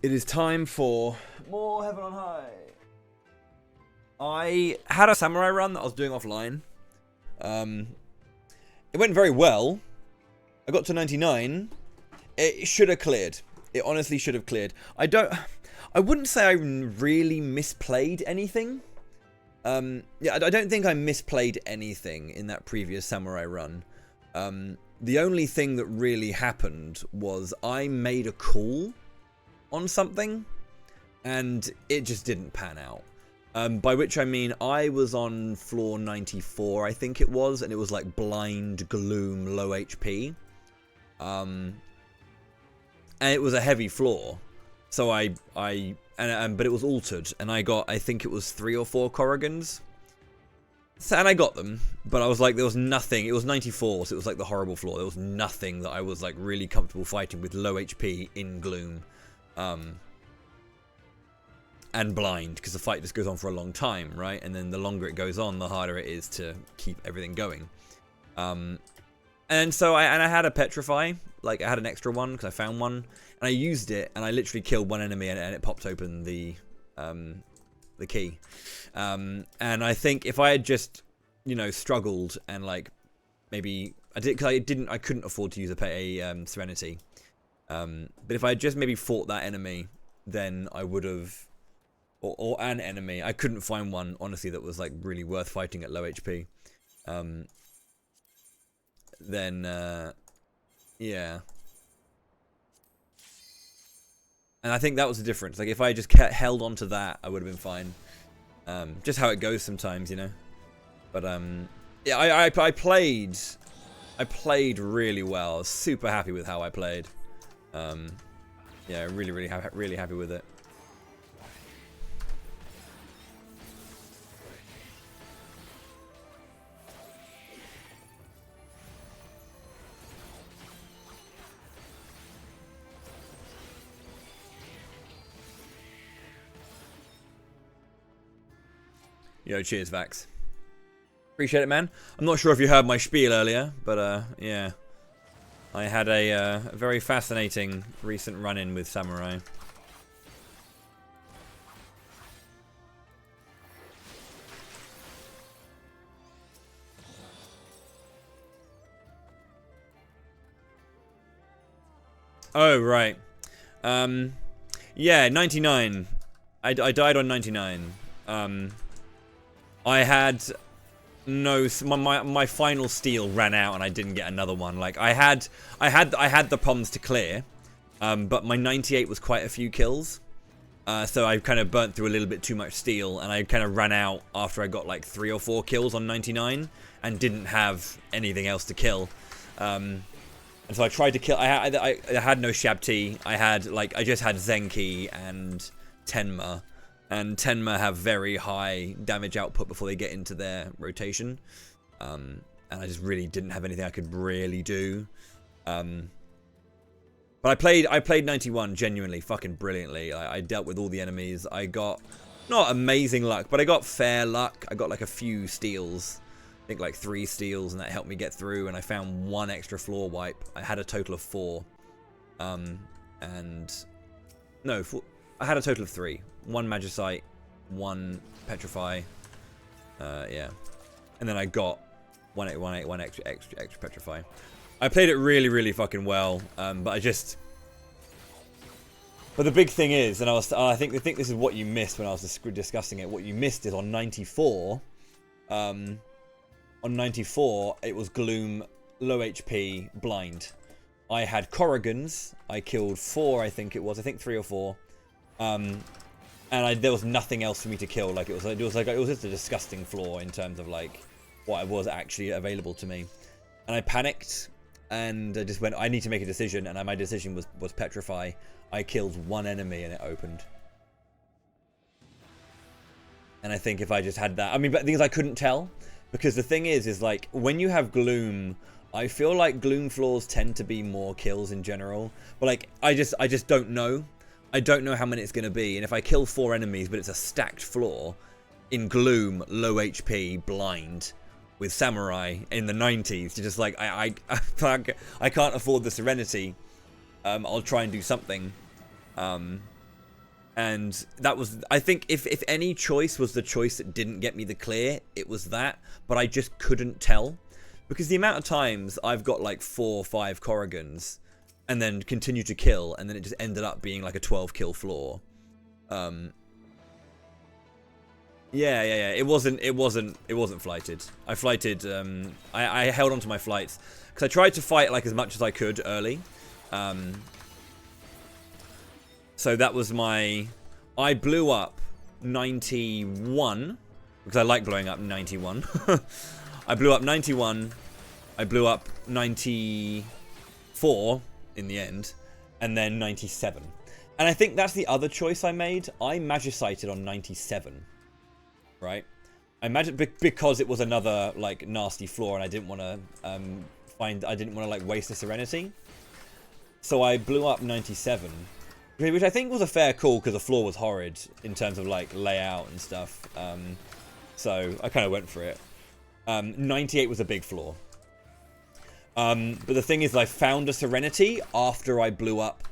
It is time for more Heaven on High. I had a samurai run that I was doing offline. It went very well. I got to 99. It should have cleared. It honestly should have cleared. I wouldn't say I really misplayed anything. Yeah, I don't think I misplayed anything in that previous samurai run. The only thing that really happened was I made a call on something, and it just didn't pan out. By which I mean I was on floor 94, I think it was, and it was like blind, gloom, low HP. And it was a heavy floor, so but it was altered, and I got, I think it was 3 or 4 Corrigans. So, and I got them, but I was like, there was nothing. It was 94, so it was like the horrible floor. There was nothing that I was like really comfortable fighting with low HP in gloom. And blind, because the fight just goes on for a long time, right? And then the longer it goes on, the harder it is to keep everything going. And so I had a petrify, like I had an extra one because I found one, and I used it, and I literally killed one enemy, and it popped open the key. And I think if I had just, you know, struggled and like maybe I did, because I couldn't afford to use a Serenity. But if I had just maybe fought that enemy, then I would have, or an enemy. I couldn't find one, honestly, that was like really worth fighting at low HP. Yeah. And I think that was the difference. Like if I just held on to that, I would have been fine. Just how it goes sometimes, you know. But yeah, I played really well. I was super happy with how I played. Yeah, really happy with it. Yo, cheers, Vax. Appreciate it, man. I'm not sure if you heard my spiel earlier, but yeah. I had a very fascinating recent run-in with Samurai. Oh, right. Yeah, 99. I died on 99. I had no, my final steel ran out and I didn't get another one. Like I had the problems to clear, but my 98 was quite a few kills, so I kind of burnt through a little bit too much steel, and I kind of ran out after I got like 3 or 4 kills on 99 and didn't have anything else to kill. And so I tried to kill. I had no Shabti. I just had Zenki and Tenma. And Tenma have very high damage output before they get into their rotation. And I just really didn't have anything I could really do. But I played 91 genuinely fucking brilliantly. I dealt with all the enemies. I got not amazing luck, but I got fair luck. I got like a few steals. I think like 3 steals, and that helped me get through. And I found 1 extra floor wipe. I had a total of 4. I had a total of 3. 1 Magicite, 1 Petrify, yeah. And then I got 1 extra Petrify. I played it really fucking well, but But the big thing is, and I think this is what you missed when I was discussing it. What you missed is on 94, on 94, it was Gloom, low HP, blind. I had Corrigans. I killed 4, I think it was. I think 3 or 4. And there was nothing else for me to kill. Like it was just a disgusting floor in terms of like what was actually available to me. And I panicked, and I just went, I need to make a decision. And my decision was Petrify. I killed 1 enemy and it opened. And I think if I just had that, I mean, but the thing is, I couldn't tell, because the thing is like when you have Gloom, I feel like Gloom floors tend to be more kills in general. But like I just don't know. I don't know how many it's going to be, and if I kill 4 enemies, but it's a stacked floor, in Gloom, low HP, blind, with Samurai in the 90s, to just like, I can't afford the Serenity, I'll try and do something, And that was, I think, if any choice was the choice that didn't get me the clear, it was that. But I just couldn't tell. Because the amount of times I've got like 4 or 5 Corrigans and then continue to kill, and then it just ended up being like a 12 kill floor. Yeah. It wasn't flighted. I flighted, I held on to my flights. Because I tried to fight like as much as I could early. So that was my... I blew up 91. Because I like blowing up 91. I blew up 91. I blew up 94 in the end. And then 97. And I think that's the other choice I made. I Magicited on 97. Right? I imagine because it was another like nasty floor and I didn't want to like waste the Serenity. So I blew up 97. Which I think was a fair call because the floor was horrid in terms of like layout and stuff. So I kind of went for it. 98 was a big floor. But the thing is, I found a Serenity after I blew up.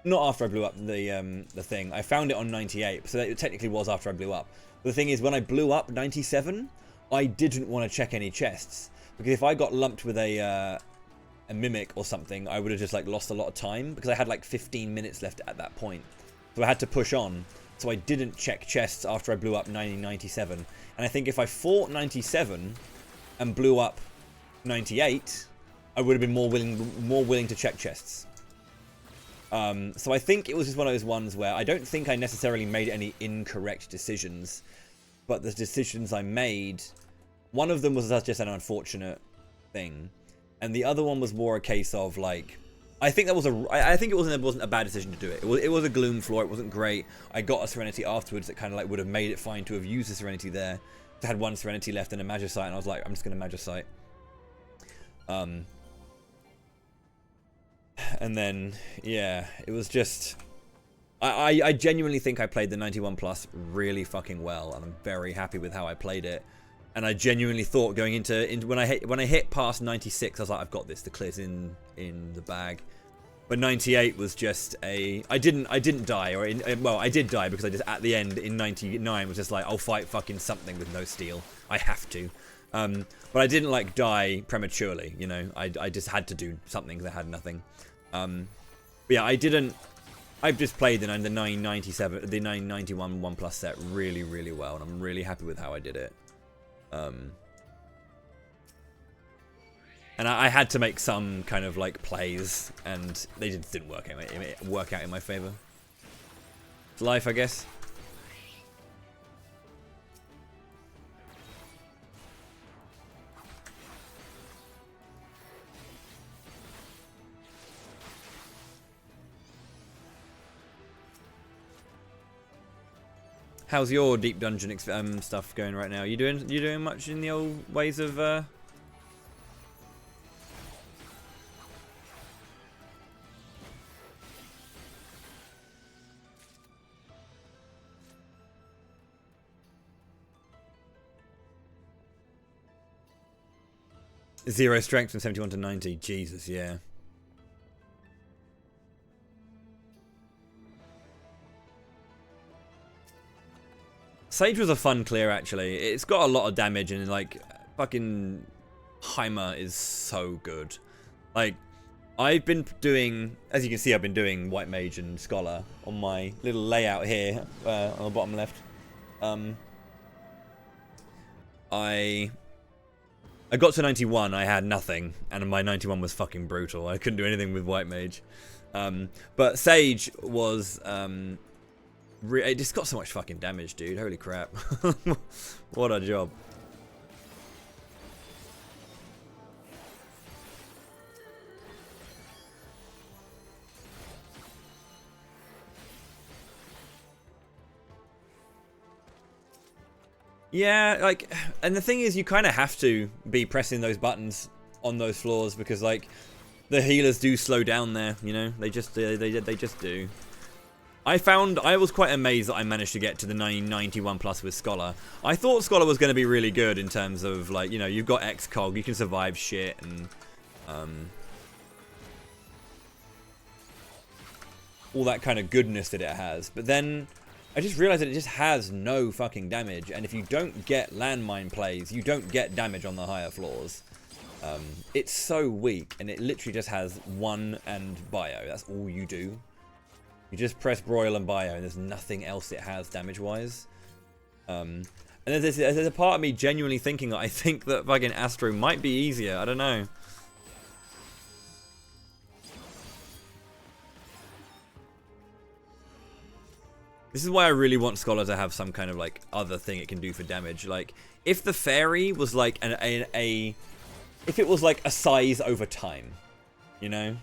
Not after I blew up the thing. I found it on 98, so it technically was after I blew up. But the thing is, when I blew up 97, I didn't want to check any chests because if I got lumped with a mimic or something, I would have just like lost a lot of time because I had like 15 minutes left at that point. So I had to push on. So I didn't check chests after I blew up 97. And I think if I fought 97 and blew up 98, I would have been more willing to check chests. So I think it was just one of those ones where I don't think I necessarily made any incorrect decisions, but the decisions I made, one of them was just an unfortunate thing, and the other one was more a case of like, I think it wasn't a bad decision to do it. It was a gloom floor. It wasn't great. I got a Serenity afterwards that kind of like would have made it fine to have used the Serenity there. I had one Serenity left and a Magicite, and I was like, I'm just going to Magicite. And then, yeah, it was just... I genuinely think I played the 91 Plus really fucking well, and I'm very happy with how I played it. And I genuinely thought going into when I hit past 96, I was like, I've got this. The clear's in the bag. But 98 was just a... I didn't die, well, I did die because I just at the end in 99 was just like, I'll fight fucking something with no steel. I have to. But I didn't like die prematurely, you know. I just had to do something that had nothing. But yeah, I've just played the 997, the 991 1 Plus set really, really well, and I'm really happy with how I did it. And I had to make some kind of like plays, and they just didn't work out in my favor. It's life, I guess. How's your deep dungeon stuff going right now? You doing much in the old ways of Zero strength from 71 to 90. Jesus, yeah. Sage was a fun clear, actually. It's got a lot of damage, and like fucking Heimer is so good. Like, I've been doing, as you can see, I've been doing White Mage and Scholar on my little layout here on the bottom left. I got to 91, I had nothing, and my 91 was fucking brutal. I couldn't do anything with White Mage. But Sage was... it just got so much fucking damage, dude. Holy crap. What a job. Yeah, like, and the thing is, you kind of have to be pressing those buttons on those floors because, like, the healers do slow down there. You know, they just do. I was quite amazed that I managed to get to the 991 plus with Scholar. I thought Scholar was going to be really good in terms of, like, you know, you've got X-Cog, you can survive shit, and all that kind of goodness that it has. But then I just realized that it just has no fucking damage. And if you don't get landmine plays, you don't get damage on the higher floors. It's so weak, and it literally just has 1 and bio. That's all you do. You just press broil and bio, and there's nothing else it has damage-wise. And there's a part of me genuinely thinking that I think that fucking Astro might be easier. I don't know. This is why I really want Scholar to have some kind of like other thing it can do for damage. Like if the fairy was like if it was like a size over time, you know?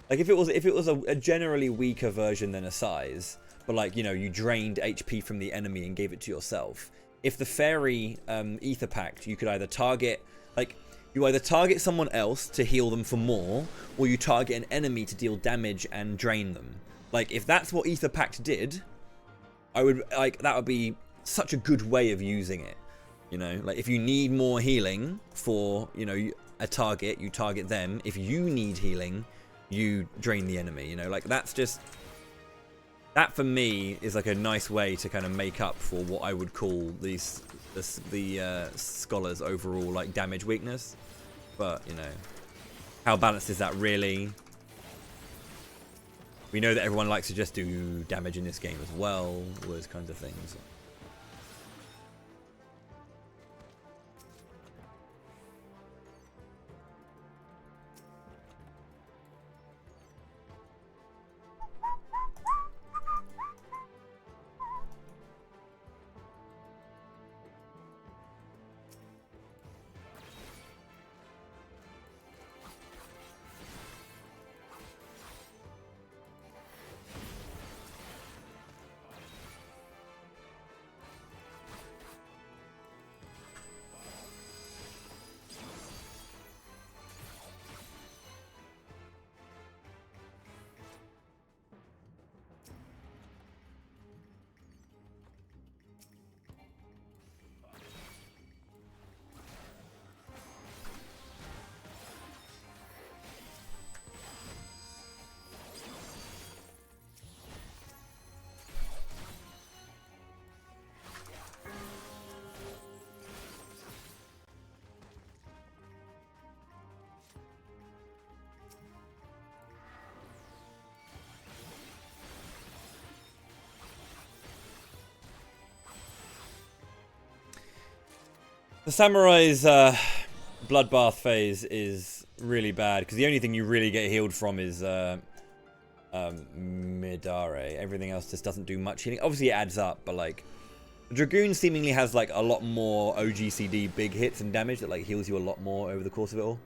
Like if it was a generally weaker version than a size, but like, you know, you drained HP from the enemy and gave it to yourself. If the fairy ether pact, you could either target, like, you either target someone else to heal them for more, or you target an enemy to deal damage and drain them. Like, if that's what ether pact did, I would, like, that would be such a good way of using it. You know, like, if you need more healing for, you know, a target, you target them. If you need healing, you drain the enemy, you know? Like, that's just... That, for me, is like a nice way to kind of make up for what I would call the Scholar's overall, like, damage weakness. But, you know, how balanced is that really? We know that everyone likes to just do damage in this game as well, all those kinds of things. The Samurai's bloodbath phase is really bad, because the only thing you really get healed from is Midare. Everything else just doesn't do much healing. Obviously it adds up, but like Dragoon seemingly has like a lot more OGCD big hits and damage that like heals you a lot more over the course of it all.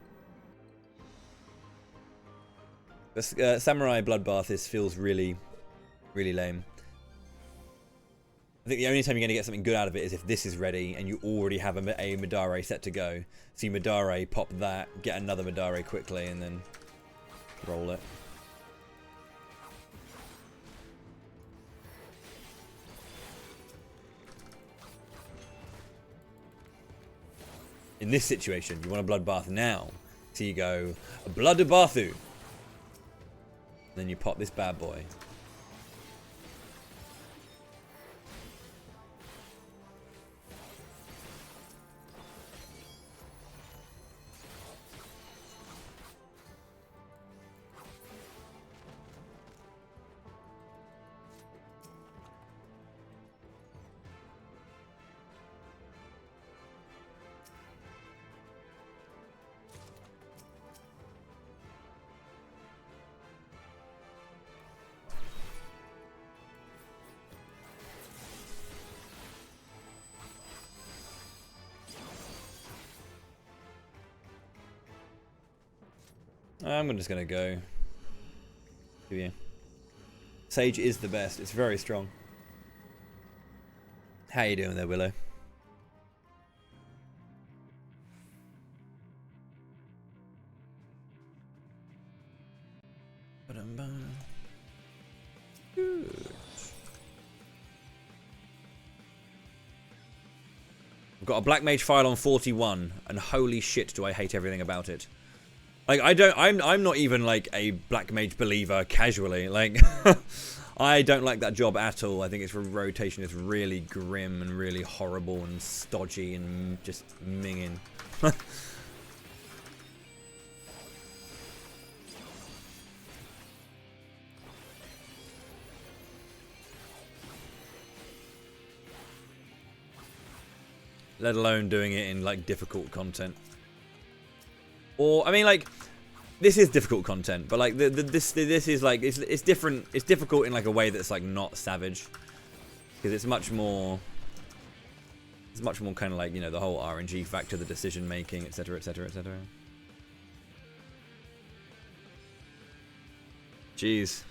The Samurai bloodbath feels really, really lame. I think the only time you're going to get something good out of it is if this is ready and you already have a Midare set to go. So you Midare, pop that, get another Midare quickly, and then roll it. In this situation, you want a bloodbath now. So you go, Bloodbathu. Then you pop this bad boy. I'm just gonna go. Yeah. Sage is the best. It's very strong. How you doing there, Willow? Good. I've got a Black Mage file on 41, and holy shit do I hate everything about it. Like, I'm not even, like, a Black Mage believer casually. Like, I don't like that job at all. I think its rotation is really grim and really horrible and stodgy and just minging. Let alone doing it in, like, difficult content. Or, I mean, like, this is difficult content, but, like, this is, like, it's different. It's difficult in, like, a way that's, like, not savage. Because it's much more kind of like, you know, the whole RNG factor, the decision making, etc, etc, etc. Jeez.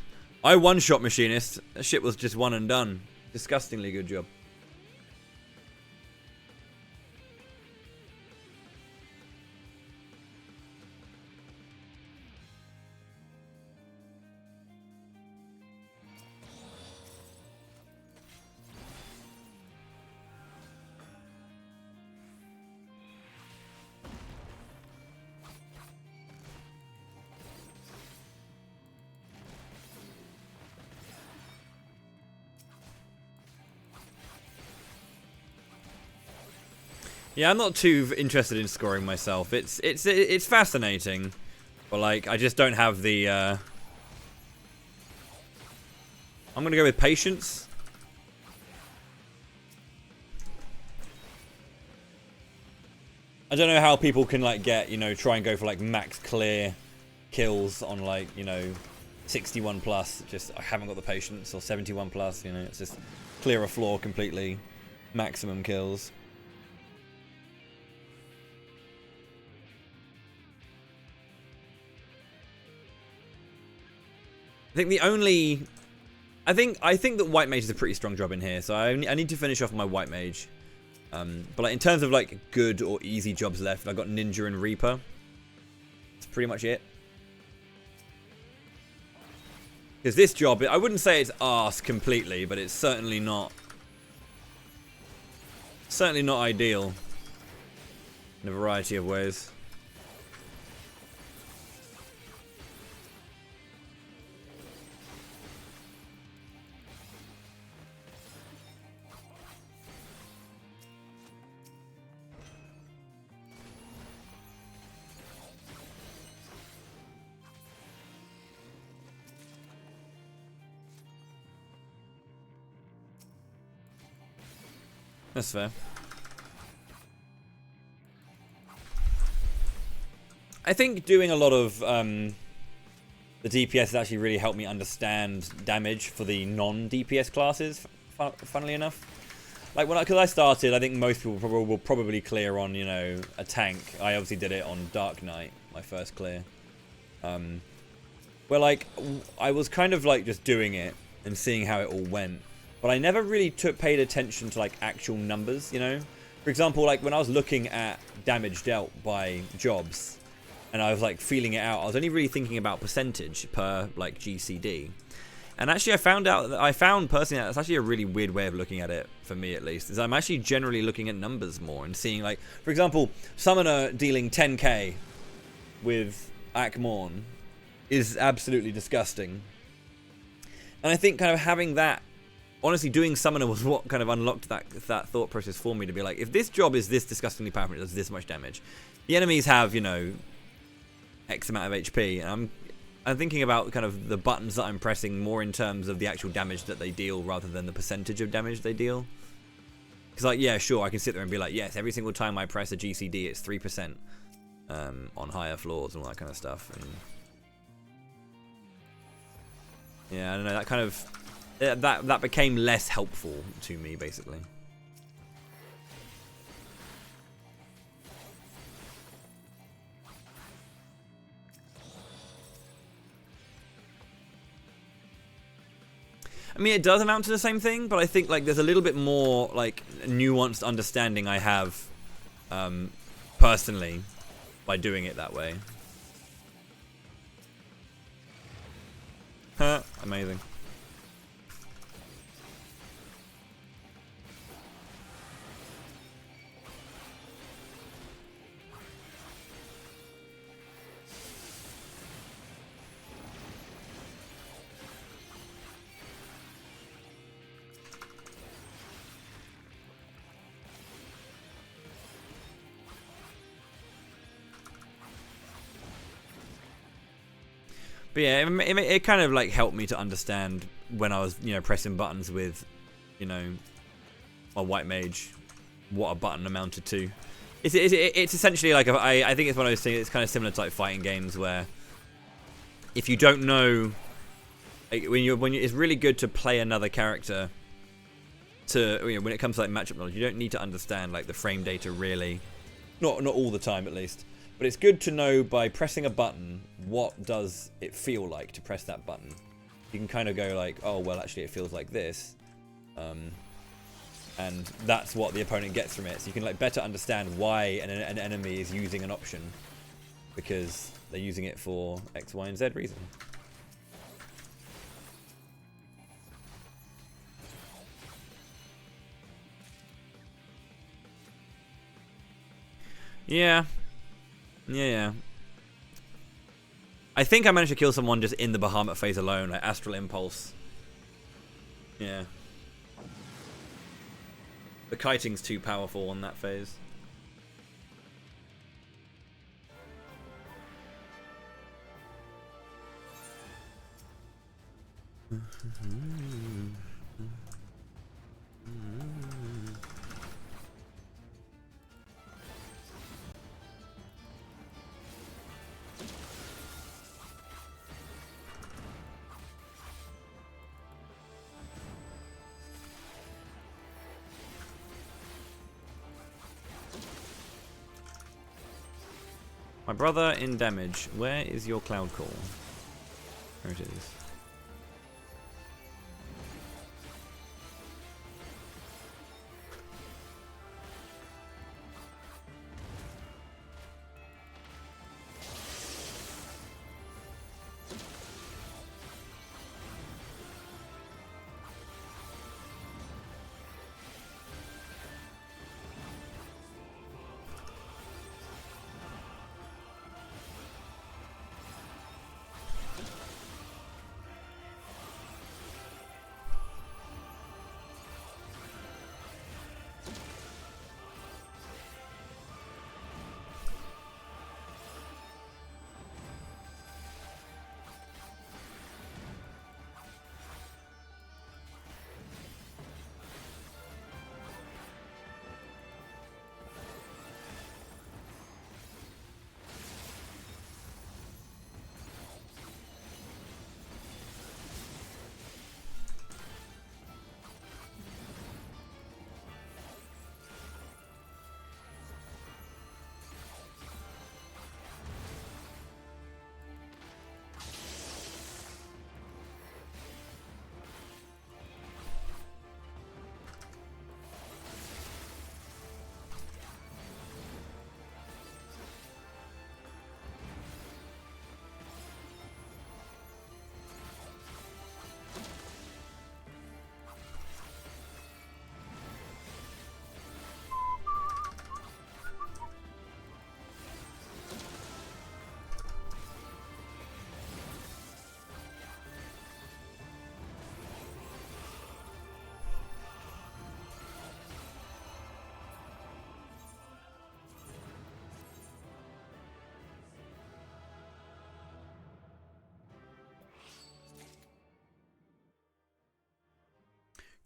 I one-shot Machinist. That shit was just one and done. Disgustingly good job. Yeah, I'm not too interested in scoring myself. It's fascinating, but like I just don't have the. I'm gonna go with patience. I don't know how people can like get, you know, try and go for like max clear kills on like, you know, 61 plus. Just I haven't got the patience, or 71 plus. You know, it's just clear a floor completely, maximum kills. I think the only... I think that White Mage is a pretty strong job in here, so I need to finish off my White Mage. But like in terms of like good or easy jobs left, I've got Ninja and Reaper. That's pretty much it. Because this job, I wouldn't say it's arse completely, but it's certainly not ideal in a variety of ways. That's fair. I think doing a lot of the DPS has actually really helped me understand damage for the non-DPS classes, funnily enough. Like, because I started, I think most people will probably clear on, you know, a tank. I obviously did it on Dark Knight, my first clear. Where, like, I was kind of, like, just doing it and seeing how it all went. But I never really paid attention to, like, actual numbers, you know? For example, like, when I was looking at damage dealt by jobs, and I was, like, feeling it out, I was only really thinking about percentage per, like, GCD. And actually, I found personally that's actually a really weird way of looking at it, for me at least, is I'm actually generally looking at numbers more and seeing, like, for example, Summoner dealing 10k with Akmorn is absolutely disgusting. And I think kind of having that, honestly, doing Summoner was what kind of unlocked that thought process for me to be like, if this job is this disgustingly powerful, it does this much damage. The enemies have, you know, X amount of HP, and I'm thinking about kind of the buttons that I'm pressing more in terms of the actual damage that they deal rather than the percentage of damage they deal. Because, like, yeah, sure, I can sit there and be like, yes, every single time I press a GCD, it's 3% on higher floors and all that kind of stuff. And yeah, I don't know, that kind of... that became less helpful to me, basically. I mean, it does amount to the same thing, but I think like there's a little bit more like nuanced understanding I have personally by doing it that way. Huh, amazing. But yeah, it kind of like helped me to understand when I was, pressing buttons with, my white mage, what a button amounted to. It's essentially like I think it's one of those things. It's kind of similar to like fighting games where if you don't know, like, it's really good to play another character. When it comes to like matchup knowledge, you don't need to understand like the frame data really, not all the time at least. But it's good to know by pressing a button, what does it feel like to press that button. You can kind of go like, oh, well, actually it feels like this. And that's what the opponent gets from it. So you can like better understand why an enemy is using an option. Because they're using it for X, Y, and Z reason. Yeah. Yeah. I think I managed to kill someone just in the Bahamut phase alone, like Astral Impulse. Yeah. The kiting's too powerful on that phase. My brother in damage. Where is your Cloud Call? There it is.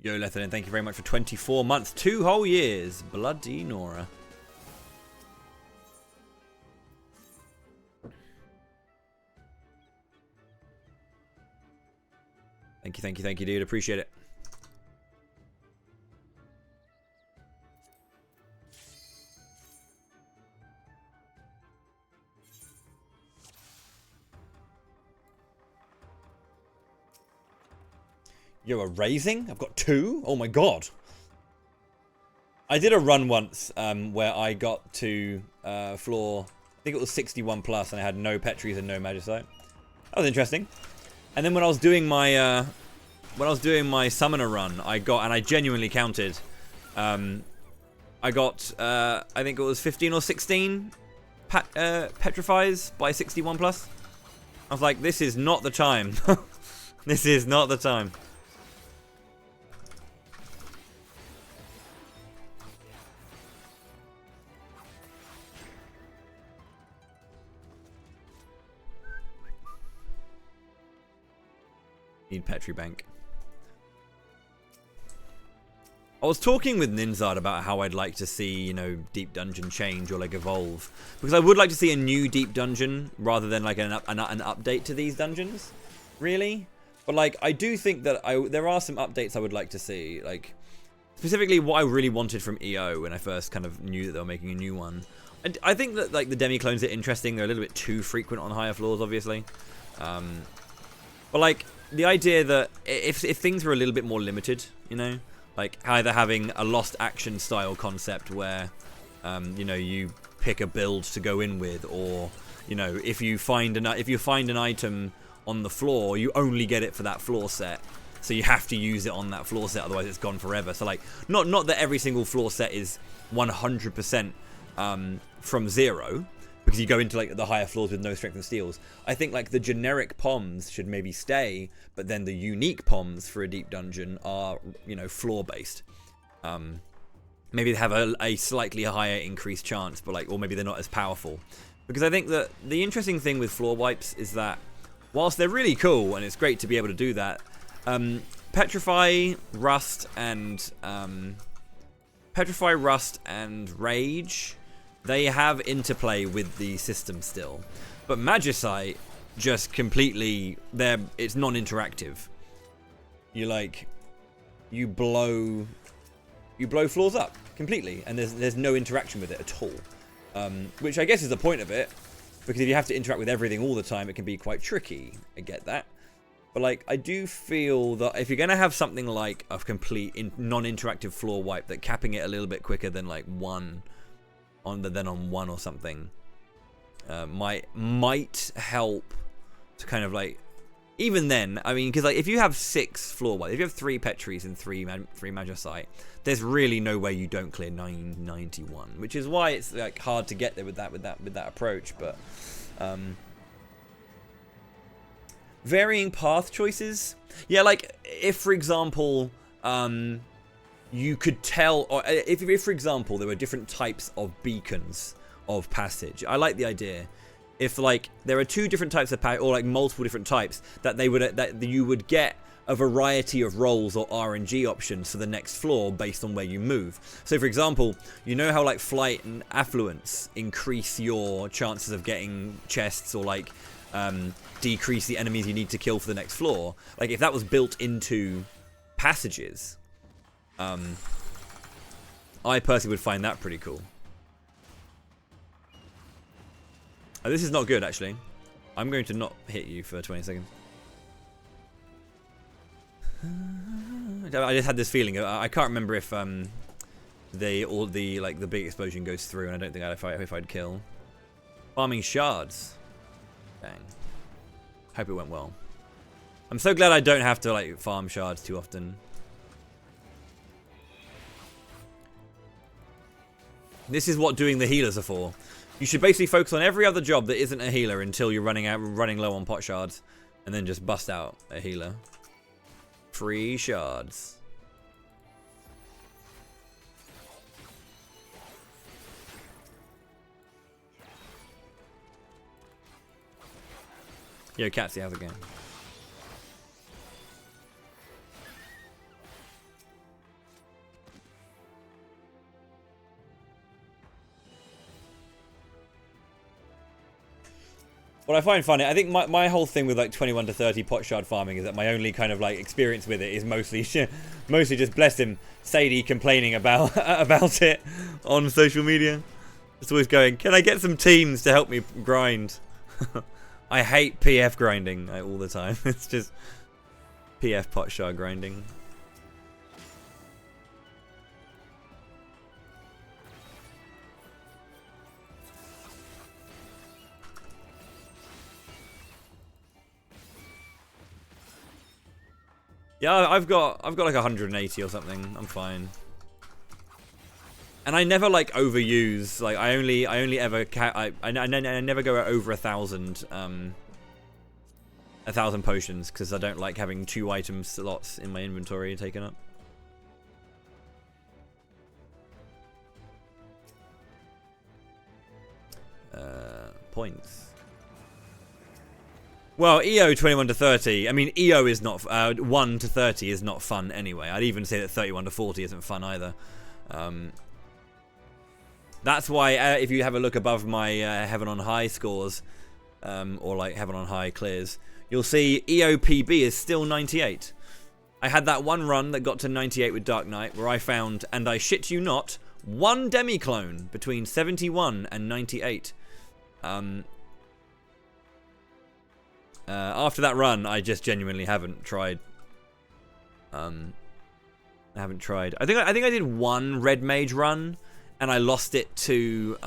Yo, Lethalin, thank you very much for 24 months. 2 whole years. Bloody Nora. Thank you, dude. Appreciate it. Yo, a raising? I've got 2? Oh my god. I did a run once where I got to floor, I think it was 61 plus, and I had no Petries and no Magicite. That was interesting. And then when I was doing my summoner run, I genuinely counted. I got I think it was 15 or 16 petrifies by 61 plus. I was like, this is not the time. This is not the time. Need Petri Bank. I was talking with Ninzard about how I'd like to see, you know, Deep Dungeon change or like evolve, because I would like to see a new Deep Dungeon rather than like an update to these dungeons, really. But like, I do think that there are some updates I would like to see, like specifically what I really wanted from EO when I first kind of knew that they were making a new one. And I think that like the demi clones are interesting. They're a little bit too frequent on higher floors, obviously. But like the idea that if things were a little bit more limited, you know. Like either having a lost action style concept where, you know, you pick a build to go in with, or you know, if you find an item on the floor, you only get it for that floor set, so you have to use it on that floor set, otherwise it's gone forever. So like, not that every single floor set is 100% from zero, because you go into like the higher floors with no strength and steals. I think like the generic POMs should maybe stay, but then the unique POMs for a deep dungeon are, you know, floor based. Maybe they have a slightly higher increased chance, but like, or maybe they're not as powerful. Because I think that the interesting thing with floor wipes is that whilst they're really cool and it's great to be able to do that, Petrify, Rust, and Rage, they have interplay with the system still, but Magicite just completely, it's non-interactive. You blow floors up completely, and there's no interaction with it at all. Which I guess is the point of it, because if you have to interact with everything all the time, it can be quite tricky. I get that, but like I do feel that if you're gonna have something like a complete non-interactive floor wipe, that capping it a little bit quicker than like one or something might help to kind of like, even then, I mean, because like if you have 6 floor wipes, if you have 3 Petries and 3 Magicite, there's really no way you don't clear 991, which is why it's like hard to get there with that approach. But varying path choices, yeah, like if for example you could tell, or if for example there were different types of beacons of passage. I like the idea. If like there are 2 different types of passage, or like multiple different types, that you would get a variety of rolls or RNG options for the next floor based on where you move. So for example, you know how like flight and affluence increase your chances of getting chests, or like decrease the enemies you need to kill for the next floor. Like if that was built into passages, I personally would find that pretty cool. Oh, this is not good, actually. I'm going to not hit you for 20 seconds. I just had this feeling. I can't remember if the big explosion goes through, and I don't think if I'd kill. Farming shards. Dang. Hope it went well. I'm so glad I don't have to like farm shards too often. This is what doing the healers are for. You should basically focus on every other job that isn't a healer until you're running low on pot shards, and then just bust out a healer. Free shards. Yo, Catsy, how's it going? What I find funny, I think my whole thing with like 21 to 30 pot shard farming is that my only kind of like experience with it is mostly just, bless him, Sadie complaining about about it on social media. Just always going, can I get some teams to help me grind? I hate PF grinding all the time. It's just PF pot shard grinding. Yeah, I've got like 180 or something. I'm fine. And I never like overuse. Like I only ever I never go over 1,000 potions, because I don't like having 2 item slots in my inventory taken up. Points. Well, EO 21 to 30. I mean, EO is not 1 to 30 is not fun anyway. I'd even say that 31 to 40 isn't fun either. That's why if you have a look above my Heaven on High scores, or like Heaven on High clears, you'll see EOPB is still 98. I had that one run that got to 98 with Dark Knight, where I found, and I shit you not, one demi-clone between 71 and 98. After that run, I just genuinely haven't tried. I haven't tried. I think I did one Red Mage run, and I lost it to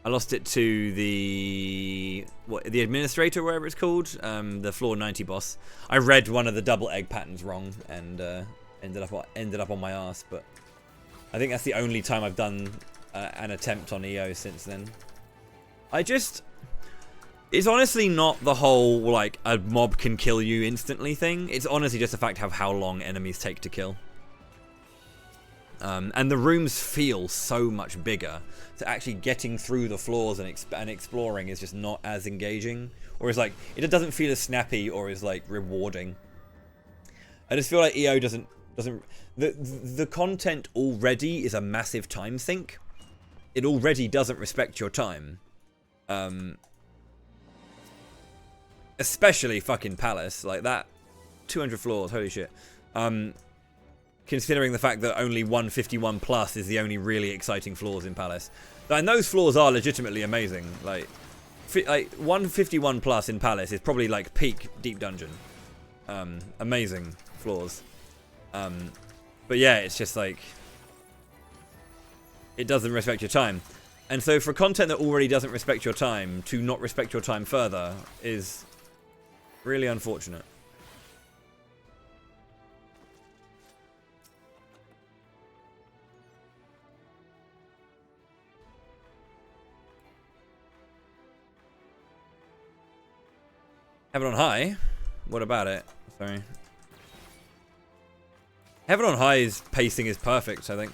the administrator, wherever it's called, the floor 90 boss. I read one of the double egg patterns wrong and ended up on my ass. But I think that's the only time I've done an attempt on EO since then. It's honestly not the whole, like, a mob can kill you instantly thing. It's honestly just the fact of how long enemies take to kill. And the rooms feel so much bigger. So actually getting through the floors and exploring is just not as engaging. Or is like, it doesn't feel as snappy or as, like, rewarding. I just feel like EO doesn't... The content already is a massive time sink. It already doesn't respect your time. Especially fucking Palace, like that, 200 floors, holy shit. Considering the fact that only 151 plus is the only really exciting floors in Palace. And those floors are legitimately amazing. Like 151 plus in Palace is probably like peak Deep Dungeon. Amazing floors. But yeah, it's just like, it doesn't respect your time. And so for content that already doesn't respect your time, to not respect your time further is really unfortunate. Heaven on High? What about it? Sorry. Heaven on High's pacing is perfect, I think.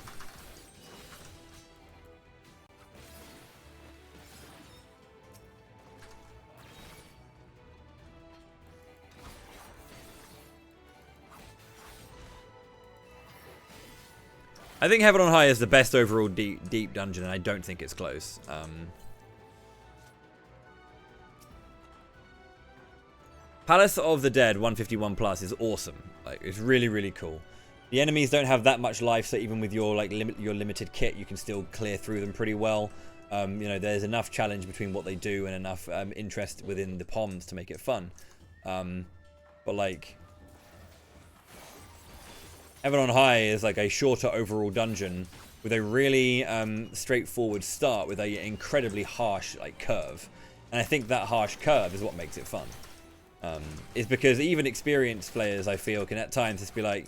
I think Heaven on High is the best overall deep dungeon, and I don't think it's close. Palace of the Dead 151 plus is awesome. Like, it's really, really cool. The enemies don't have that much life, so even with your your limited kit, you can still clear through them pretty well. You know, there's enough challenge between what they do and enough interest within the POMs to make it fun. But like, Heaven on High is like a shorter overall dungeon with a really straightforward start with a incredibly harsh like curve, and I think that harsh curve is what makes it fun. Is because even experienced players, I feel, can at times just be like,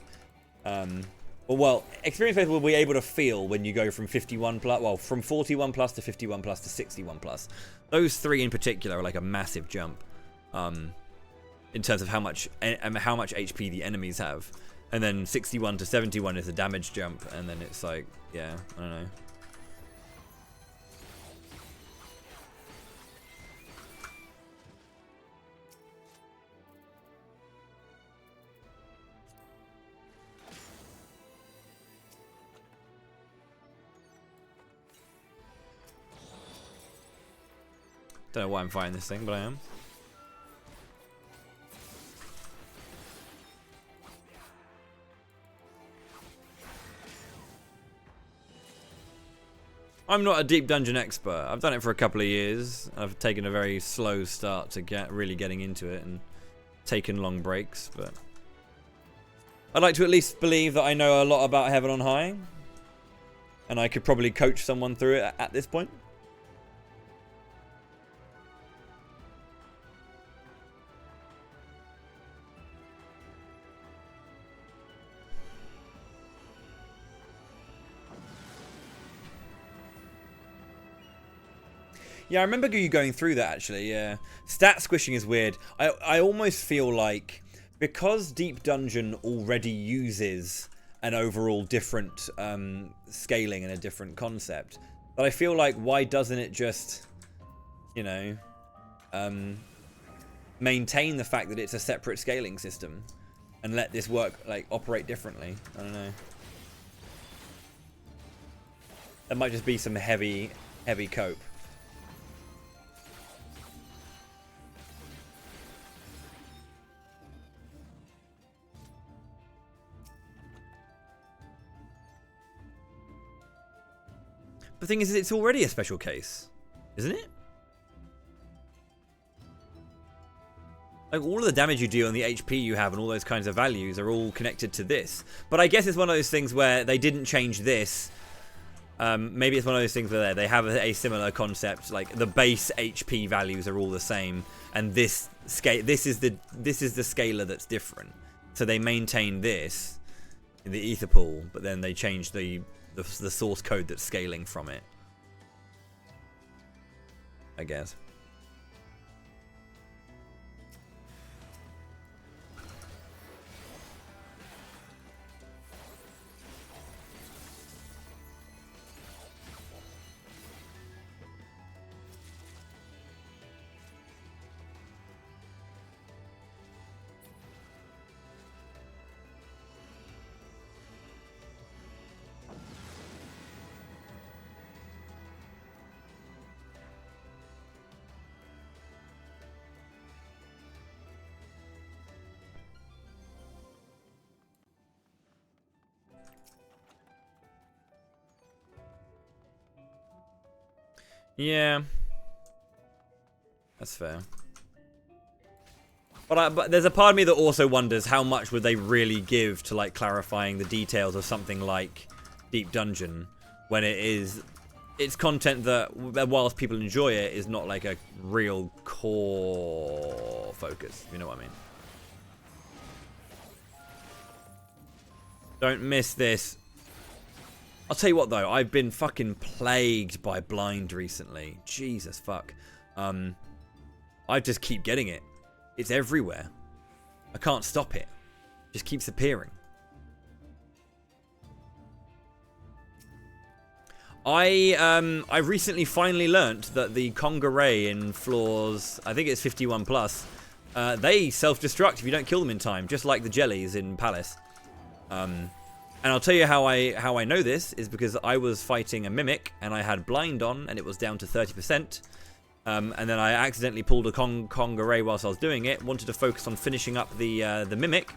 well, experienced players will be able to feel when you go from 51 plus, well, from 41 plus to 51 plus to 61 plus. Those three in particular are like a massive jump, in terms of how much HP the enemies have. And then 61 to 71 is a damage jump, and then it's like, yeah, I don't know. Don't know why I'm fighting this thing, but I am. I'm not a deep dungeon expert. I've done it for a couple of years. I've taken a very slow start to really getting into it and taken long breaks, but I'd like to at least believe that I know a lot about Heaven on High, and I could probably coach someone through it at this point. Yeah, I remember you going through that, actually, yeah. Stat squishing is weird. I almost feel like, because Deep Dungeon already uses an overall different scaling and a different concept, but I feel like, why doesn't it just, you know, maintain the fact that it's a separate scaling system and let this work, like, operate differently. I don't know. That might just be some heavy cope. The thing is, it's already a special case, isn't it? Like, all of the damage you do on the HP you have and all those kinds of values are all connected to this. But I guess it's one of those things where they didn't change this. Maybe it's one of those things where they have a similar concept. Like, the base HP values are all the same, and this is the scaler that's different. So they maintain this in the ether pool, but then they change the source code that's scaling from it, I guess. Yeah, that's fair. But there's a part of me that also wonders how much would they really give to, like, clarifying the details of something like Deep Dungeon, when it's content that, whilst people enjoy it, is not like a real core focus. You know what I mean? Don't miss this. I'll tell you what, though, I've been fucking plagued by blind recently. Jesus fuck. I just keep getting it. It's everywhere. I can't stop it. It just keeps appearing. I recently finally learnt that the Conga Ray in floors, I think it's 51 plus, they self-destruct if you don't kill them in time, just like the jellies in Palace. And I'll tell you how I know this is because I was fighting a Mimic and I had blind on and it was down to 30%. And then I accidentally pulled a Conga Ray whilst I was doing it. Wanted to focus on finishing up the Mimic,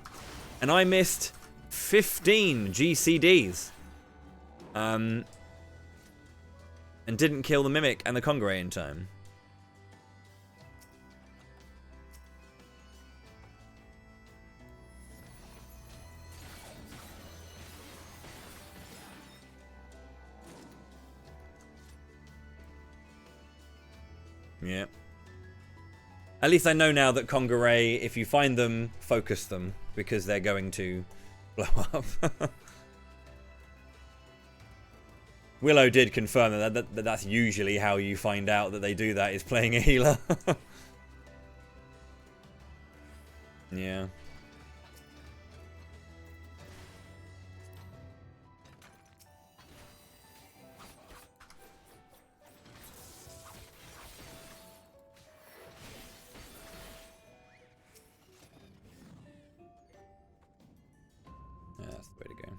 and I missed 15 GCDs. And didn't kill the Mimic and the Conga Ray in time. Yeah. At least I know now that Conga Ray, if you find them, focus them, because they're going to blow up. Willow did confirm that's usually how you find out that they do that, is playing a healer. Yeah. That's the way to go.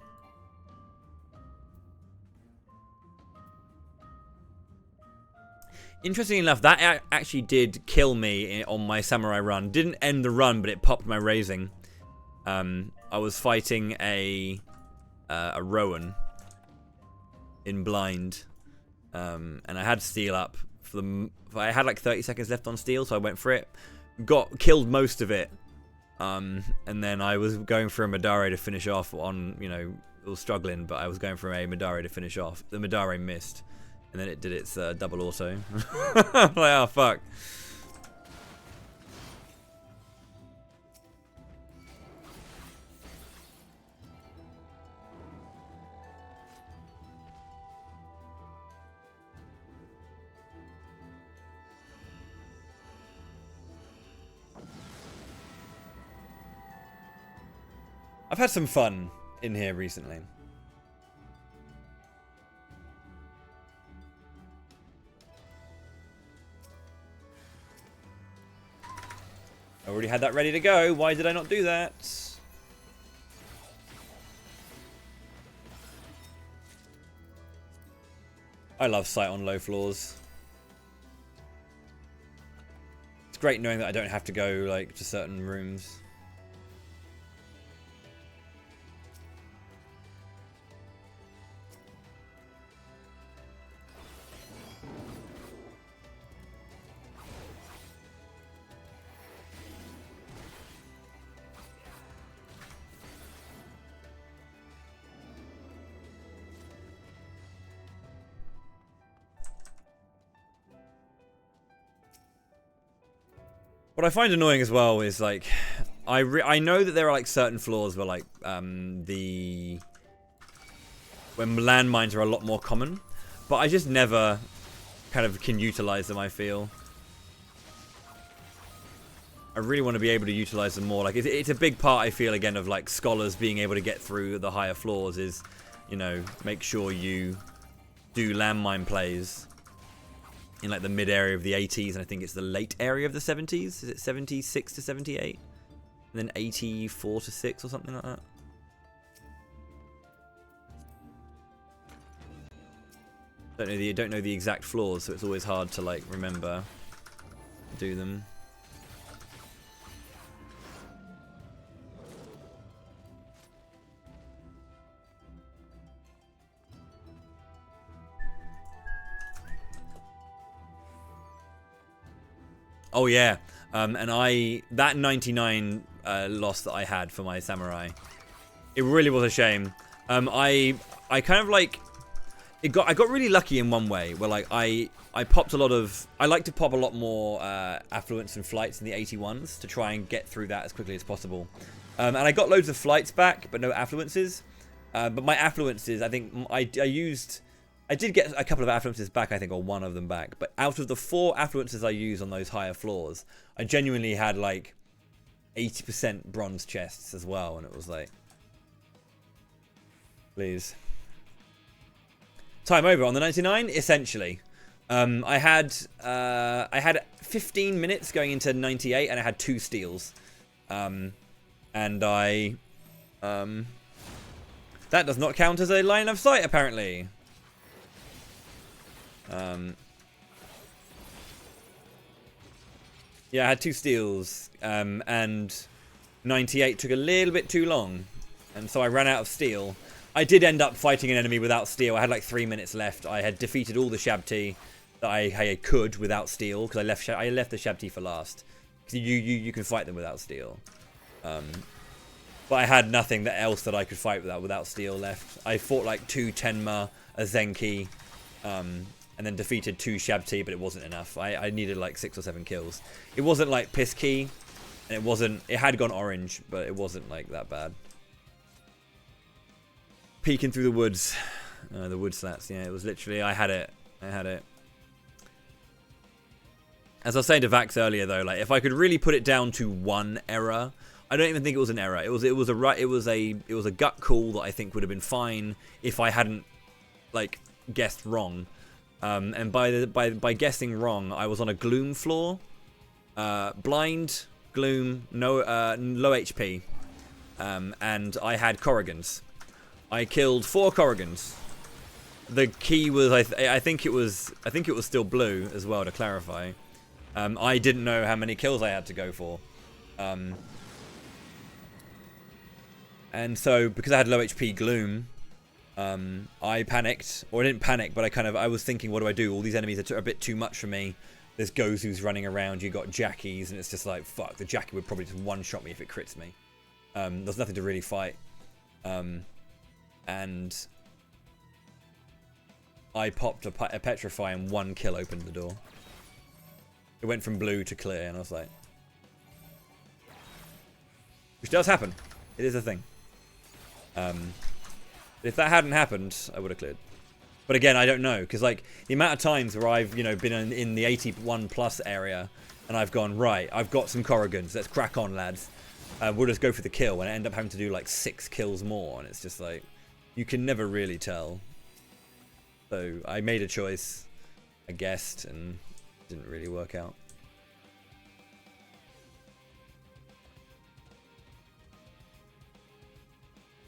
Interestingly enough, that actually did kill me on my samurai run. Didn't end the run, but it popped my raising. I was fighting a Rowan in blind, and I had steel up for the. I had like 30 seconds left on steel, so I went for it. Killed most of it. And then I was going for a Madare to finish off on, you know, it was struggling, but I was going for a Madare to finish off. The Madare missed, and then it did its double auto. Like, oh, fuck. I've had some fun in here recently. I already had that ready to go. Why did I not do that? I love sight on low floors. It's great knowing that I don't have to go like to certain rooms. What I find annoying as well is like, I know that there are like certain floors where like when landmines are a lot more common, but I just never kind of can utilize them. I feel I really want to be able to utilize them more. Like it's a big part, I feel, again, of like scholars being able to get through the higher floors is, you know, make sure you do landmine plays in like the mid area of the 80s, and I think it's the late area of the 70s. Is it 76 to 78? And then 84 to 6 or something like that? Don't know the exact floors, so it's always hard to like remember do them. Oh yeah, and that 99 loss that I had for my samurai, it really was a shame. I kind of like I got really lucky in one way where like I popped a lot of, I like to pop a lot more affluence and flights in the 81s to try and get through that as quickly as possible. And I got loads of flights back, but no affluences. But my affluences, I think I did get a couple of affluences back, I think, or one of them back. But out of the 4 affluences I used on those higher floors, I genuinely had like 80% bronze chests as well. And it was like, please. Time over on the 99, essentially. I had 15 minutes going into 98, and I had 2 steals. And that does not count as a line of sight, apparently. Yeah, I had 2 steals, and 98 took a little bit too long, and so I ran out of steel. I did end up fighting an enemy without steel. I had like 3 minutes left. I had defeated all the Shabti that I could without steel, because I left the Shabti for last. Because you can fight them without steel. But I had nothing else that I could fight without steel left. I fought like 2 Tenma, a Zenki, and then defeated 2 Shabti, but it wasn't enough. I needed like 6 or 7 kills. It wasn't like piss key, and it had gone orange, but it wasn't like that bad. Peeking through the woods. The wood slats, yeah, it was literally, I had it. As I was saying to Vax earlier though, like if I could really put it down to one error, I don't even think it was an error. It was a gut call that I think would have been fine if I hadn't like guessed wrong. And by guessing wrong, I was on a gloom floor, blind, gloom, no low HP, and I had Corrigans. I killed 4 Corrigans. The key was I think it was still blue as well, to clarify. I didn't know how many kills I had to go for, and so because I had low HP gloom. I panicked, or I didn't panic, but I was thinking, what do I do? All these enemies are a bit too much for me. There's Gozus running around, you got Jackies, and it's just like, fuck, the Jackie would probably just one-shot me if it crits me. There's nothing to really fight. And I popped a Petrify, and 1 kill opened the door. It went from blue to clear, and I was like... Which does happen. It is a thing. If that hadn't happened, I would have cleared. But again, I don't know, because like the amount of times where I've been in the 81 plus area, and I've gone, right, I've got some Corrigans, let's crack on, lads. We'll just go for the kill, and I end up having to do like 6 kills more, and it's just like, you can never really tell. So I made a choice, I guessed, and it didn't really work out.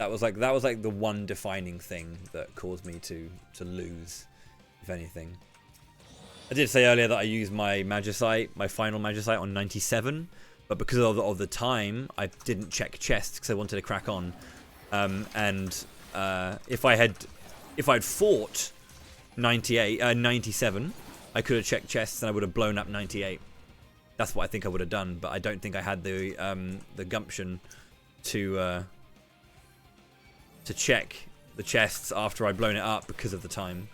That was like the one defining thing that caused me to lose, if anything. I did say earlier that I used my Magicite, my final Magicite on 97, but because of the time, I didn't check chests because I wanted to crack on. If I'd fought 97, I could have checked chests and I would have blown up 98. That's what I think I would have done, but I don't think I had the gumption to check the chests after I'd blown it up because of the time.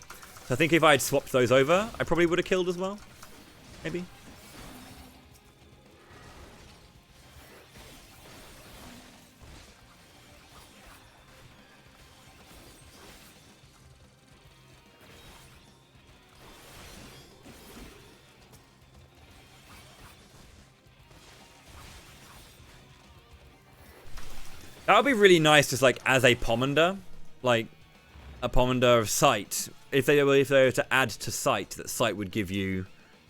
So I think if I had swapped those over, I probably would have killed as well. Maybe. That would be really nice, just like as a Pomander, like a Pomander of Sight. If they were to add to Sight, that Sight would give you,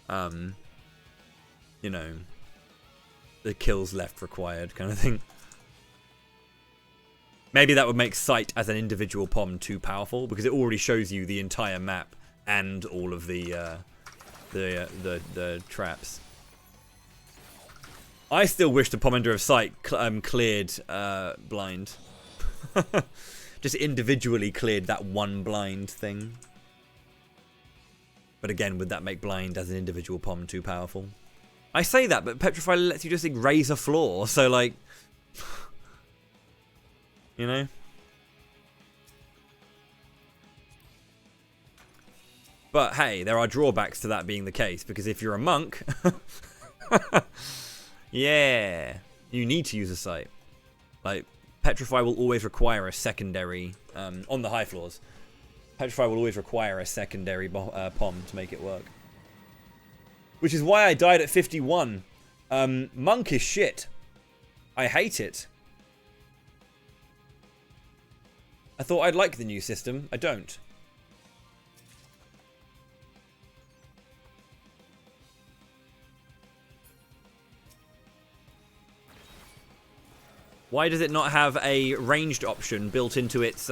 you know, the kills left required kind of thing. Maybe that would make Sight as an individual Pom too powerful because it already shows you the entire map and all of the traps. I still wish the Pomander of Sight cleared blind. Just individually cleared that one blind thing. But again, would that make blind as an individual Pom too powerful? I say that, but Petrify lets you just raise a floor, so like... you know? But hey, there are drawbacks to that being the case, because if you're a monk... yeah, you need to use a sight. Like, Petrify will always require a secondary, on the high floors. Petrify will always require a secondary Pom to make it work. Which is why I died at 51. Monk is shit. I hate it. I thought I'd like the new system. I don't. Why does it not have a ranged option built into its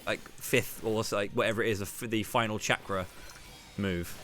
like fifth or like whatever it is, the final chakra move?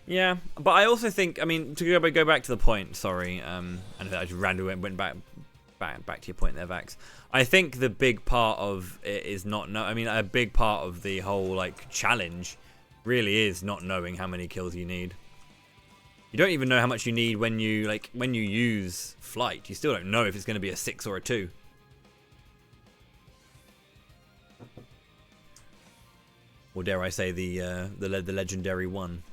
Yeah, but I also think, I mean, to go back to the point, sorry, and I just randomly went back to your point there, Vax. I think the big part of it is a big part of the whole, like, challenge really is not knowing how many kills you need. You don't even know how much you need when you use Flight. You still don't know if it's going to be a 6 or a 2. Or dare I say the legendary 1.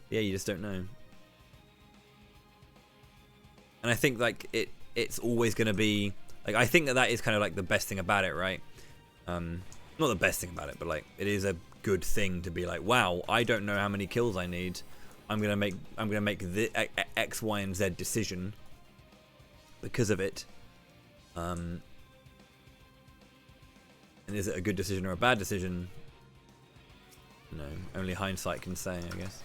Yeah, you just don't know. And I think like it's always going to be like, I think that is kind of like the best thing about it, right? Not the best thing about it, but like it is a good thing to be like, wow, I don't know how many kills I need. I'm gonna make the X, Y, and Z decision because of it. And is it a good decision or a bad decision? No, only hindsight can say, I guess.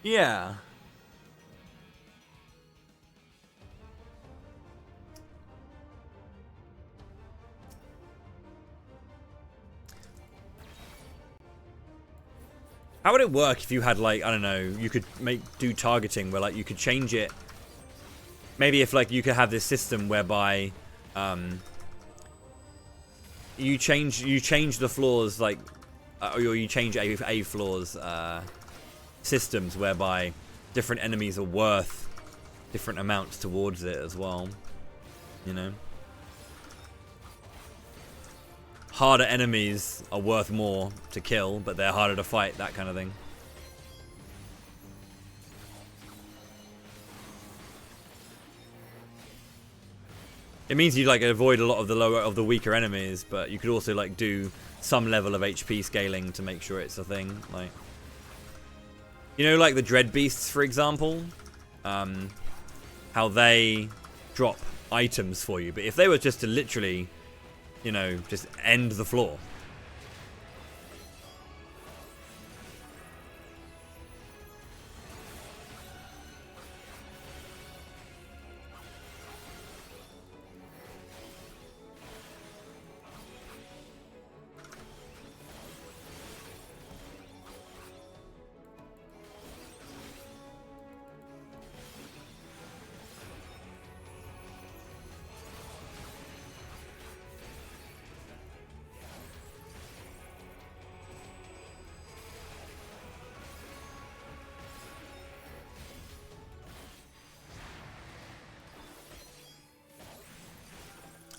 Yeah. How would it work if you had, like, I don't know, you could do targeting where, like, you could change it. Maybe if, like, you could have this system whereby you change the floors, like, or you change a floor's systems whereby different enemies are worth different amounts towards it as well, you know? Harder enemies are worth more to kill, but they're harder to fight, that kind of thing. It means you like avoid a lot of the weaker enemies, but you could also like do some level of HP scaling to make sure it's a thing. Like, you know, like the Dread Beasts, for example, how they drop items for you, but if they were just to literally, you know, just end the floor.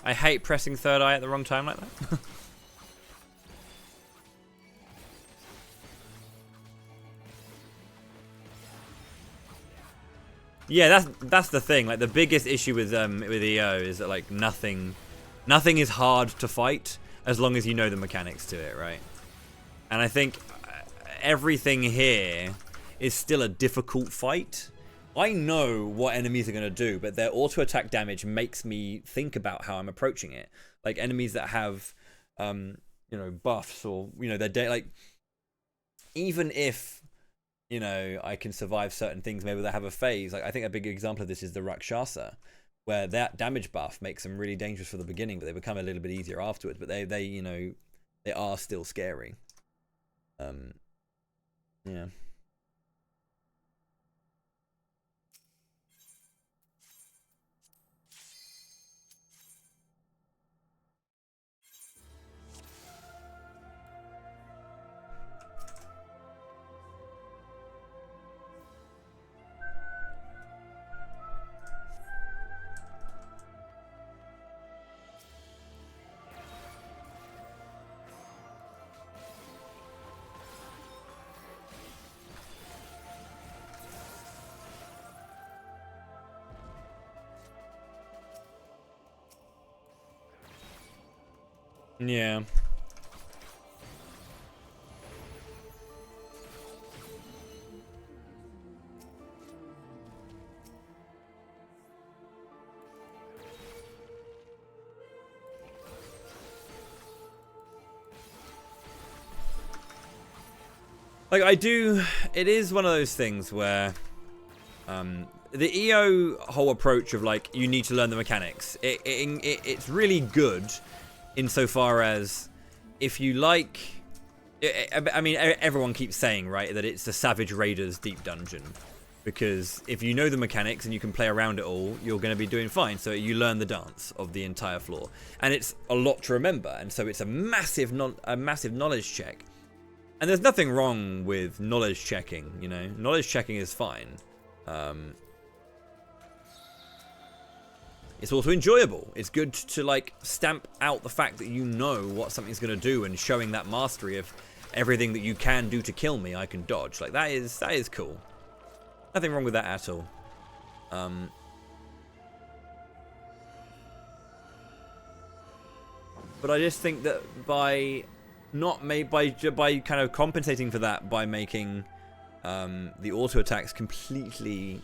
I hate pressing third eye at the wrong time like that. Yeah, that's the thing. Like the biggest issue with EO is that like nothing is hard to fight as long as you know the mechanics to it, right? And I think everything here is still a difficult fight. I know what enemies are going to do, but their auto-attack damage makes me think about how I'm approaching it. Like, enemies that have, you know, buffs or, you know, they're like, even if, you know, I can survive certain things, maybe they have a phase. Like, I think a big example of this is the Rakshasa, where that damage buff makes them really dangerous for the beginning, but they become a little bit easier afterwards. But they you know, they are still scary. Yeah. Yeah. Like, it is one of those things where, the EO whole approach of, like, you need to learn the mechanics, it's really good insofar as, if you like, I mean, everyone keeps saying, right, that it's the Savage Raiders Deep Dungeon, because if you know the mechanics and you can play around it all, you're going to be doing fine, so you learn the dance of the entire floor, and it's a lot to remember, and so it's a massive knowledge check. And there's nothing wrong with knowledge checking, you know? Knowledge checking is fine. It's also enjoyable. It's good to, like, stamp out the fact that you know what something's going to do, and showing that mastery of everything that you can do to kill me, I can dodge. Like, that is cool. Nothing wrong with that at all. But I just think that by kind of compensating for that by making the auto attacks completely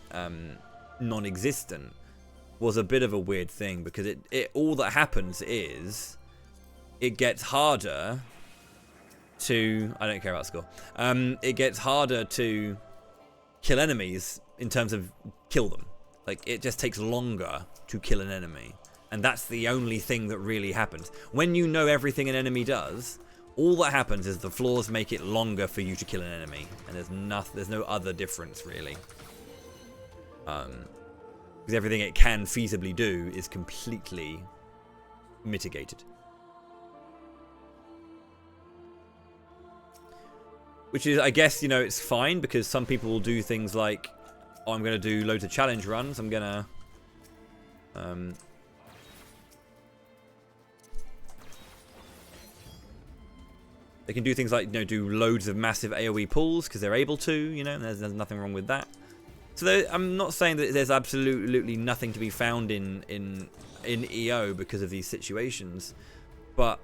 non-existent was a bit of a weird thing, because it all that happens is it gets harder to, I don't care about score, it gets harder to kill enemies in terms of kill them. Like, it just takes longer to kill an enemy. And that's the only thing that really happens. When you know everything an enemy does, all that happens is the floors make it longer for you to kill an enemy. And there's no other difference, really. Because everything it can feasibly do is completely mitigated. Which is, I guess, you know, it's fine, because some people will do things like, oh, I'm going to do loads of challenge runs. I'm going to... they can do things like, you know, do loads of massive AoE pulls, because they're able to, you know, and there's nothing wrong with that. So I'm not saying that there's absolutely nothing to be found in EO because of these situations. But...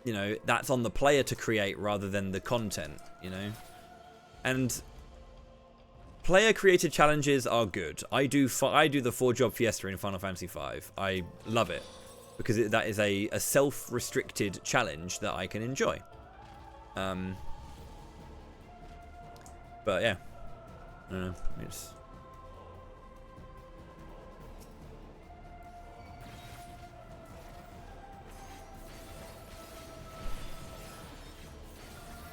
you know, that's on the player to create rather than the content, you know? And player-created challenges are good. I do the 4-job fiesta in Final Fantasy V. I love it. Because that is a self-restricted challenge that I can enjoy. But, yeah. I don't know. It's...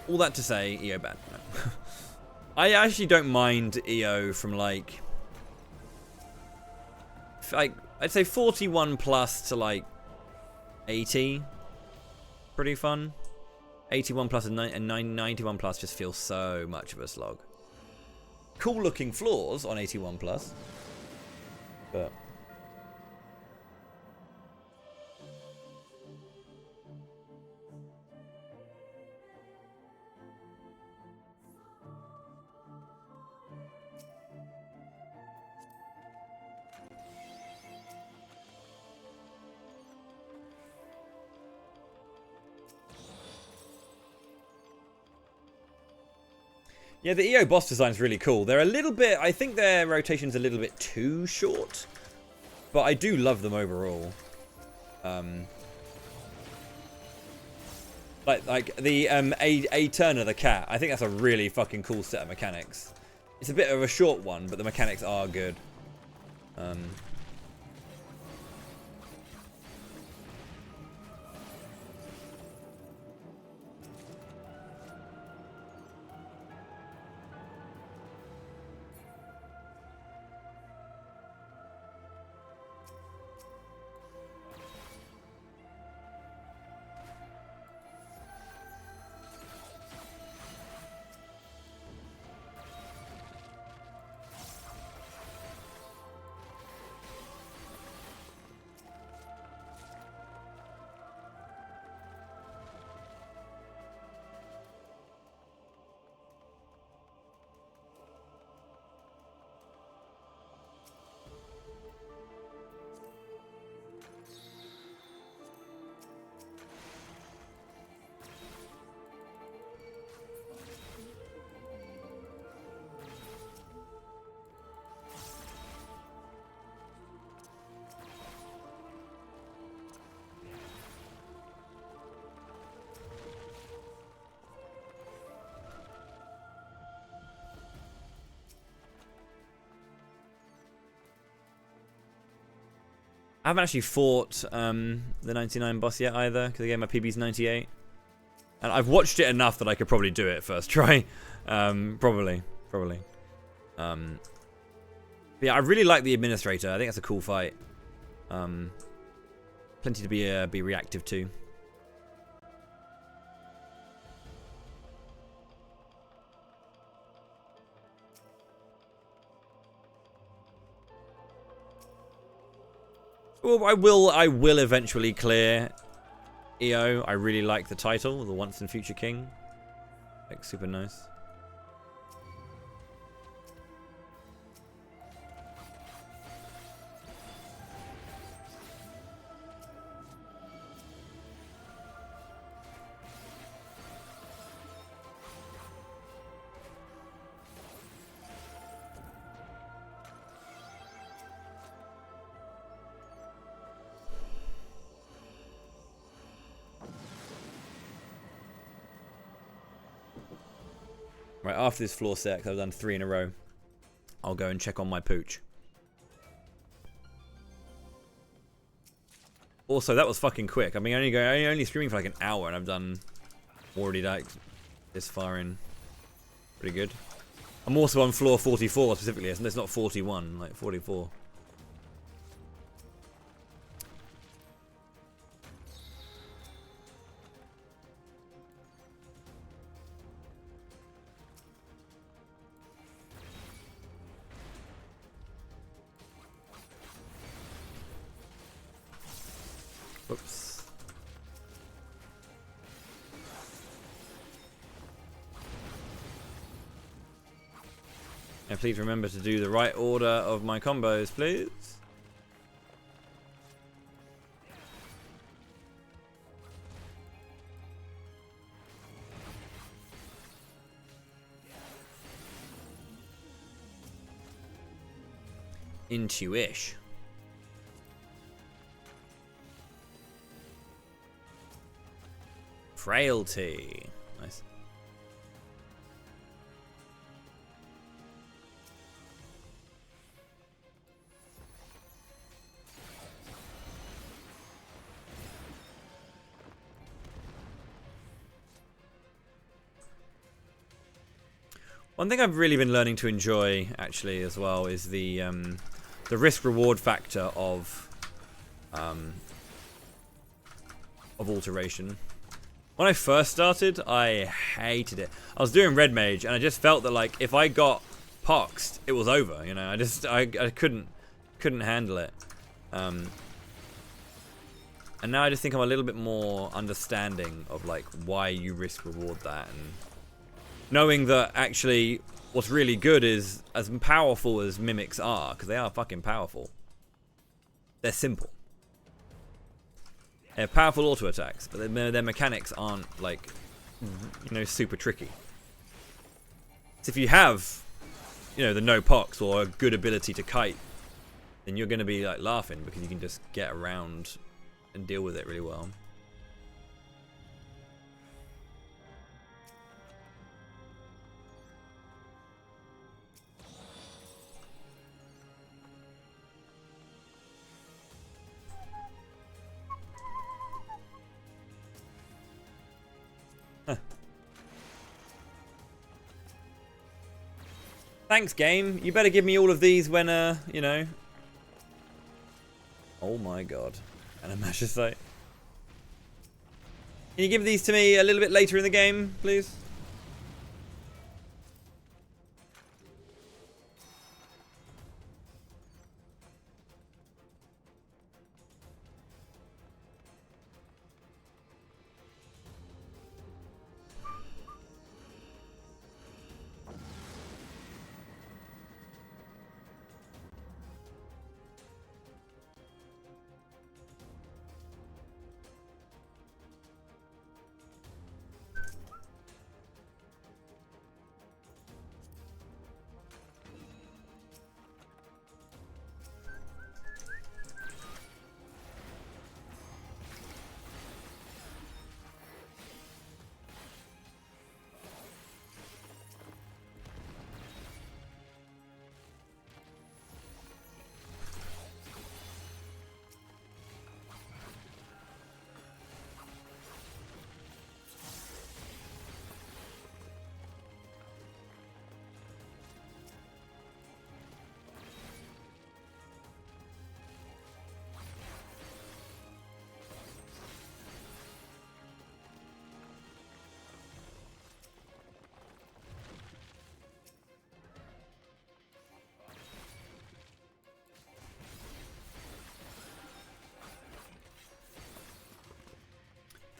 all that to say, EO bad. No. I actually don't mind EO from like I'd say 41 plus to like 80. Pretty fun. 81 plus and 91 plus just feels so much of a slog. Cool looking floors on 81 plus, but. Yeah, the EO boss design is really cool. They're a little bit... I think their rotation's a little bit too short. But I do love them overall. Like the A Turner, the cat. I think that's a really fucking cool set of mechanics. It's a bit of a short one, but the mechanics are good. I haven't actually fought the 99 boss yet either, because again my PB's 98. And I've watched it enough that I could probably do it first try. Probably. But yeah, I really like the Administrator. I think that's a cool fight. Plenty to be reactive to. Well, I will eventually clear EO. I really like the title, the Once and Future King. Like, super nice. Right, after this floor set, 'cause I've done 3 in a row, I'll go and check on my pooch. Also, that was fucking quick. I mean, only streaming for like an hour, and I've done already like this far in. Pretty good. I'm also on floor 44 specifically, and it's not 41, like 44. Whoops. And please remember to do the right order of my combos, please. Intuish. Frailty. Nice. One thing I've really been learning to enjoy, actually, as well, is the risk-reward factor of alteration. When I first started, I hated it. I was doing red mage, and I just felt that like if I got poxed, it was over. You know, I couldn't handle it. And now I just think I'm a little bit more understanding of like why you risk reward that, and knowing that actually what's really good is as powerful as mimics are, because they are fucking powerful. They're simple. They have powerful auto attacks, but their mechanics aren't like, you know, super tricky. So if you have, you know, the no pox or a good ability to kite, then you're going to be like laughing because you can just get around and deal with it really well. Thanks, game. You better give me all of these when, you know. Oh my god. And a Mashasite. Can you give these to me a little bit later in the game, please?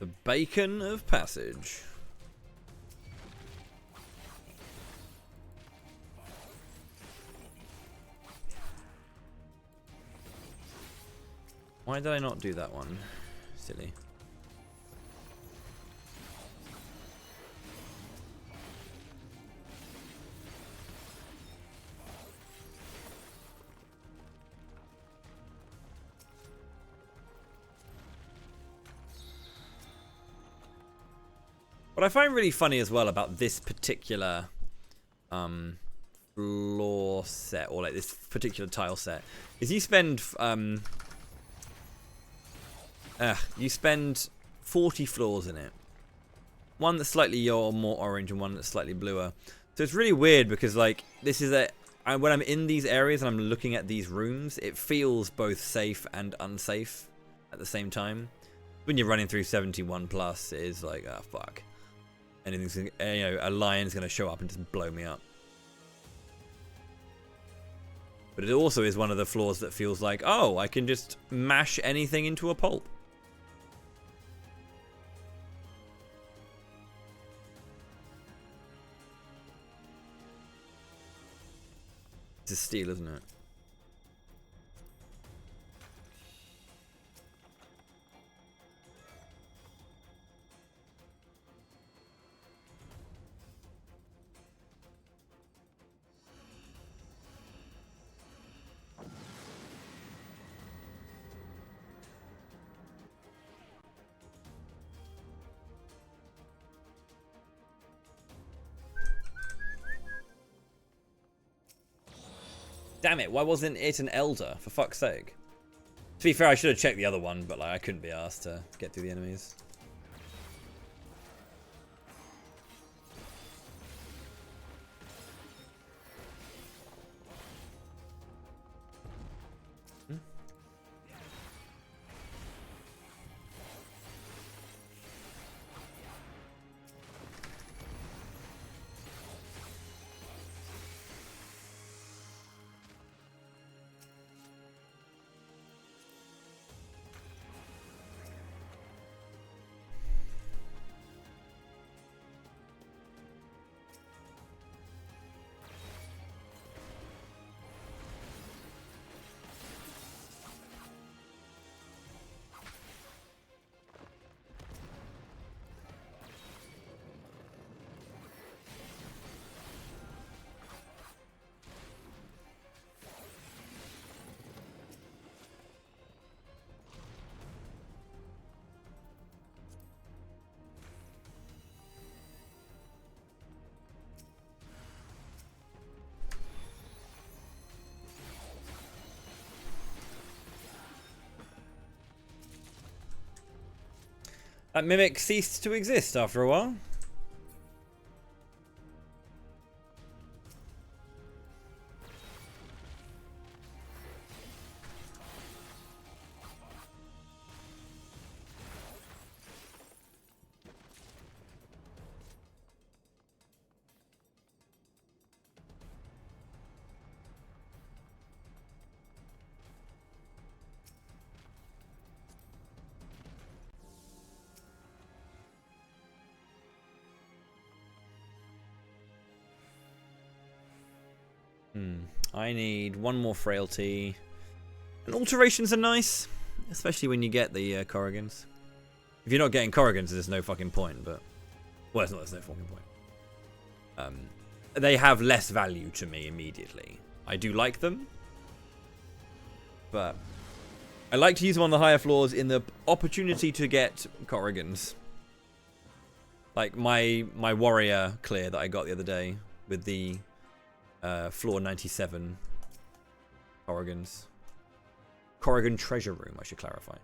The Bacon of Passage. Why did I not do that one? Silly. What I find really funny as well about this particular floor set, or like this particular tile set, is you spend 40 floors in it. One that's slightly more orange and one that's slightly bluer. So it's really weird because like this is when I'm in these areas and I'm looking at these rooms, it feels both safe and unsafe at the same time. When you're running through 71 plus, it is like, oh fuck, anything's a lion's gonna show up and just blow me up. But it also is one of the floors that feels like, oh, I can just mash anything into a pulp. It's a steal, isn't it? Damn it, why wasn't it an elder, for fuck's sake? To be fair, I should have checked the other one, but like I couldn't be asked to get through the enemies. That mimic ceased to exist after a while. I need one more frailty. And alterations are nice, especially when you get the Corrigans. If you're not getting Corrigans, there's no fucking point, but... Well, there's no fucking point. They have less value to me immediately. I do like them, but I like to use them on the higher floors in the opportunity to get Corrigans. Like my warrior clear that I got the other day with the floor 97 Corrigans. Corrigan treasure room, I should clarify.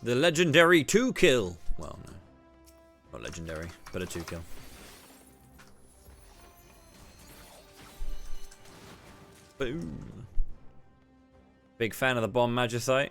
The legendary 2-kill. Well, no. Not legendary, but a 2-kill. Boom. Big fan of the bomb magicite.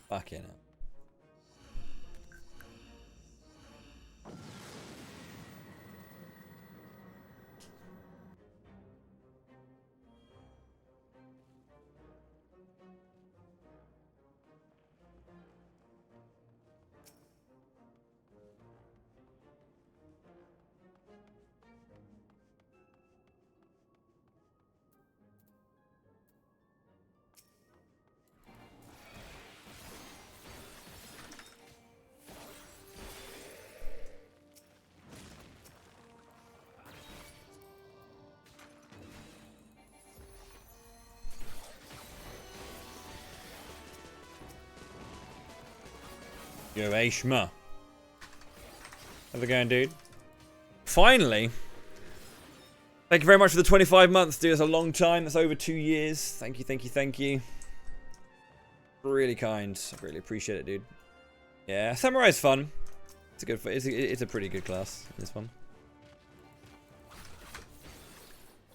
Fucking hell. HoH. How's it going, dude? Finally! Thank you very much for the 25 months, dude. It's a long time. That's over 2 years. Thank you, thank you, thank you. Really kind. I really appreciate it, dude. Yeah, Samurai's fun. It's a good. It's a pretty good class, this one.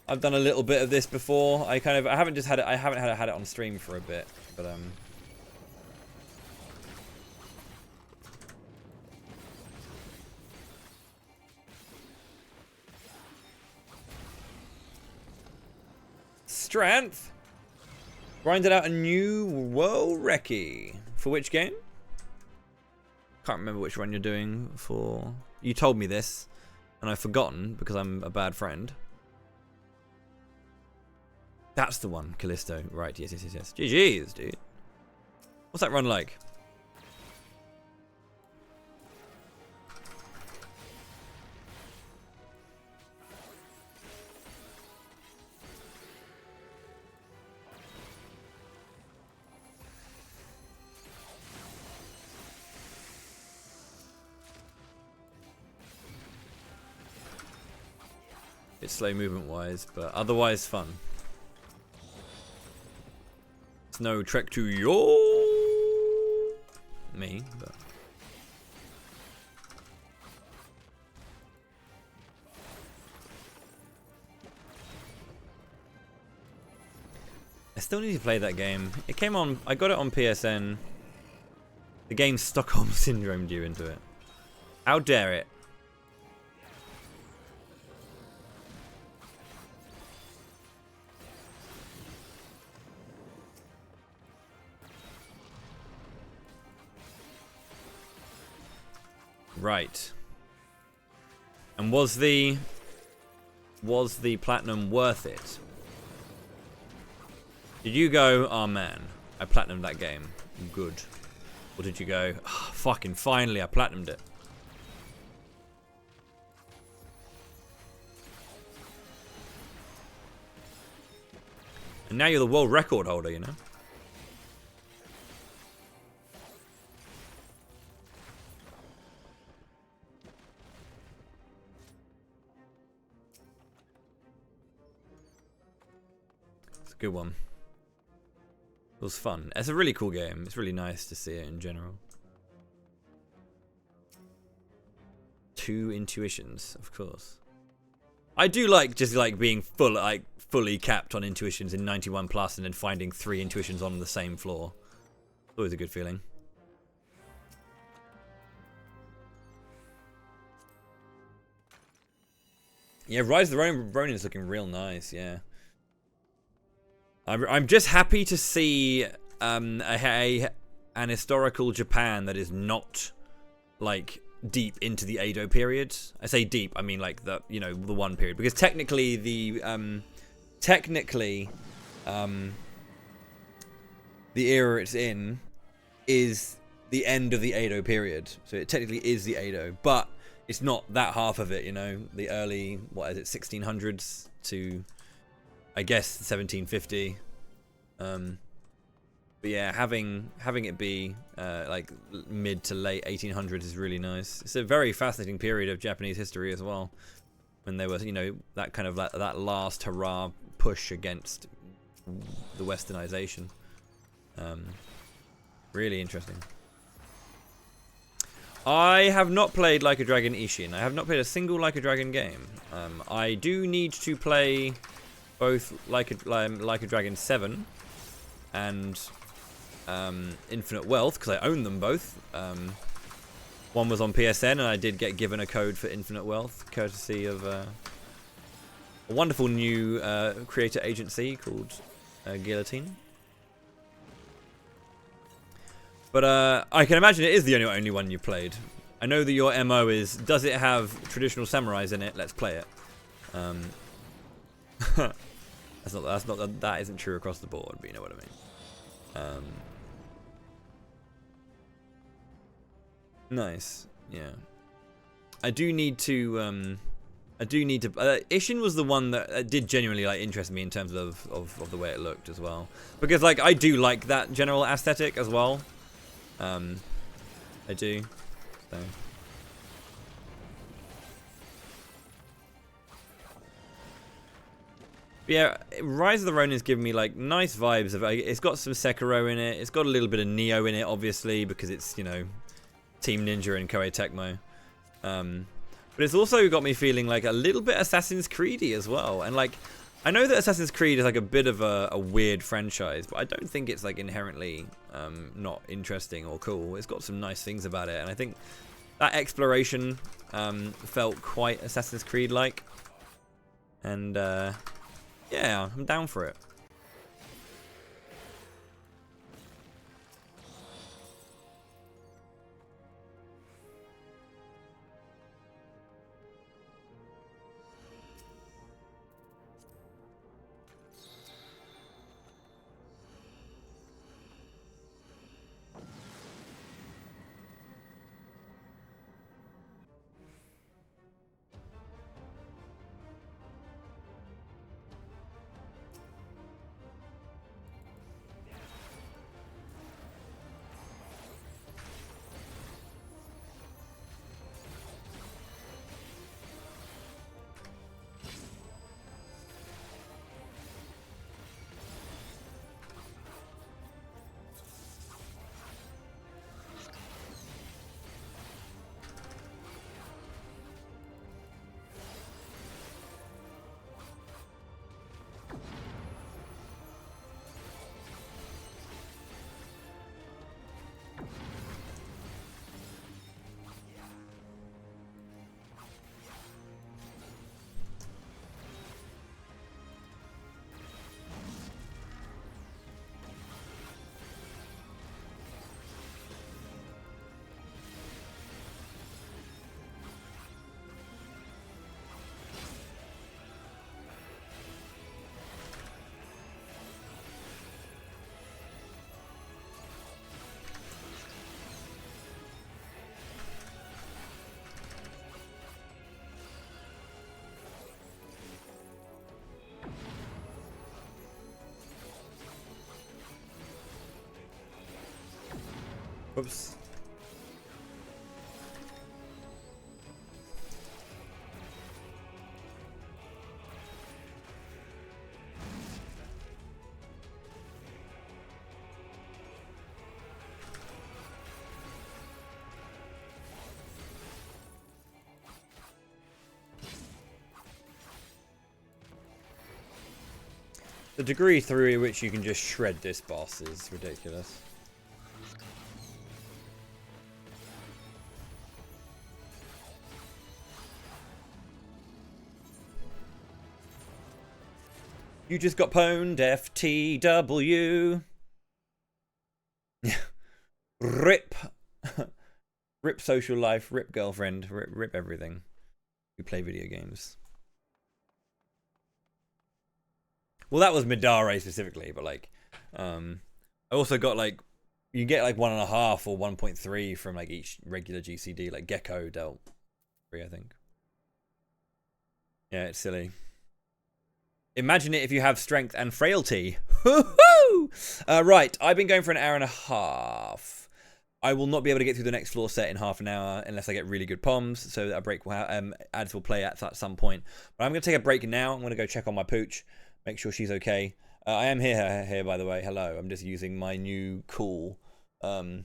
I've done a little bit of this before. I haven't just had it. I haven't had it on stream for a bit, but Strength. Grinded out a new World Recce. For which game? Can't remember which one you're doing for. You told me this, and I've forgotten because I'm a bad friend. That's the one, Callisto. Right, yes. GG's, dude. What's that run like? It's slow movement wise, but otherwise fun. It's no trek to your me, but I still need to play that game. It came on. I got it on PSN. The game Stockholm Syndrome you into it. How dare it? Right. And was the platinum worth it? Did you go, oh man, I platinumed that game. Good. Or did you go, oh, fucking finally I platinumed it? And now you're the world record holder, you know? Good one. It was fun. It's a really cool game. It's really nice to see it in general. 2 intuitions, of course. I do like just like being fully capped on intuitions in 91 plus and then finding 3 intuitions on the same floor. Always a good feeling. Yeah, Rise of the Ronin is looking real nice, yeah. I'm just happy to see an historical Japan that is not like deep into the Edo period. I say deep, I mean like the the one period, because technically the era it's in is the end of the Edo period, so it technically is the Edo, but it's not that half of it. The early 1600s to I guess 1750. But yeah, having it be like mid to late 1800s is really nice. It's a very fascinating period of Japanese history as well, when they were that kind of that last hurrah push against the westernization. Really interesting. I have not played Like a Dragon Ishin. I have not played a single Like a Dragon game. I do need to play both like a Dragon 7 and Infinite Wealth, because I own them both. One was on PSN, and I did get given a code for Infinite Wealth, courtesy of a wonderful new creator agency called Guillotine. But I can imagine it is the only one you've played. I know that your MO is, does it have traditional samurais in it? Let's play it. That isn't true across the board, but you know what I mean. Nice, yeah. I do need to. Ishin was the one that did genuinely like interest me in terms of the way it looked as well, because like I do like that general aesthetic as well. I do. So. Yeah, Rise of the Ronin's giving me like nice vibes of. It's got some Sekiro in it. It's got a little bit of Neo in it, obviously, because it's, you know, Team Ninja and Koei Tecmo. But it's also got me feeling like a little bit Assassin's Creedy as well. And like, I know that Assassin's Creed is like a bit of a weird franchise, but I don't think it's like inherently not interesting or cool. It's got some nice things about it, and I think that exploration felt quite Assassin's Creed-like. And yeah, I'm down for it. Oops. The degree through which you can just shred this boss is ridiculous. You just got pwned, FTW. Rip. Rip social life, rip girlfriend, rip everything. You play video games. Well, that was Midare specifically, but like, I also got like, you get like 1.5 or 1.3 from like each regular GCD, like Gecko dealt 3, I think. Yeah, it's silly. Imagine it if you have strength and frailty. Right, I've been going for an hour and a half. I will not be able to get through the next floor set in half an hour unless I get really good poms, so that a break will ads will play at some point. But I'm going to take a break now. I'm going to go check on my pooch, make sure she's okay. I am here, by the way. Hello. I'm just using my new cool Heaven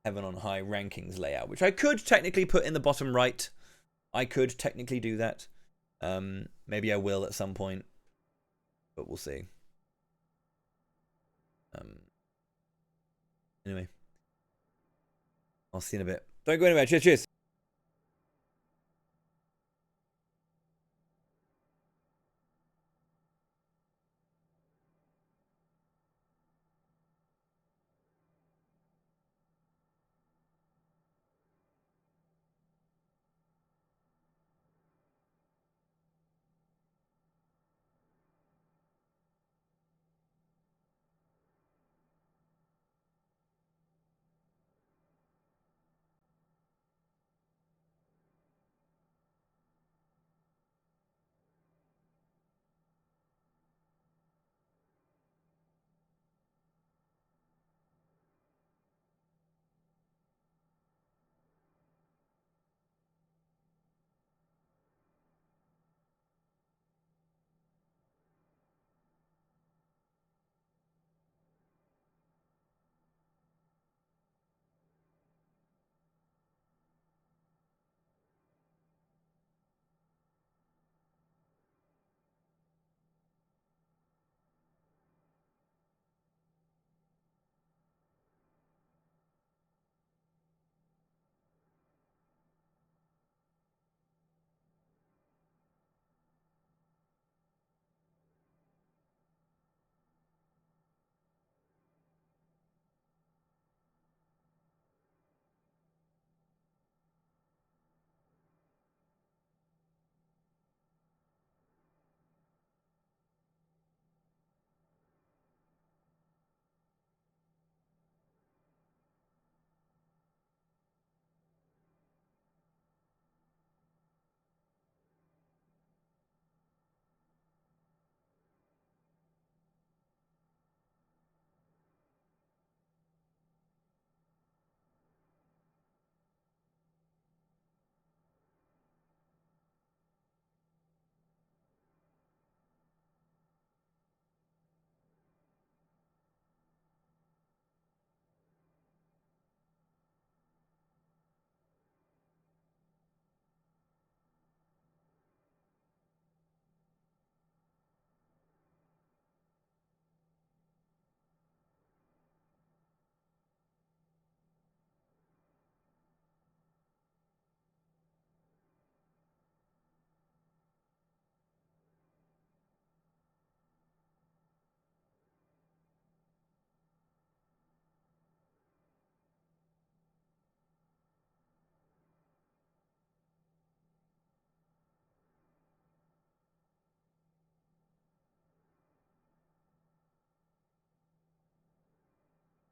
on High rankings layout, which I could technically put in the bottom right. I could technically do that. Maybe I will at some point. but we'll see. Anyway, I'll see you in a bit. Don't go anywhere. Cheers, cheers.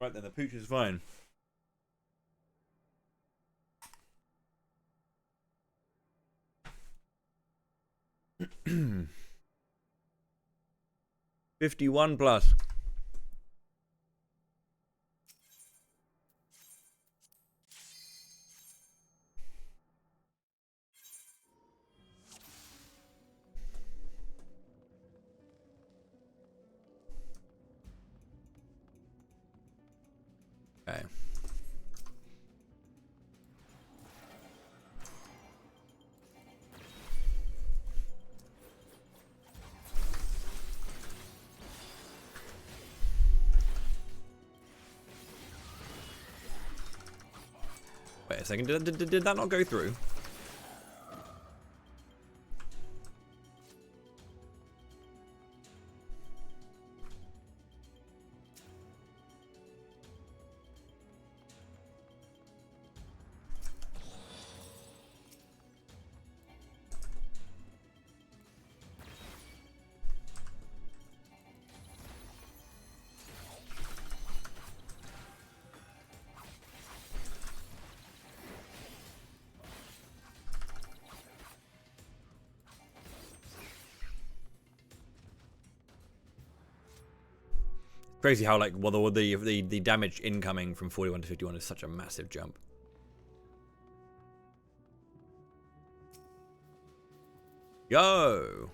Right then, the pooch is fine. $51 plus. Okay. Wait a second. Did that not go through? Crazy how like well the damage incoming from 41 to 51 is such a massive jump. Yo.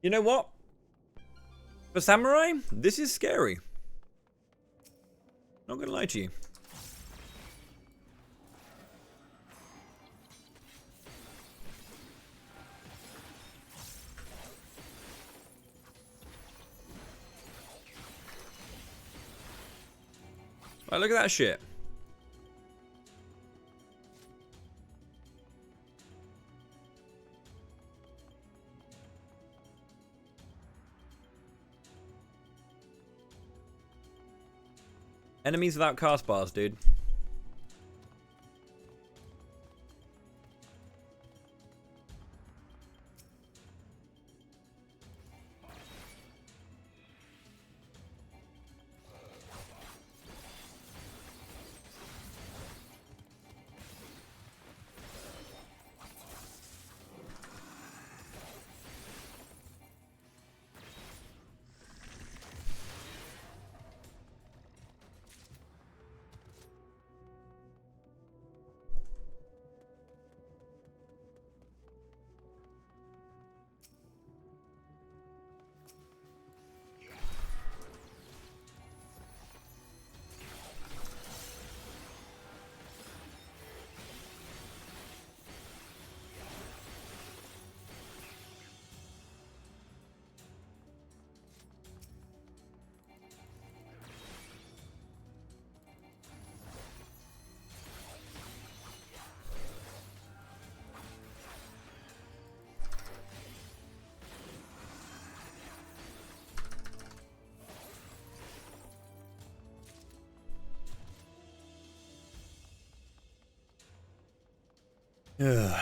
You know what? For Samurai, this is scary. Not gonna lie to you. Right, look at that shit. Enemies without cast bars, dude. Ugh.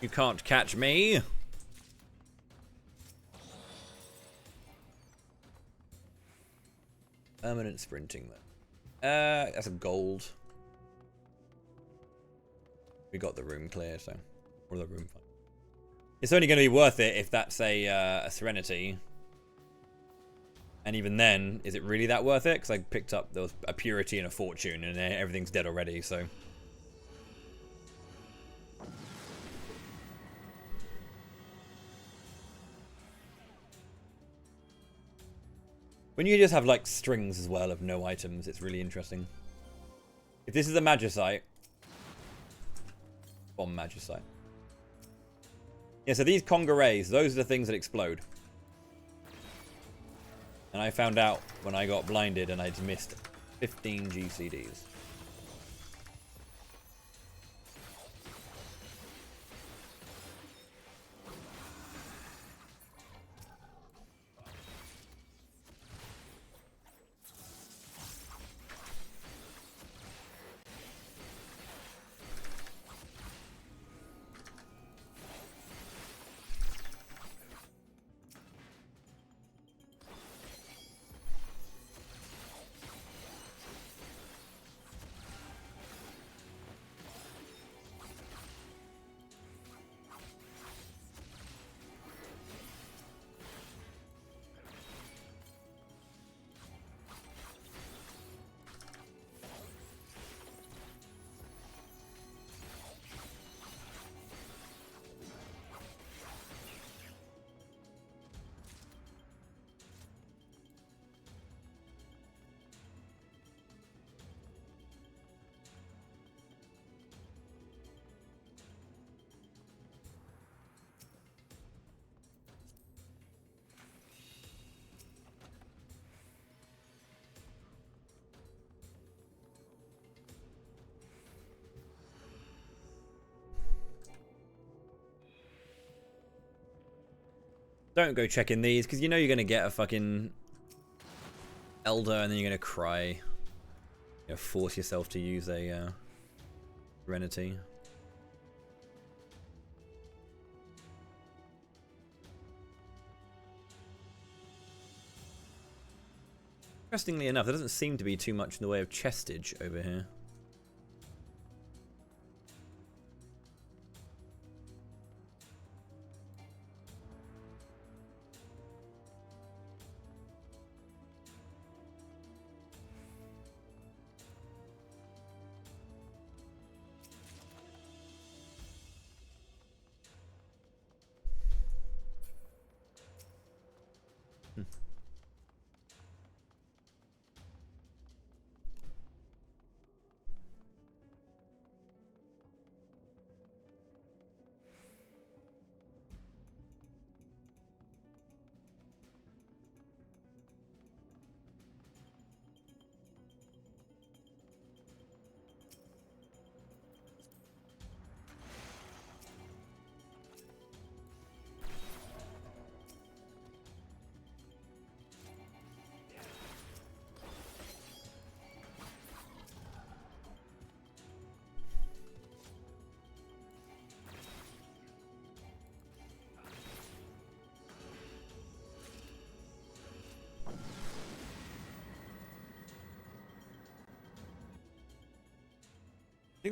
You can't catch me. Permanent sprinting then. That's a gold. We got the room clear, so or the room fine. It's only going to be worth it if that's a Serenity. And even then, is it really that worth it? Because I picked up there was a Purity and a Fortune, and everything's dead already. So. When you just have like strings as well of no items, it's really interesting. If this is a Magicite, bomb Magicite. Yeah, so these Conga Rays, those are the things that explode. And I found out when I got blinded and I'd missed 15 GCDs. Don't go checking these, because you know you're going to get a fucking Elder, and then you're going to cry. You know, force yourself to use a Serenity. Interestingly enough, there doesn't seem to be too much in the way of chestage over here.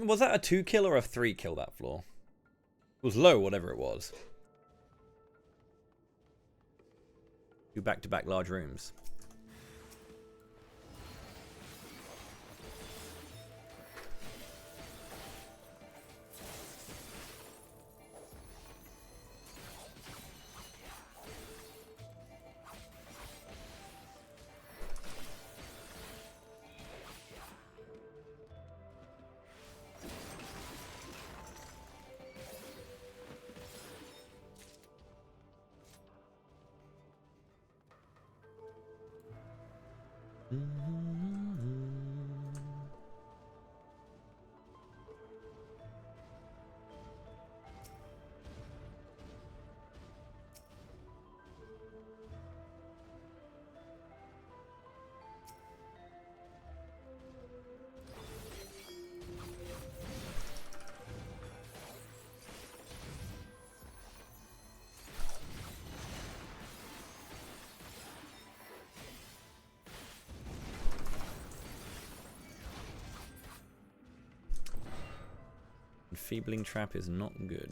Was that a 2-kill or a 3-kill, that floor? It was low, whatever it was. 2 back-to-back large rooms. Enfeebling trap is not good.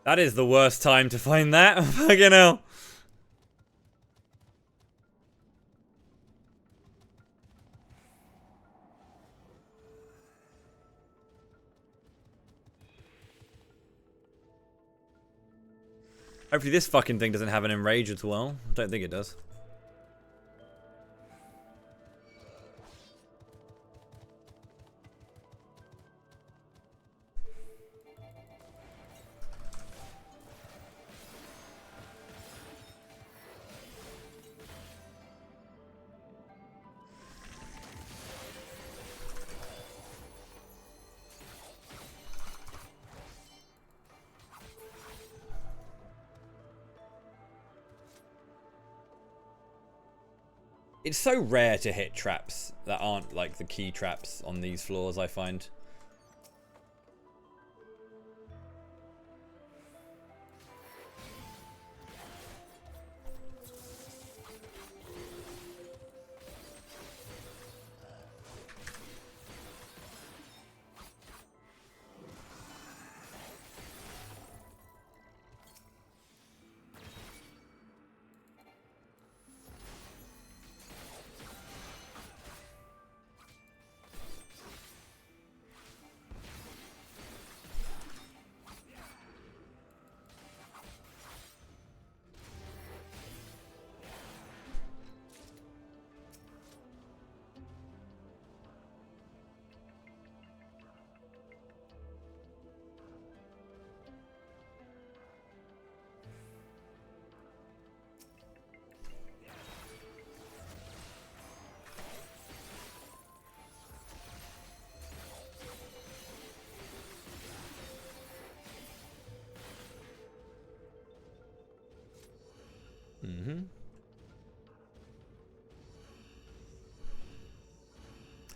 That is the worst time to find that. Fucking hell. Hopefully this fucking thing doesn't have an enrage as well. I don't think it does. It's so rare to hit traps that aren't like the key traps on these floors, I find.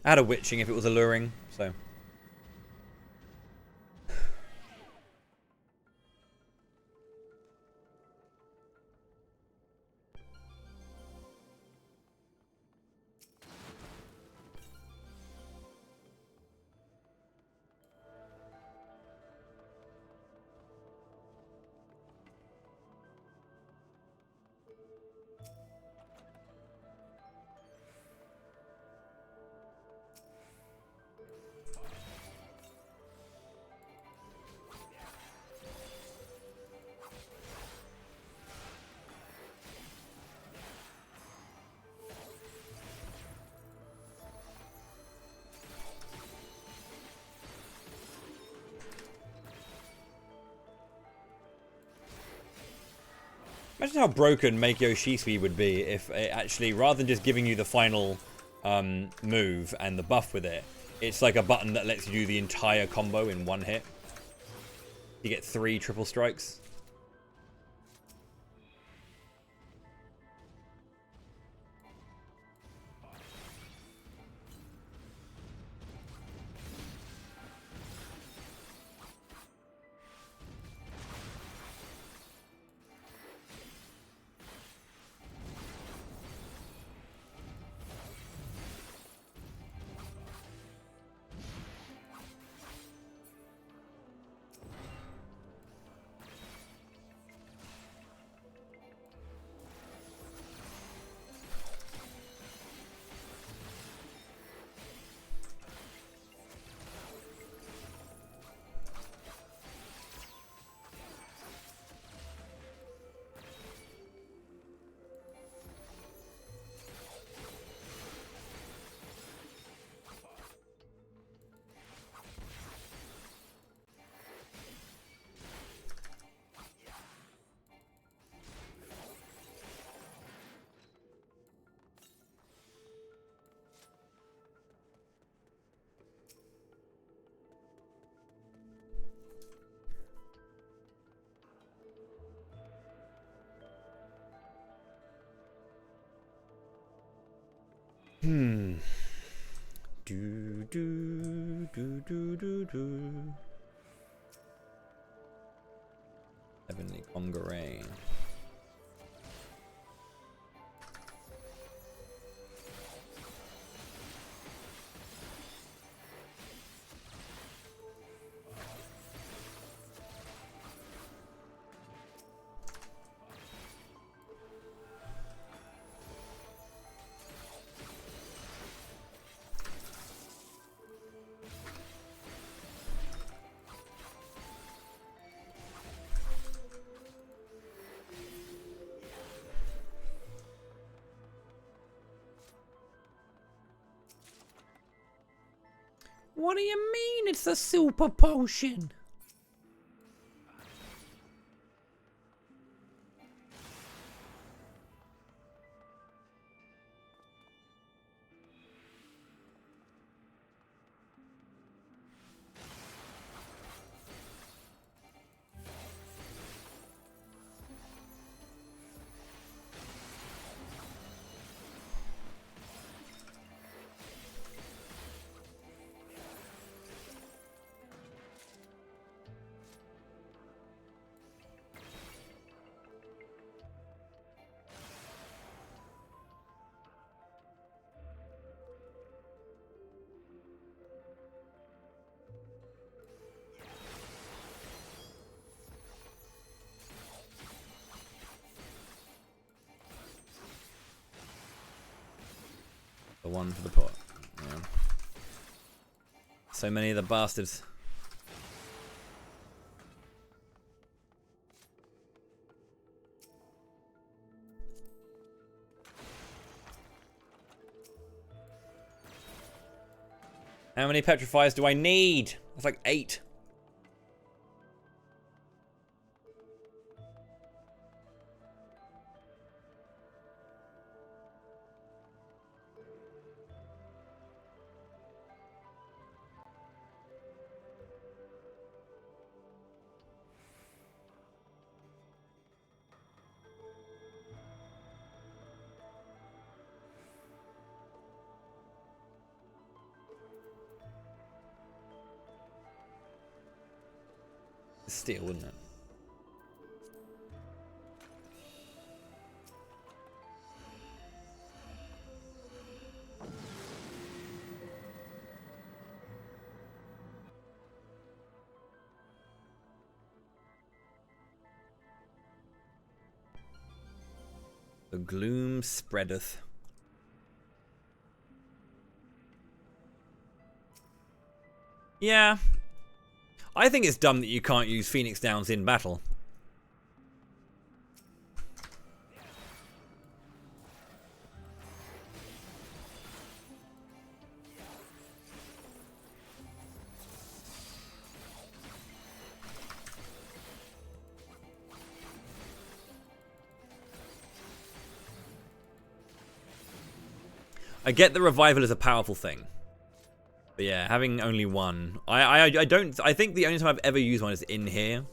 I had a witching if it was alluring, so... Imagine how broken Make Yoshisui would be if it actually, rather than just giving you the final move and the buff with it, it's like a button that lets you do the entire combo in one hit. You get 3 triple strikes. Do do do do do do. Heavenly Congaree. What do you mean it's a super potion? The one for the pot. Yeah. So many of the bastards. How many petrifiers do I need? That's like 8. Steel, wouldn't it? The gloom spreadeth. Yeah. I think it's dumb that you can't use Phoenix Downs in battle. I get the revival is a powerful thing. But yeah, having only one. I think the only time I've ever used one is in here.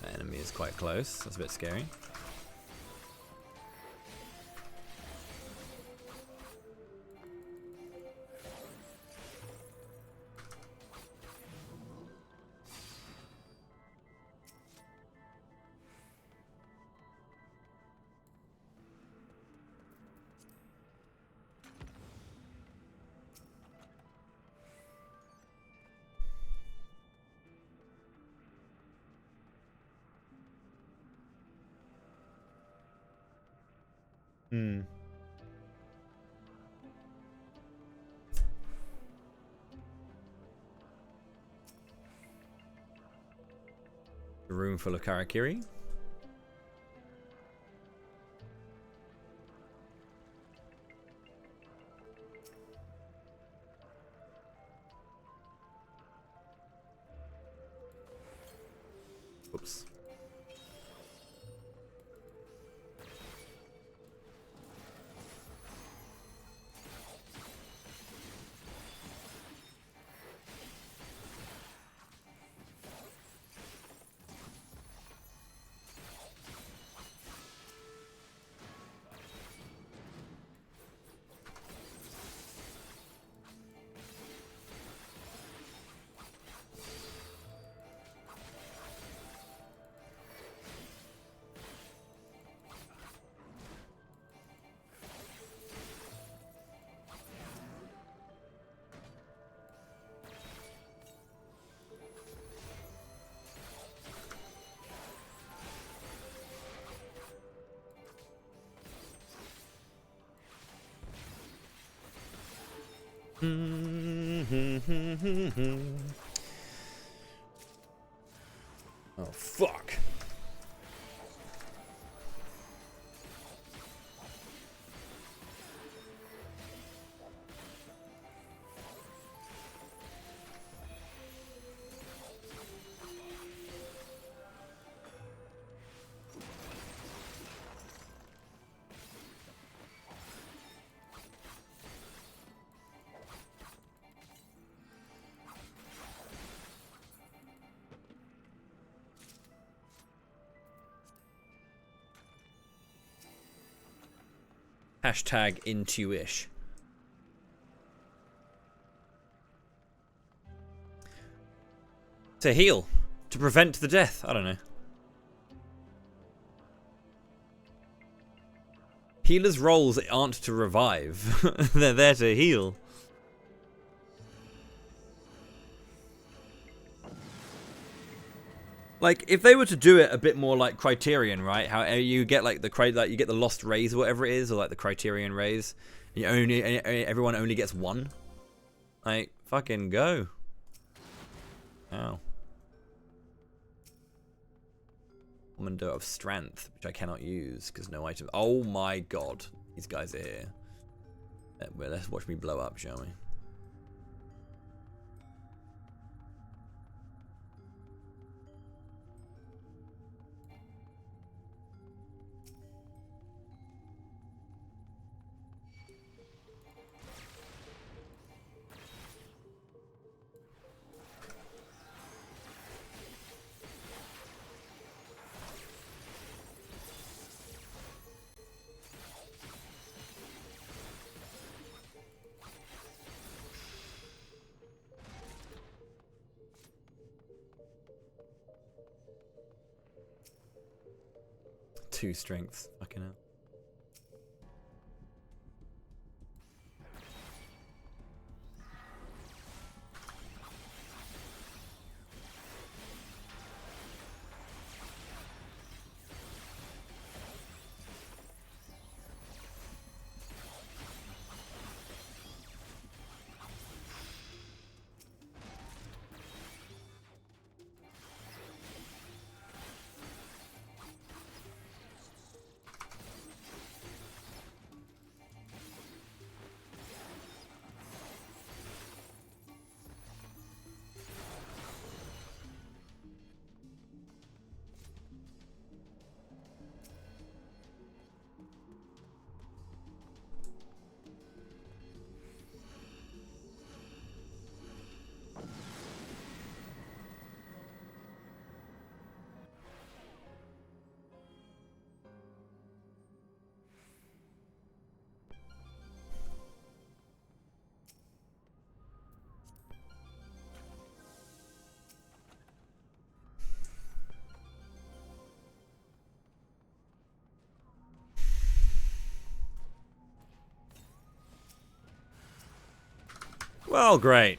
That enemy is quite close. That's a bit scary. A room full of Karakiri. Oops. Oh, fuck. Hashtag intuish. To heal. To prevent the death. I don't know. Healers' roles aren't to revive. They're there to heal. Like, if they were to do it a bit more like Criterion, right? How you get like you get the Lost Rays or whatever it is, or like the Criterion Rays. Everyone only gets one. Like, fucking go. Ow. Commando of Strength, which I cannot use because no item. Oh my god, these guys are here. Let's watch me blow up, shall we? Two strengths, fucking hell. Well, great.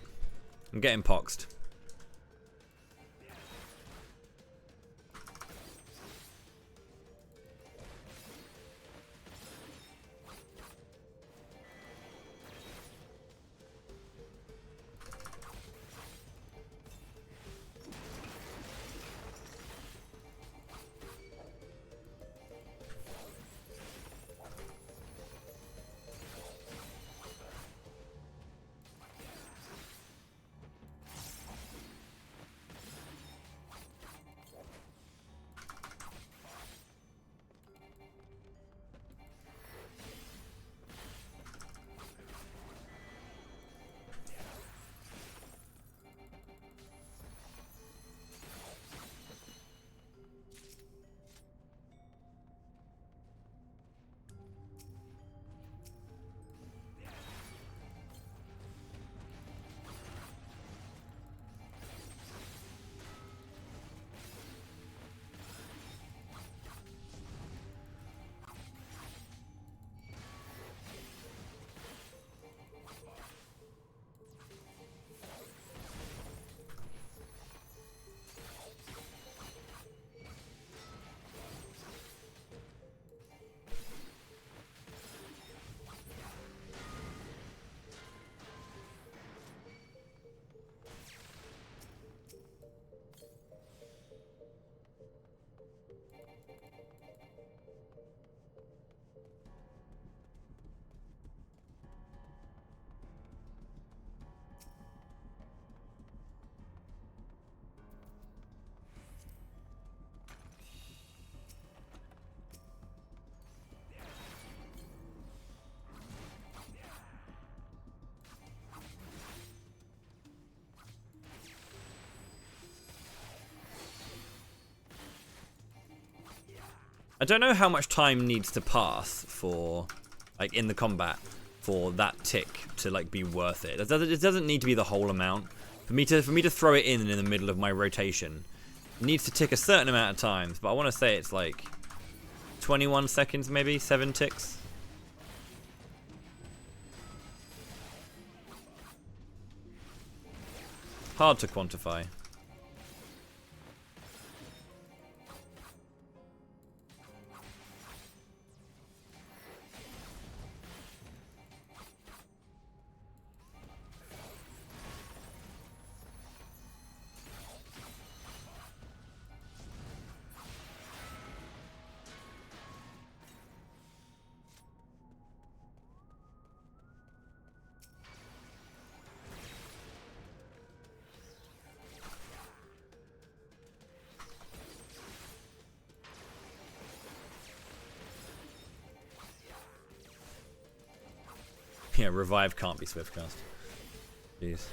I'm getting poxed. I don't know how much time needs to pass for, like, in the combat for that tick to, like, be worth it. It doesn't need to be the whole amount. For me to throw it in the middle of my rotation, it needs to tick a certain amount of times. But I want to say it's like 21 seconds, maybe 7 ticks. Hard to quantify. Yeah, revive can't be swiftcast. Jeez.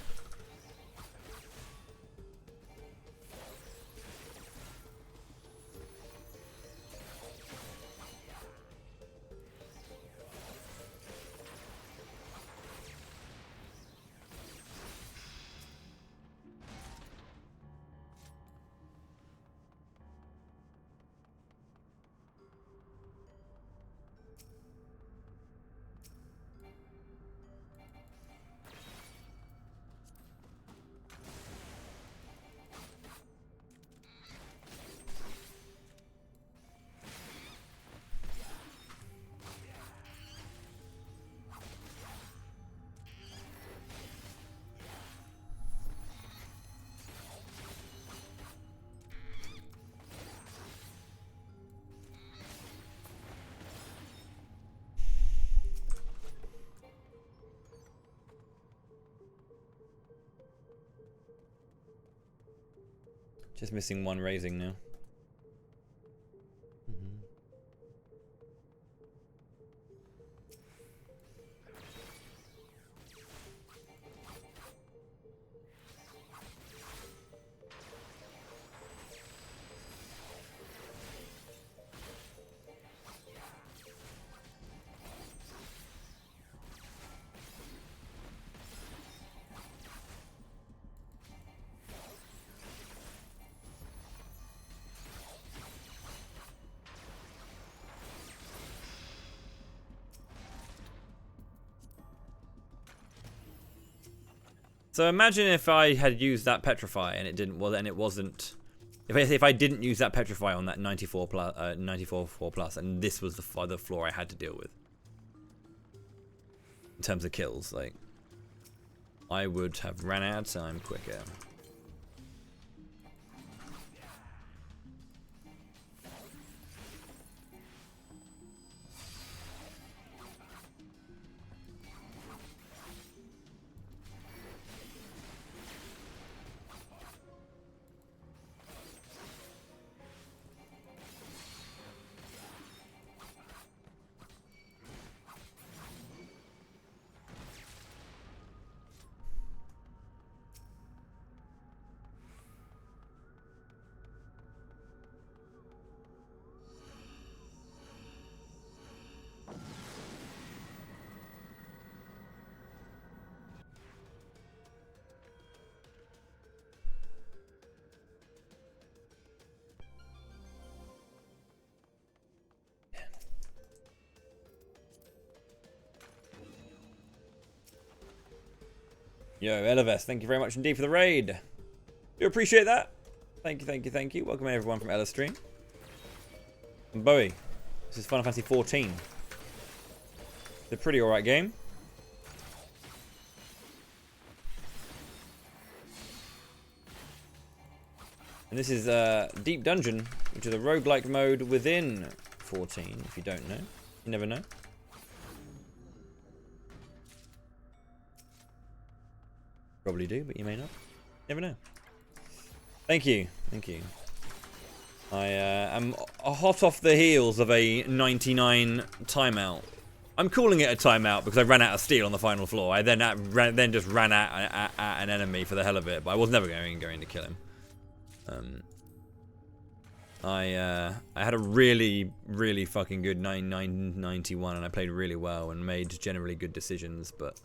Just missing one raising now. So imagine if I had used that petrify and it didn't, well, and it wasn't. If I didn't use that petrify on that 94 plus, 94 4 plus, and this was the floor I had to deal with in terms of kills, like I would have ran out of time quicker. Yo, Elevest, thank you very much indeed for the raid. Do appreciate that. Thank you, thank you, thank you. Welcome everyone from Ella Stream. And Bowie, this is Final Fantasy 14. It's a pretty alright game. And this is Deep Dungeon, which is a roguelike mode within 14, if you don't know. You never know. Probably do, but you may not. Never know. Thank you. Thank you. I am hot off the heels of a 99 timeout. I'm calling it a timeout because I ran out of steel on the final floor. I then just ran at an enemy for the hell of it, but I was never going to kill him. I had a really fucking good 991 and I played really well and made generally good decisions, but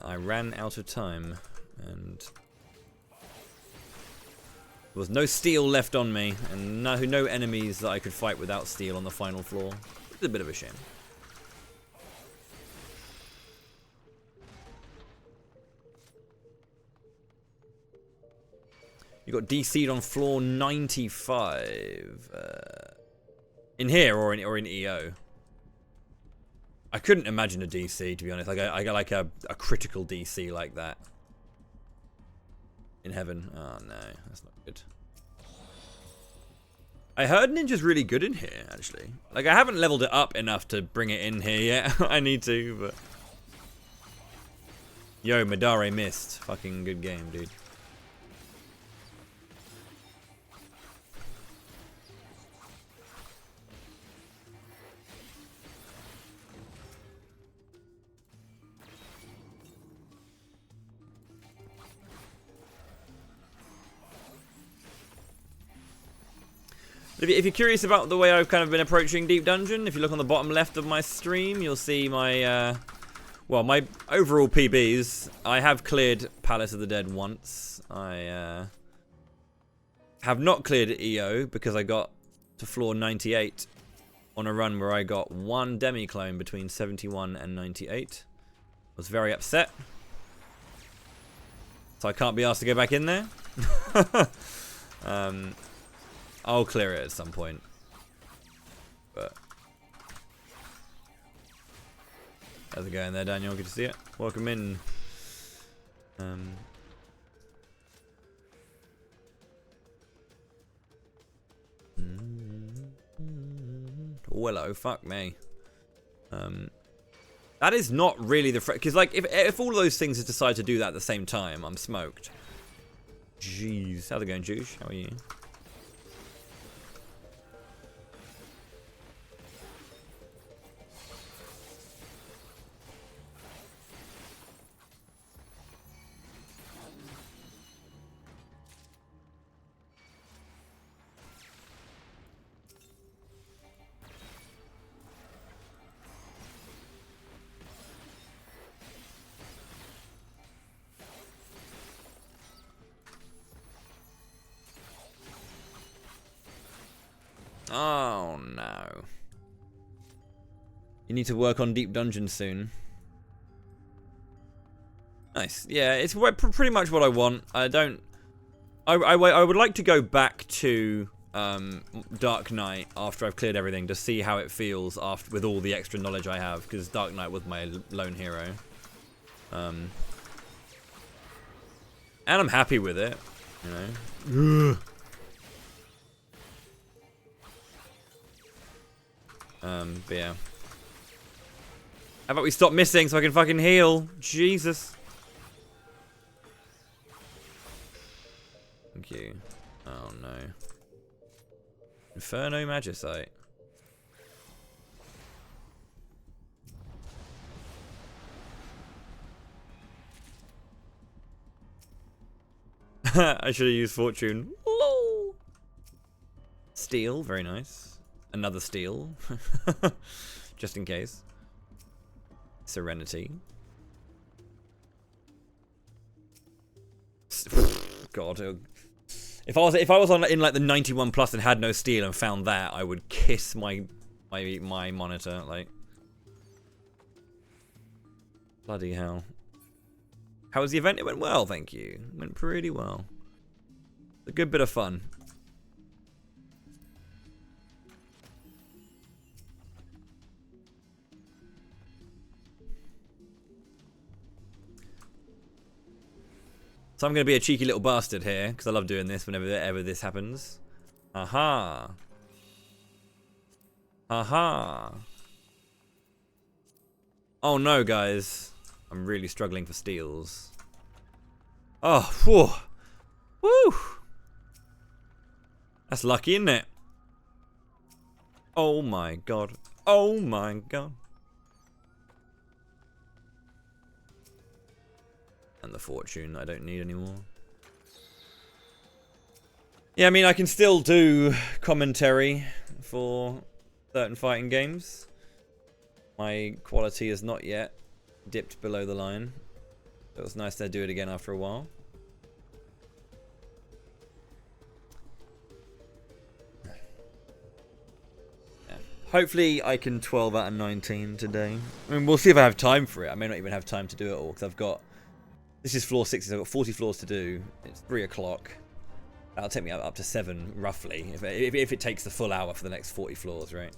I ran out of time and there was no steel left on me and no enemies that I could fight without steel on the final floor. It's a bit of a shame. You got DC'd on floor 95. In here or in EO? I couldn't imagine a DC, to be honest. I got like a critical DC like that. In heaven. Oh no, that's not good. I heard Ninja's really good in here, actually. Like, I haven't leveled it up enough to bring it in here yet. I need to, but... Yo, Madare missed. Fucking good game, dude. If you're curious about the way I've kind of been approaching Deep Dungeon, if you look on the bottom left of my stream, you'll see my, well, my overall PBs. I have cleared Palace of the Dead once. I have not cleared EO because I got to floor 98 on a run where I got one demi-clone between 71 and 98. I was very upset. So I can't be asked to go back in there. I'll clear it at some point. But how's it going there, Daniel? Good to see it. Welcome in. Oh, hello. Fuck me. That is not really the... Because, like, if all of those things decide to do that at the same time, I'm smoked. Jeez. How's it going, Juice? How are you? Oh no. You need to work on Deep Dungeon soon. Nice. Yeah, it's pretty much what I want. I would like to go back to Dark Knight after I've cleared everything to see how it feels after with all the extra knowledge I have, because Dark Knight was my lone hero. And I'm happy with it, you know. But yeah. How about we stop missing so I can fucking heal? Jesus. Thank you. Oh no. Inferno Magicite. I should have used Fortune. Lol. Steel, very nice. Another steel. Just in case. Serenity. God. If I was on in like the 91 plus and had no steel and found that, I would kiss my monitor, like. Bloody hell. How was the event? It went well, thank you. It went pretty well. A good bit of fun. So I'm going to be a cheeky little bastard here, because I love doing this whenever ever this happens. Aha. Aha. Oh no, guys. I'm really struggling for steals. Oh, whew. Woo. That's lucky, isn't it? Oh my god. Oh my god. And the fortune I don't need anymore. Yeah, I mean, I can still do commentary for certain fighting games. My quality has not yet dipped below the line. It was nice to do it again after a while. Yeah. Hopefully I can 12 out of 19 today. I mean, we'll see if I have time for it. I may not even have time to do it all, because I've got... This is floor 60, so I've got 40 floors to do. It's 3 o'clock. That'll take me up to 7, roughly, if it takes the full hour for the next 40 floors, right?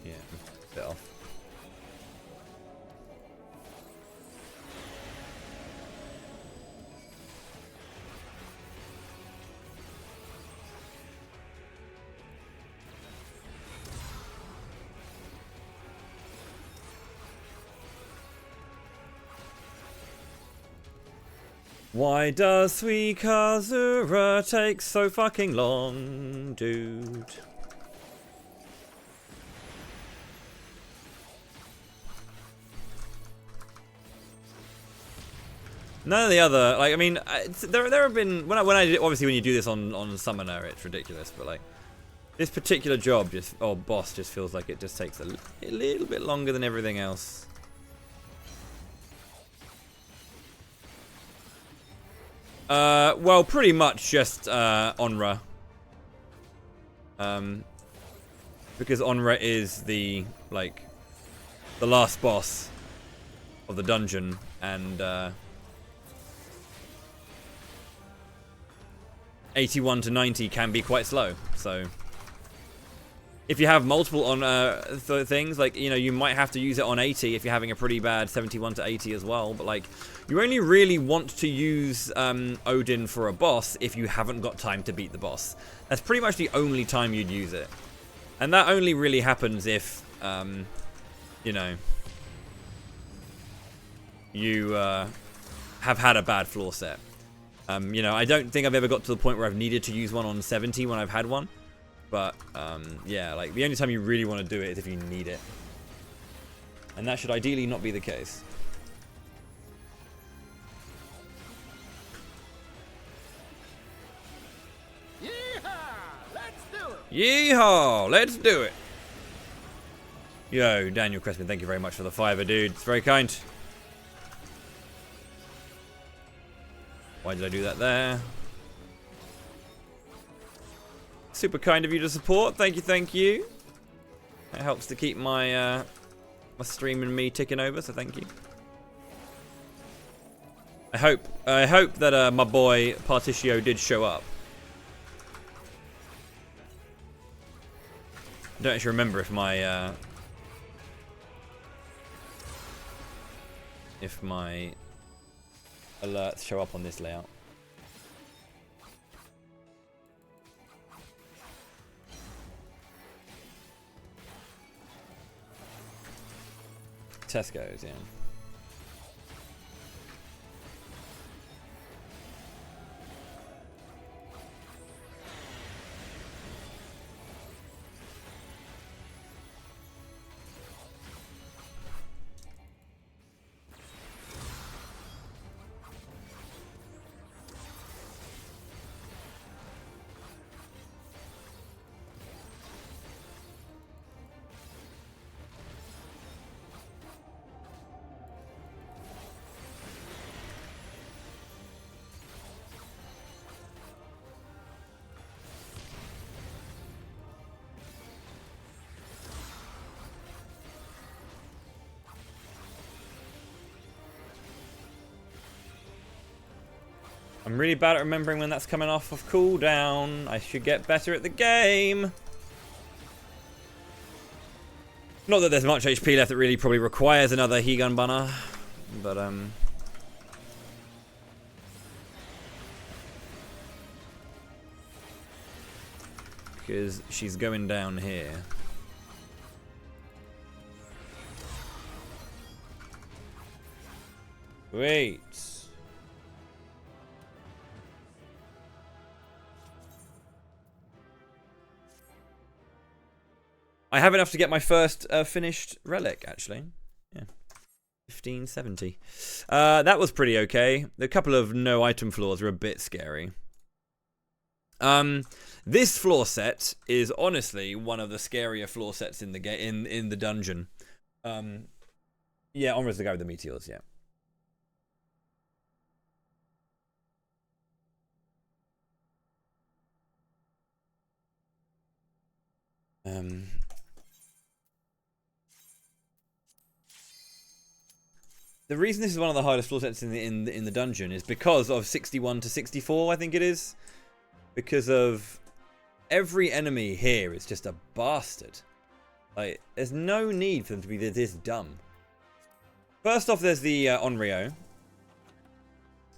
Yeah, bit off. Why does Suikazura take so fucking long, dude? None of the other, like, I mean, there have been, when I obviously when you do this on Summoner, it's ridiculous, but like, this particular job just, or boss just feels like it just takes a little bit longer than everything else. Well, pretty much just, Onra. Because Onra is the, like, the last boss of the dungeon, and, 81 to 90 can be quite slow, so if you have multiple on things, like, you know, you might have to use it on 80 if you're having a pretty bad 71 to 80 as well, but like, you only really want to use Odin for a boss if you haven't got time to beat the boss. That's pretty much the only time you'd use it, and that only really happens if you know, you have had a bad floor set. You know, I don't think I've ever got to the point where I've needed to use one on 70 when I've had one. But, yeah, like, the only time you really want to do it is if you need it. And that should ideally not be the case. Yeehaw! Let's do it! Yeehaw! Let's do it! Yo, Daniel Cressman, thank you very much for the $5, dude. It's very kind. Why did I do that there? Super kind of you to support. Thank you, thank you. It helps to keep my my stream and me ticking over, so thank you. I hope that my boy Particio did show up. I don't actually remember if my alerts show up on this layout. Tesco's, yeah. I'm really bad at remembering when that's coming off of cooldown. I should get better at the game. Not that there's much HP left that really probably requires another He-Gun Banner. But, because she's going down here. Wait. I have enough to get my first finished relic, actually. Yeah. 1570. That was pretty okay. A couple of no item floors are a bit scary. This floor set is honestly one of the scarier floor sets in the game in the dungeon. Yeah, Onra's the guy with the meteors, yeah. The reason this is one of the hardest floor sets in the dungeon is because of 61 to 64, I think it is. Because of every enemy here is just a bastard. Like, there's no need for them to be this dumb. First off, there's the Onryo.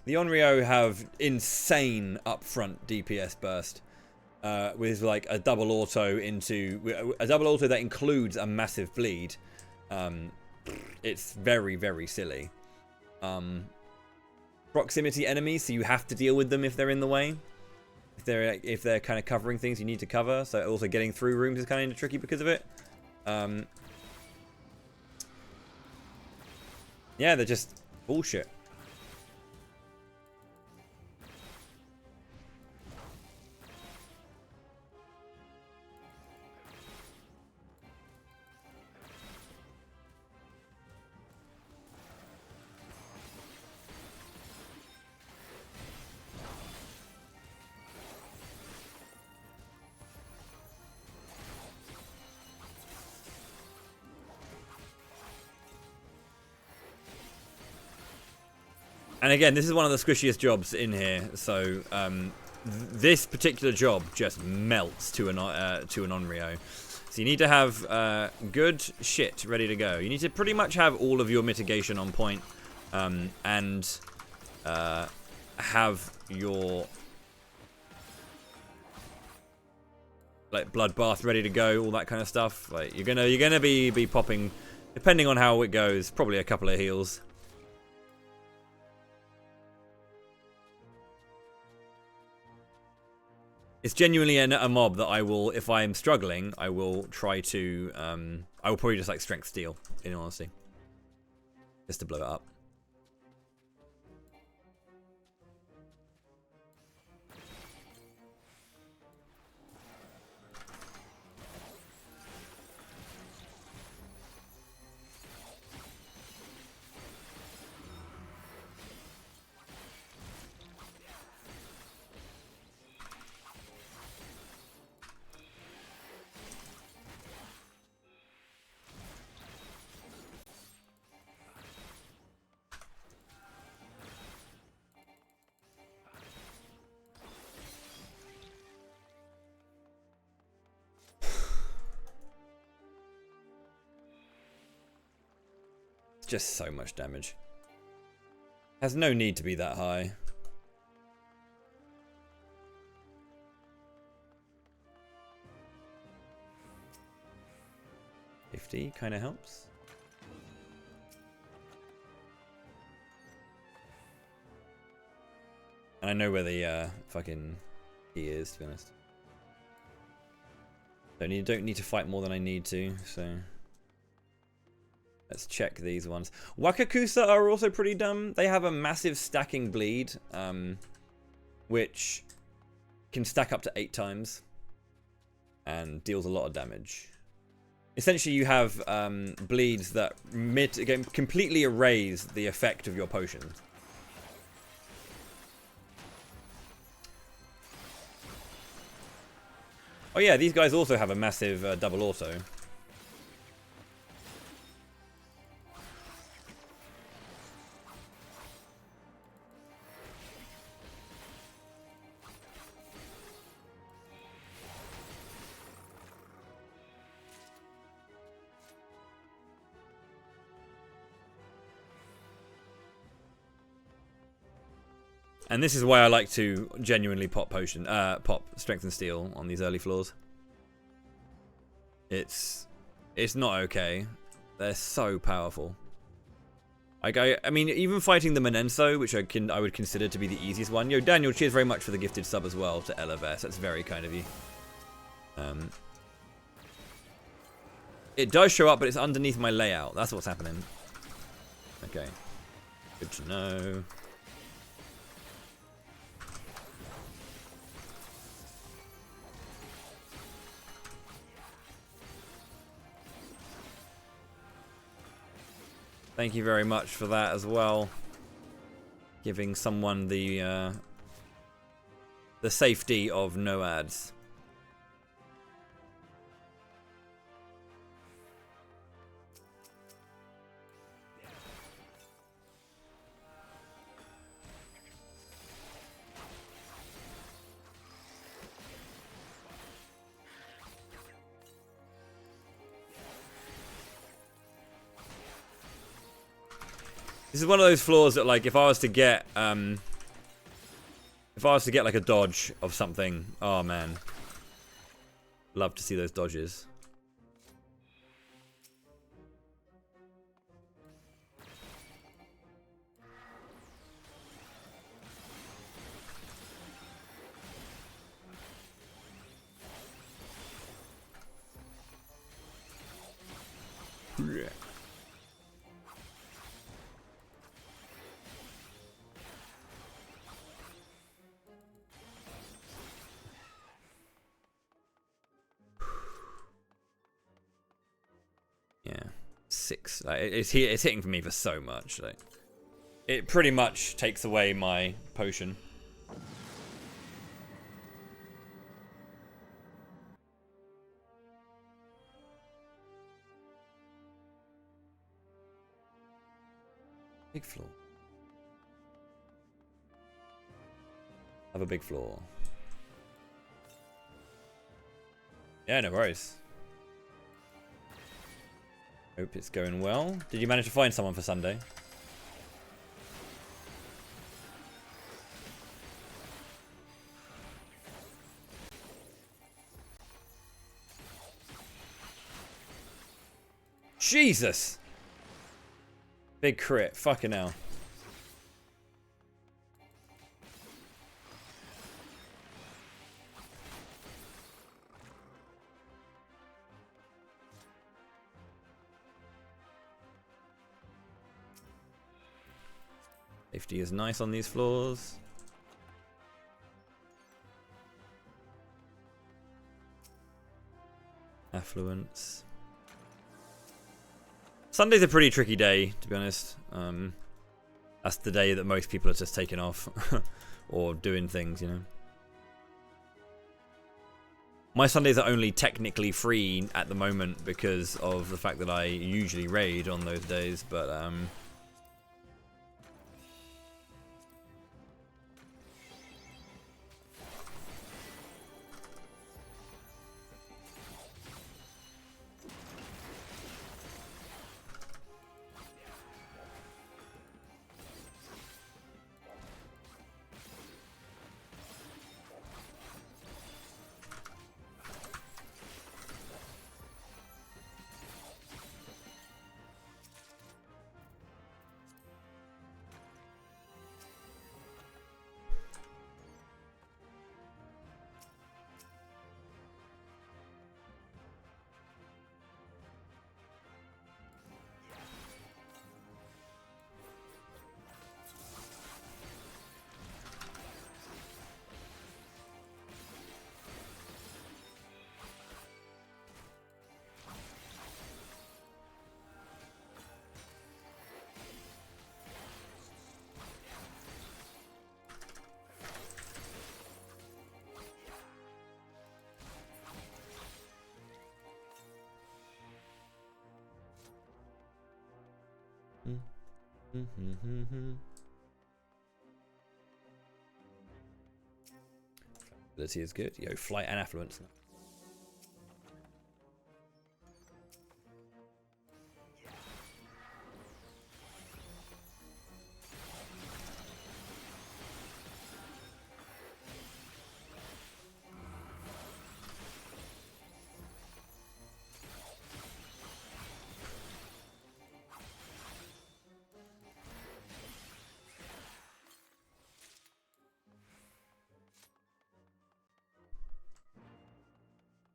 The Onryo have insane upfront DPS burst. With like a double auto that includes a massive bleed. It's very, very silly. Proximity enemies, so you have to deal with them if they're in the way. If they're kind of covering things you need to cover. So also getting through rooms is kind of tricky because of it. Yeah, they're just bullshit. And again, this is one of the squishiest jobs in here, so this particular job just melts to an Onryo. So you need to have good shit ready to go. You need to pretty much have all of your mitigation on point, and have your like bloodbath ready to go, all that kind of stuff. Like you're gonna be popping, depending on how it goes, probably a couple of heals. It's genuinely a mob that I will, if I'm struggling, I will try to, I will probably just like strength steal, in all honesty. Just to blow it up. Just so much damage. Has no need to be that high. $50 kind of helps. And I know where the fucking key is, to be honest. Don't need to fight more than I need to, so let's check these ones. Wakakusa are also pretty dumb. They have a massive stacking bleed, which can stack up to 8 times and deals a lot of damage. Essentially, you have bleeds that completely erase the effect of your potion. Oh yeah, these guys also have a massive double auto. And this is why I like to genuinely pop strength and steel on these early floors. It's not okay. They're so powerful. Like I mean, even fighting the Menenso, which I would consider to be the easiest one. Yo, Daniel, cheers very much for the gifted sub as well to LFS. That's very kind of you. It does show up, but it's underneath my layout. That's what's happening. Okay. Good to know. Thank you very much for that as well. Giving someone the safety of no ads. This is one of those floors that, like, if I was to get like a dodge of something, oh man, love to see those dodges. Yeah, 6. Like, it's hitting for me for so much. Like, it pretty much takes away my potion. Big floor. Have a big floor. Yeah, no worries. Hope it's going well. Did you manage to find someone for Sunday? Jesus! Big crit. Fucking hell. Safety is nice on these floors. Affluence. Sunday's a pretty tricky day, to be honest. That's the day that most people are just taking off or doing things, you know. My Sundays are only technically free at the moment because of the fact that I usually raid on those days, but ability is good. Yo, flight and affluence.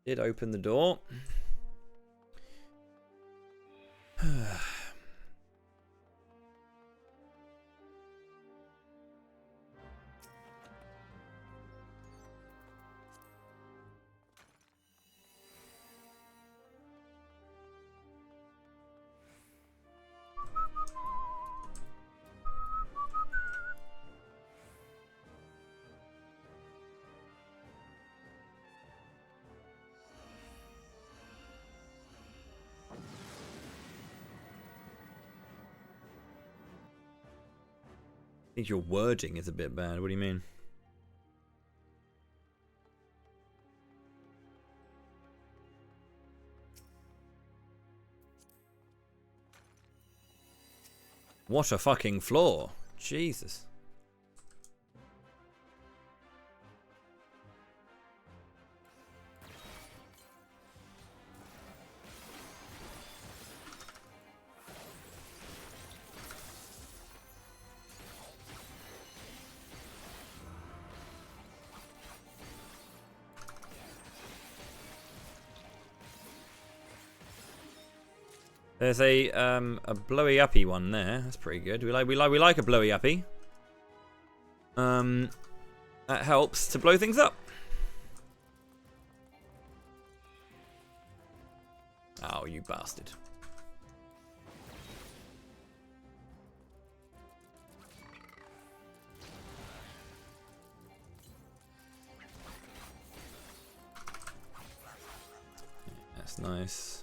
Did open the door. I think your wording is a bit bad. What do you mean? What a fucking floor. Jesus. There's a blowy uppy one there. That's pretty good. We like a blowy uppy. That helps to blow things up. Oh, you bastard. That's nice.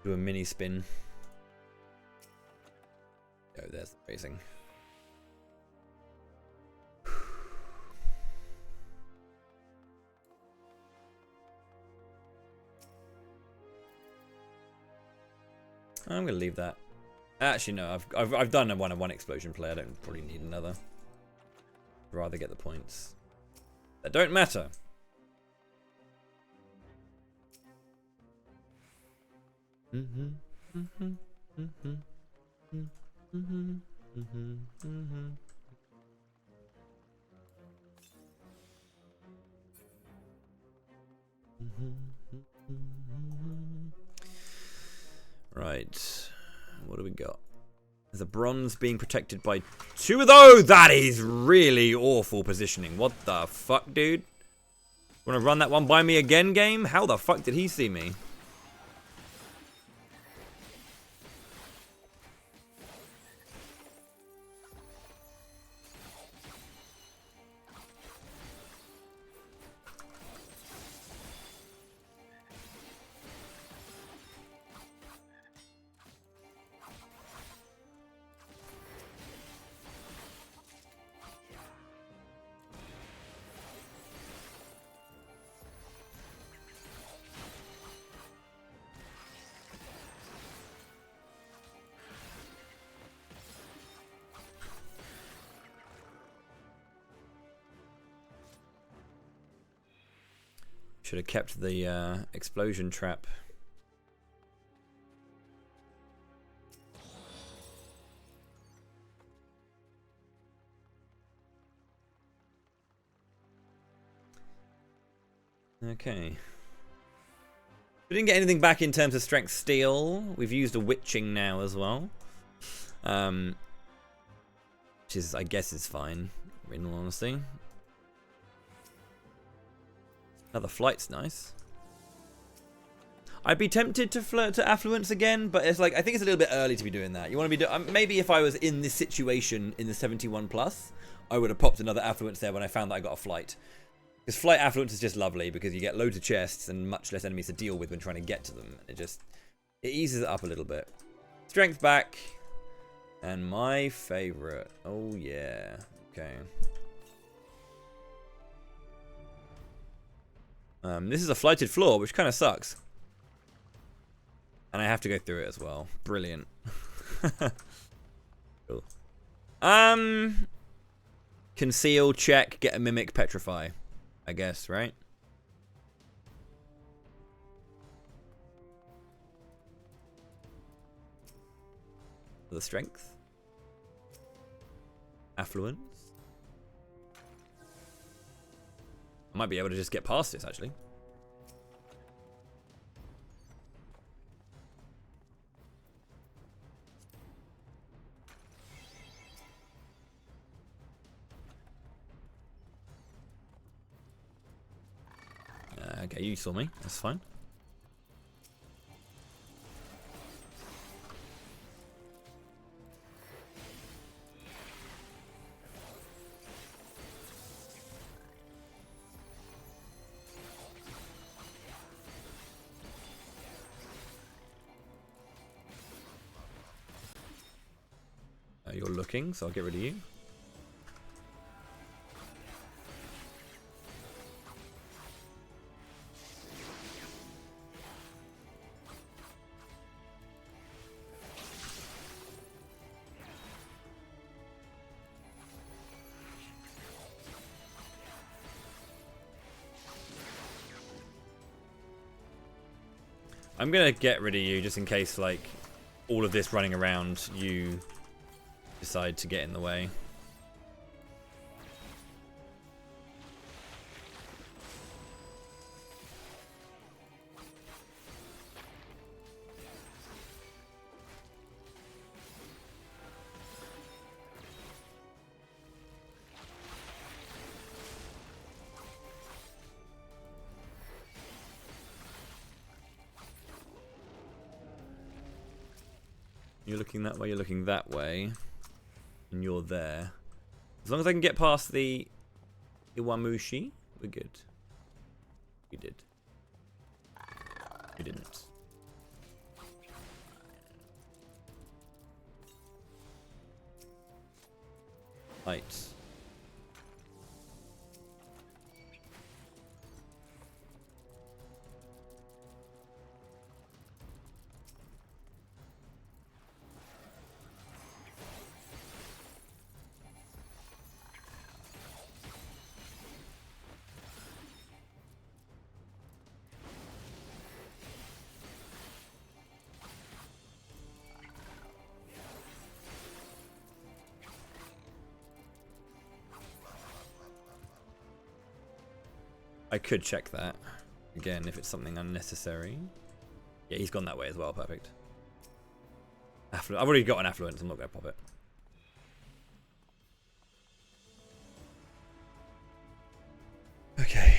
Do a mini spin. Oh, there's the racing. I'm gonna leave that. Actually, no. I've done a one explosion play. I don't probably need another. I'd rather get the points that don't matter. Right, what do we got? There's a bronze being protected by 2 of those. That is really awful positioning. What the fuck, dude? Wanna run that one by me again, game? How the fuck did he see me? Should have kept the explosion trap. Okay. We didn't get anything back in terms of strength steel. We've used a witching now as well. Which is, I guess, is fine, in all honesty. Another flight's nice. I'd be tempted to flirt to affluence again, but it's like, I think it's a little bit early to be doing that. You want to be maybe if I was in this situation in the 71 plus, I would have popped another affluence there when I found that I got a flight. Because flight affluence is just lovely because you get loads of chests and much less enemies to deal with when trying to get to them. It eases it up a little bit. Strength back. And my favorite. Oh yeah. Okay. This is a flighted floor, which kind of sucks. And I have to go through it as well. Brilliant. Cool. Conceal, check, get a mimic, petrify. I guess, right? The strength. Affluence. I might be able to just get past this, actually. Okay, you saw me. That's fine. You're looking, so I'll get rid of you. I'm gonna get rid of you just in case, like, all of this running around, you decide to get in the way. You're looking that way, you're looking that way. And you're there. As long as I can get past the Iwamushi, we're good. We did. We didn't. Lights. I could check that. Again, if it's something unnecessary. Yeah, he's gone that way as well. Perfect. I've already got an affluence. I'm not going to pop it. Okay.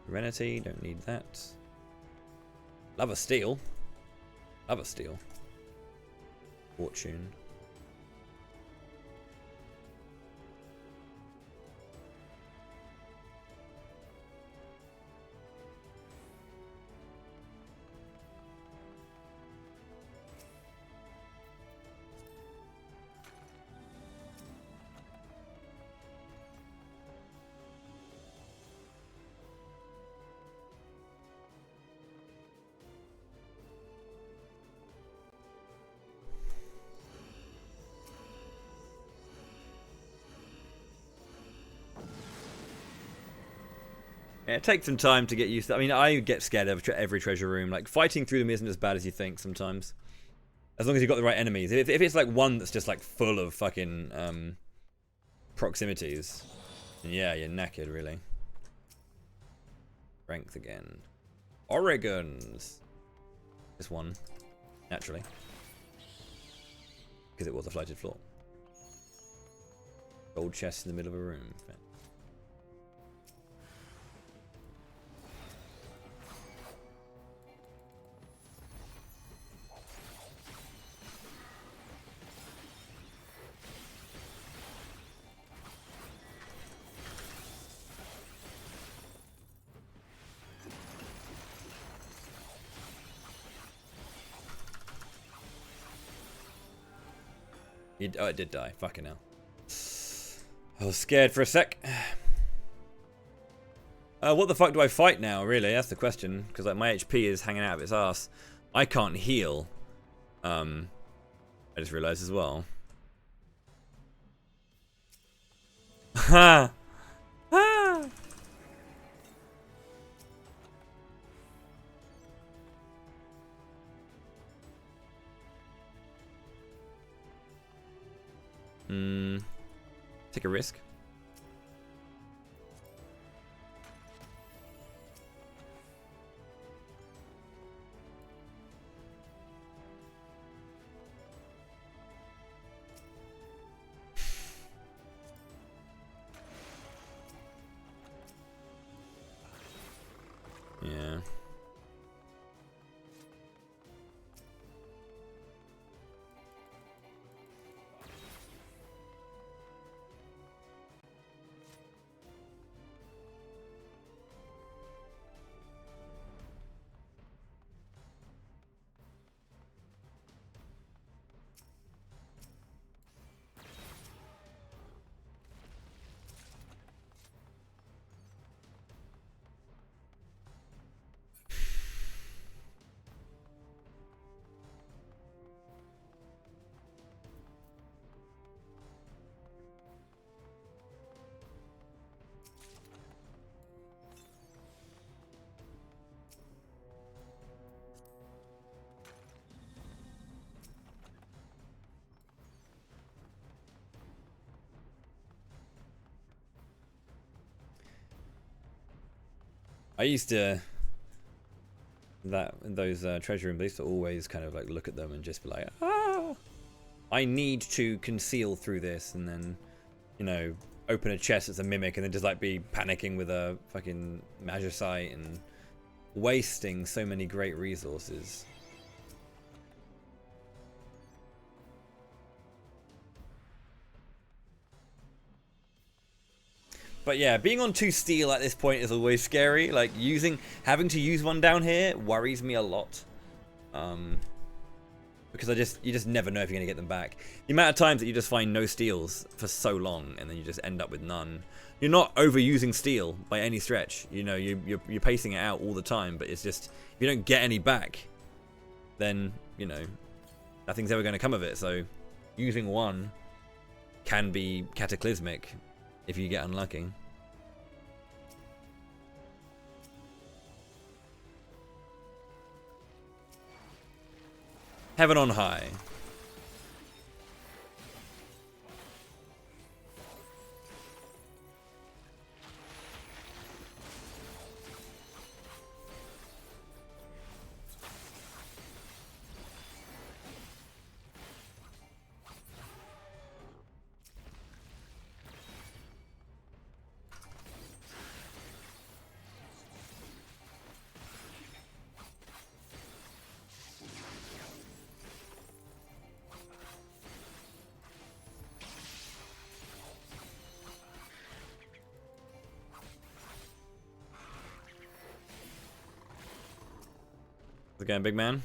Serenity. Don't need that. Love a steal. Love a steal. Fortune. Yeah, it takes some time to get used to. I mean, I get scared of every treasure room. Like, fighting through them isn't as bad as you think sometimes. As long as you've got the right enemies. If it's like one that's just like full of fucking proximities, then yeah, you're knackered, really. Strength again. Oregons. This one, naturally. Because it was a flighted floor. Gold chest in the middle of a room. Oh, it did die. Fucking hell. I was scared for a sec. What the fuck do I fight now, really? That's the question. Because like, my HP is hanging out of its ass. I can't heal. I just realized as well. Ha! Ha! Take a risk. Yeah. I used to those treasure rooms. I used to always kind of like look at them and just be like, ah, I need to conceal through this, and then, you know, open a chest that's a mimic, and then just like be panicking with a fucking magicite and wasting so many great resources. But yeah, being on 2 steel at this point is always scary. Like having to use one down here worries me a lot. Because you just never know if you're gonna get them back. The amount of times that you just find no steals for so long, and then you just end up with none. You're not overusing steel by any stretch. You know, you're pacing it out all the time. But it's just, if you don't get any back, then, you know, nothing's ever gonna come of it. So using one can be cataclysmic if you get unlucky. Heaven on high. Again, big man.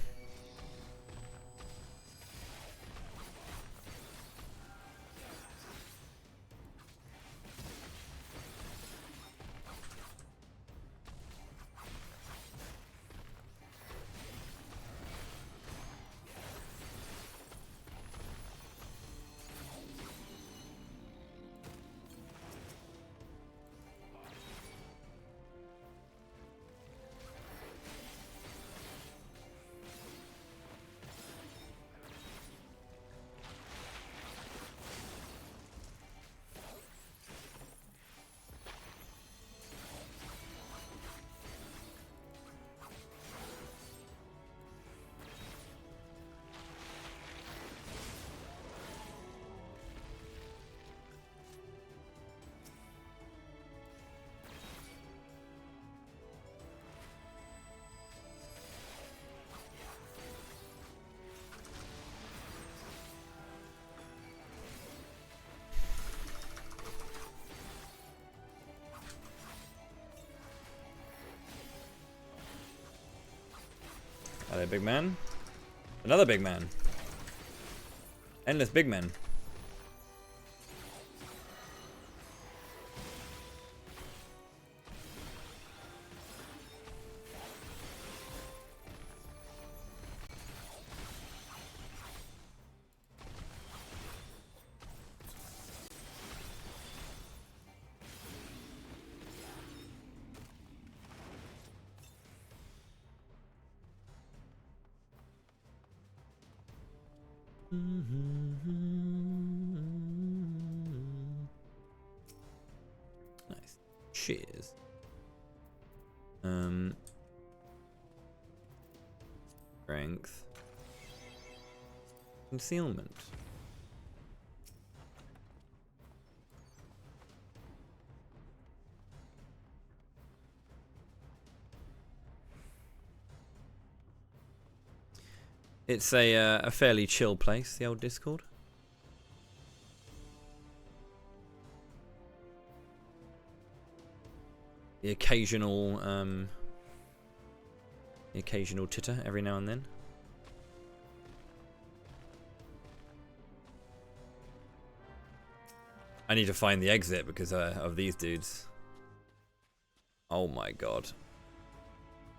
Hello, big man. Another big man. Endless big men. Nice. Cheers. Strength. Concealment. It's a fairly chill place, the old Discord. The occasional titter every now and then. I need to find the exit because of these dudes. Oh my god.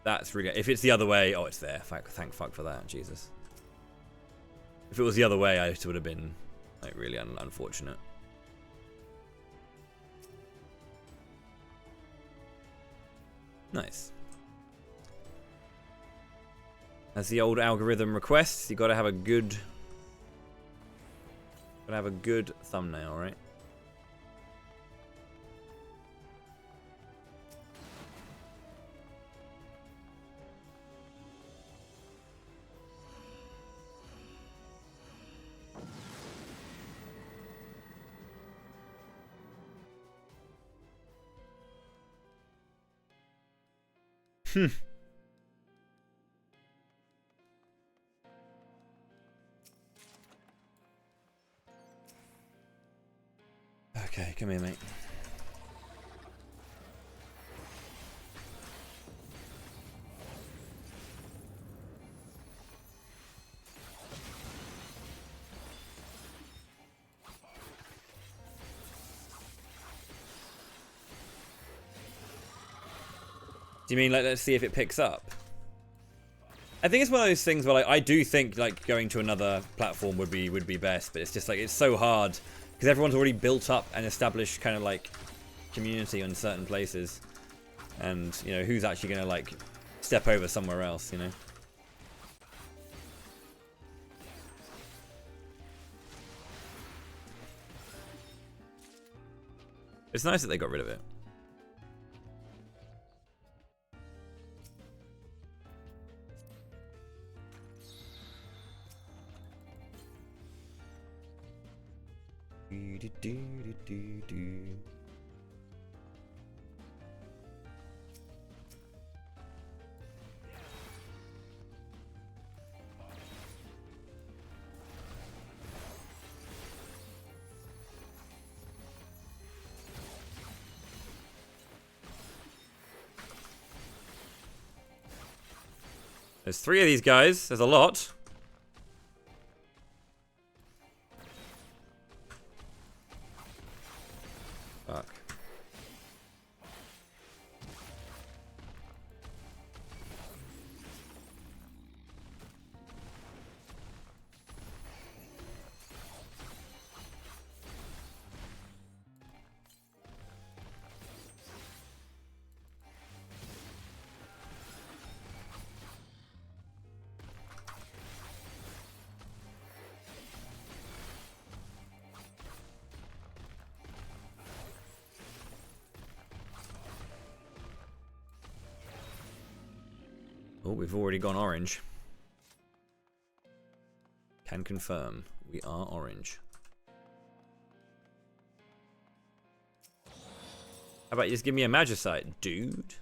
That's really... If it's the other way... Oh, it's there. Thank fuck for that. Jesus. If it was the other way, it would have been like really unfortunate. Nice. As the old algorithm requests, you got to have a good... thumbnail, right? Okay, come here, mate. Do you mean like let's see if it picks up? I think it's one of those things where like I do think like going to another platform would be best, but it's just like it's so hard because everyone's already built up an established kind of like community on certain places, and you know who's actually gonna like step over somewhere else, you know. It's nice that they got rid of it. There's 3 of these guys. There's a lot. Fuck. Oh, we've already gone orange. Can confirm, we are orange. How about you just give me a Magicite, dude?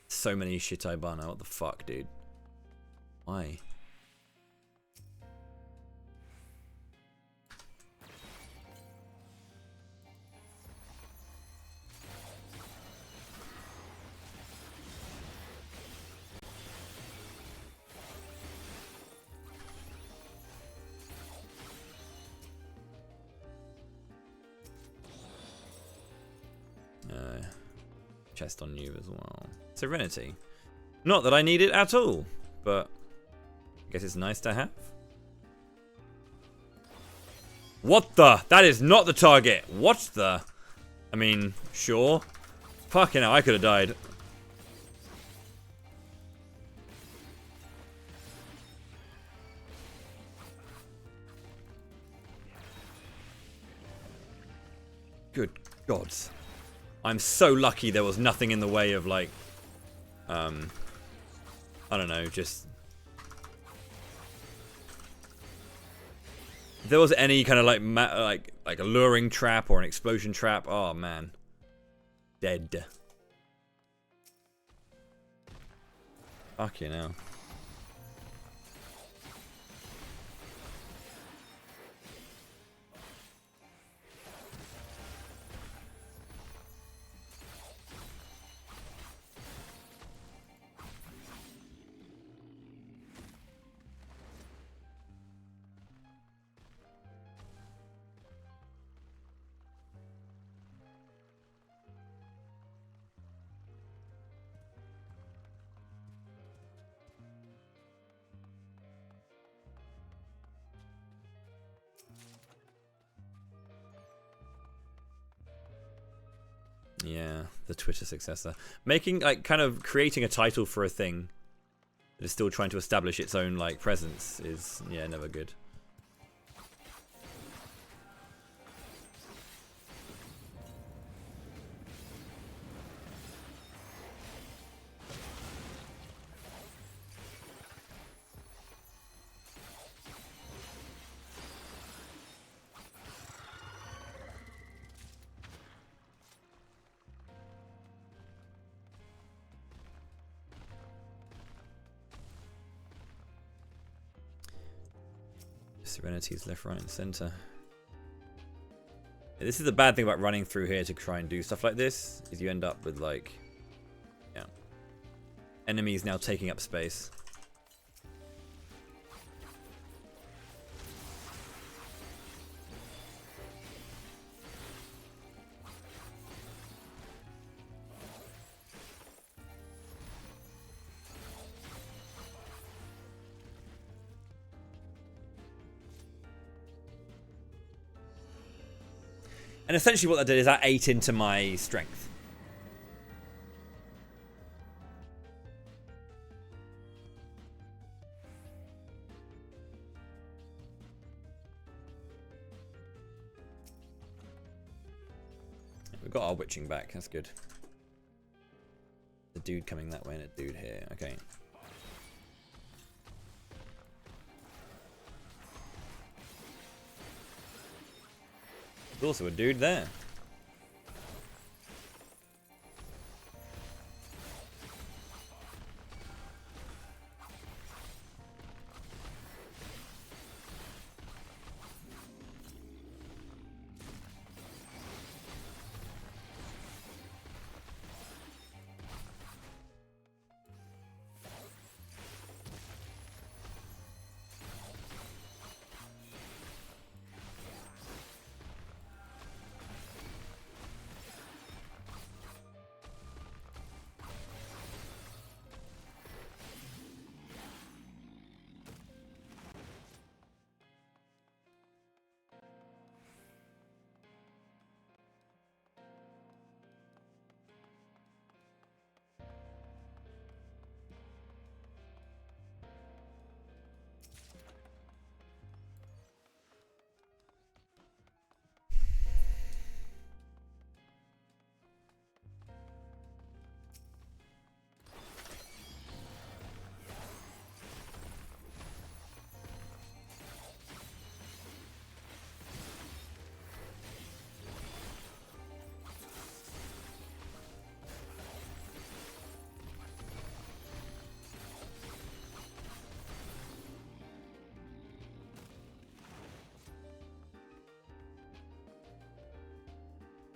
So many shit I bar now, what the fuck, dude? Why? Chest on you as well. Serenity. Not that I need it at all, but I guess it's nice to have. What the? That is not the target. What the? I mean, sure. Fucking hell, I could have died. Good gods. I'm so lucky there was nothing in the way of, like, I don't know, just... If there was any kind of, like a luring trap or an explosion trap, oh, man. Dead. Fuck you now. Yeah, the Twitter successor. Making, like, kind of creating a title for a thing that is still trying to establish its own, like, presence is, yeah, never good. Serenity's left, right, and center. Yeah, this is the bad thing about running through here to try and do stuff like this, is you end up with, like, yeah, enemies now taking up space. And essentially what that did is that ate into my strength. We've got our witching back, that's good. The dude coming that way and a dude here, okay. There's also a dude there.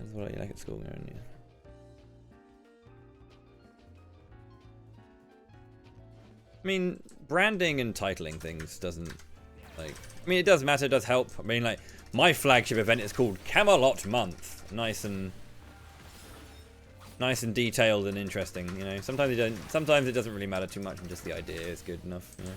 That's what I like at school, aren't you? I mean, branding and titling things doesn't, like... I mean, it does matter, it does help. I mean, like, my flagship event is called Camelot Month. Nice and detailed and interesting, you know. Sometimes it doesn't really matter too much, and just the idea is good enough, you know.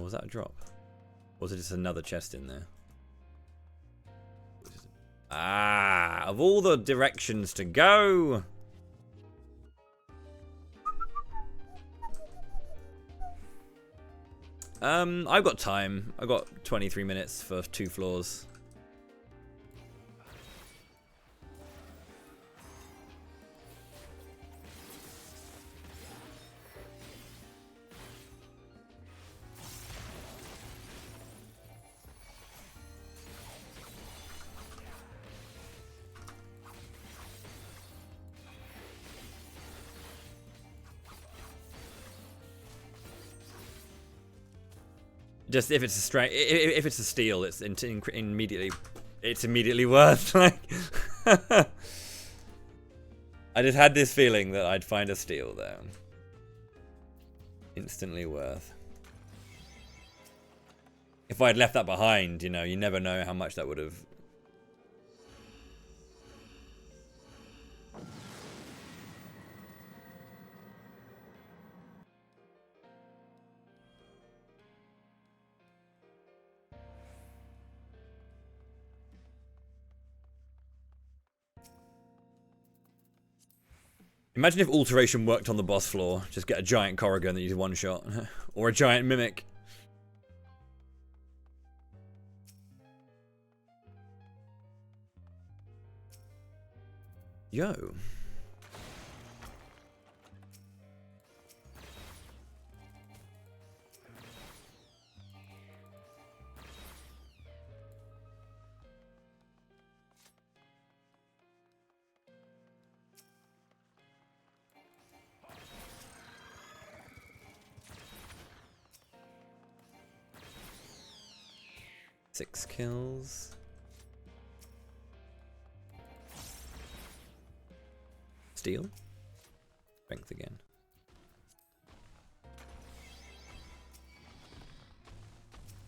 was that a drop? Or was it just another chest in there? Ah, of all the directions to go. I've got time. I've got 23 minutes for 2 floors. Just if it's a straight, if it's a steal, it's immediately worth. Like, I just had this feeling that I'd find a steal there. Instantly worth. If I'd left that behind, you know, you never know how much that would have. Imagine if alteration worked on the boss floor. Just get a giant Corrigan that you one shot. Or a giant Mimic. Yo. Six kills. Steal. Strength again.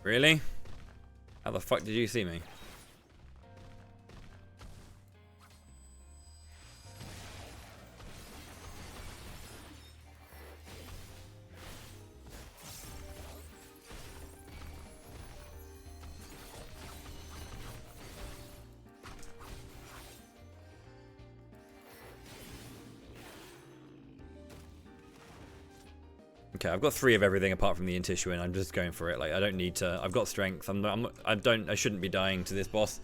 Really? How the fuck did you see me? Okay, I've got 3 of everything apart from the Intissuing. I'm just going for it. Like, I don't need to. I've got strength. I shouldn't be dying to this boss.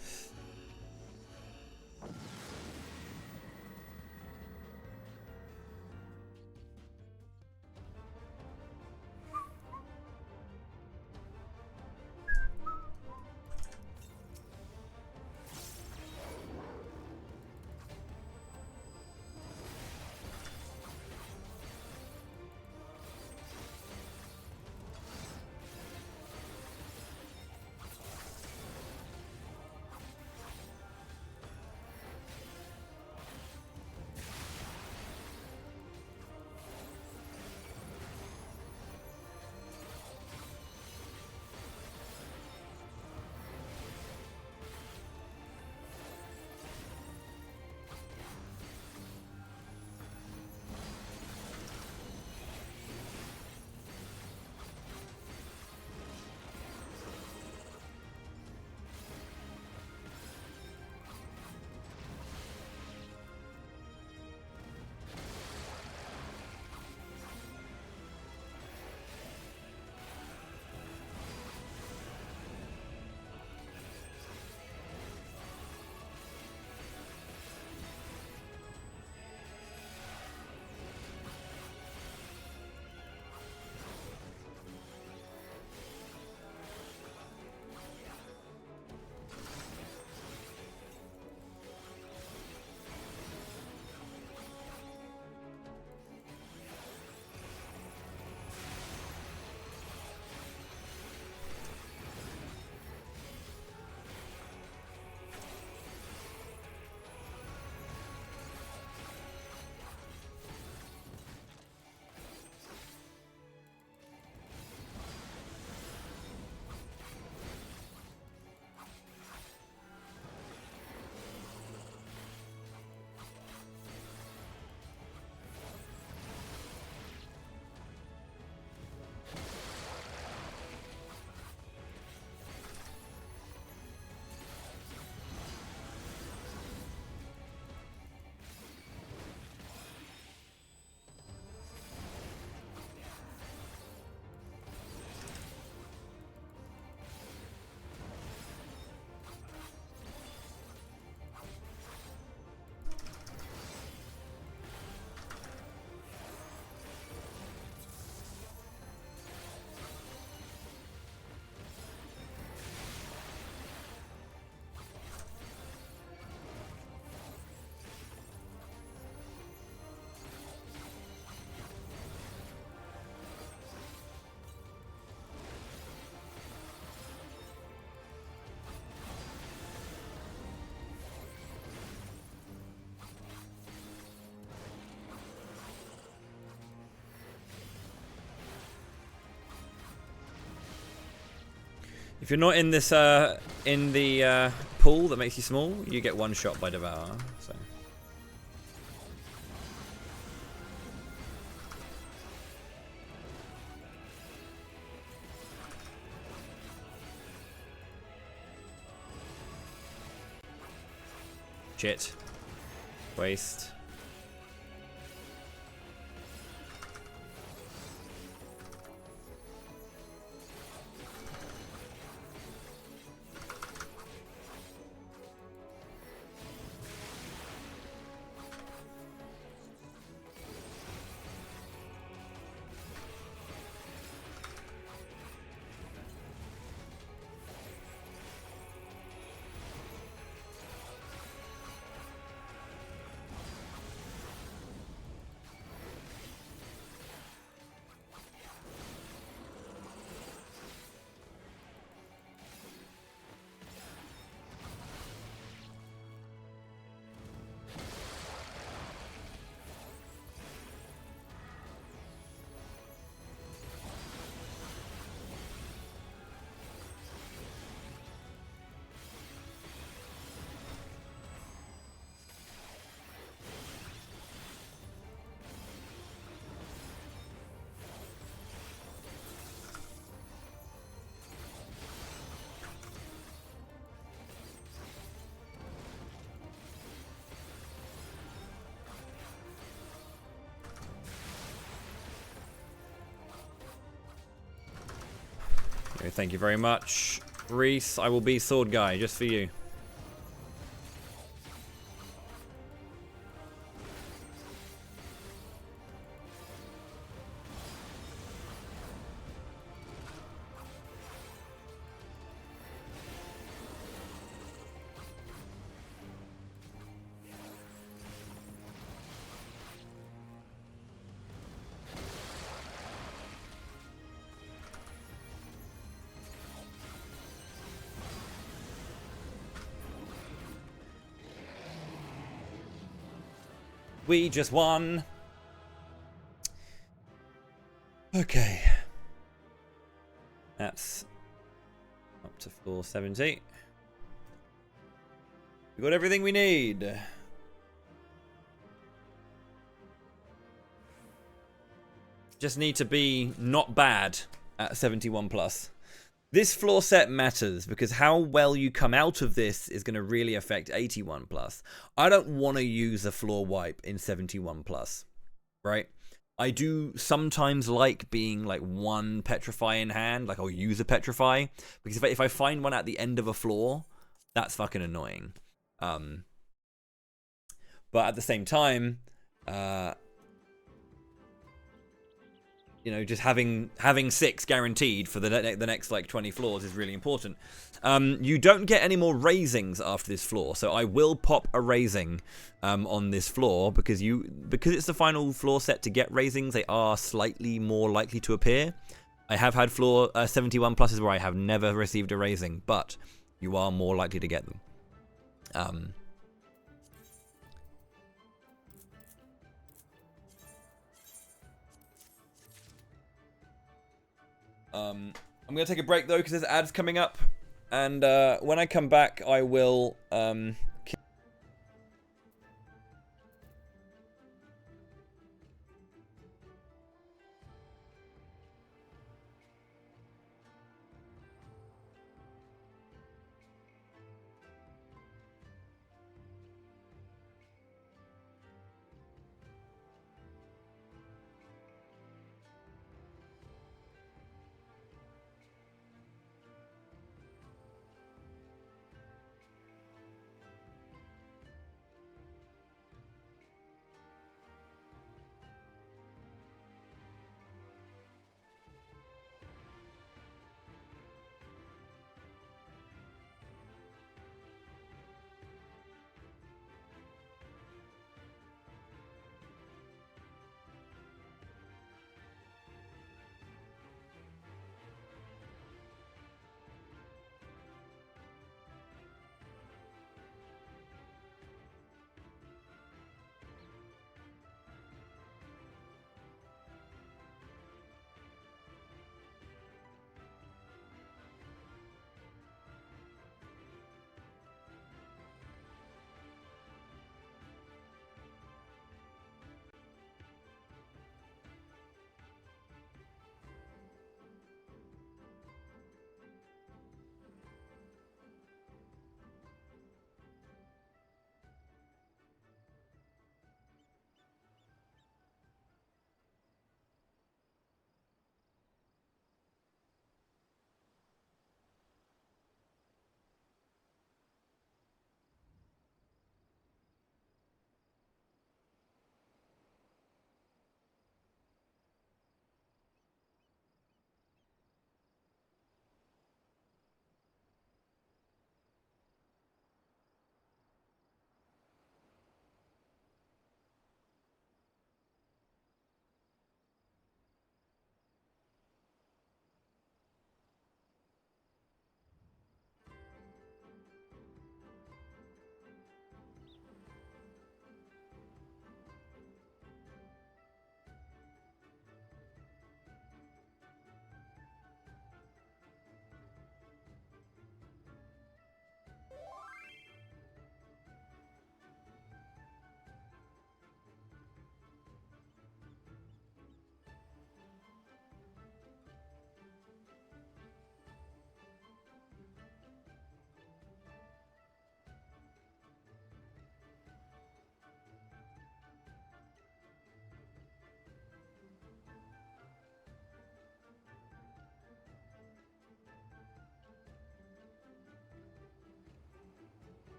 If you're not in this in the pool that makes you small, you get one shot by Devour. So. Shit. Waste. Okay, thank you very much, Reese. I will be sword guy just for you. We just won. Okay. That's up to floor 70. We got everything we need. Just need to be not bad at 71 plus. This floor set matters because how well you come out of this is going to really affect 81 plus. I don't want to use a floor wipe in 71 plus, right? I do sometimes like being like one petrify in hand, like I'll use a petrify, because if I find one at the end of a floor, that's fucking annoying. But at the same time, you know, just having 6 guaranteed for the next like 20 floors is really important. You don't get any more raisings after this floor, so I will pop a raising on this floor because it's the final floor set to get raisings. They are slightly more likely to appear. I have had floor 71 pluses where I have never received a raising, but you are more likely to get them. I'm going to take a break, though, because there's ads coming up. And when I come back, I will...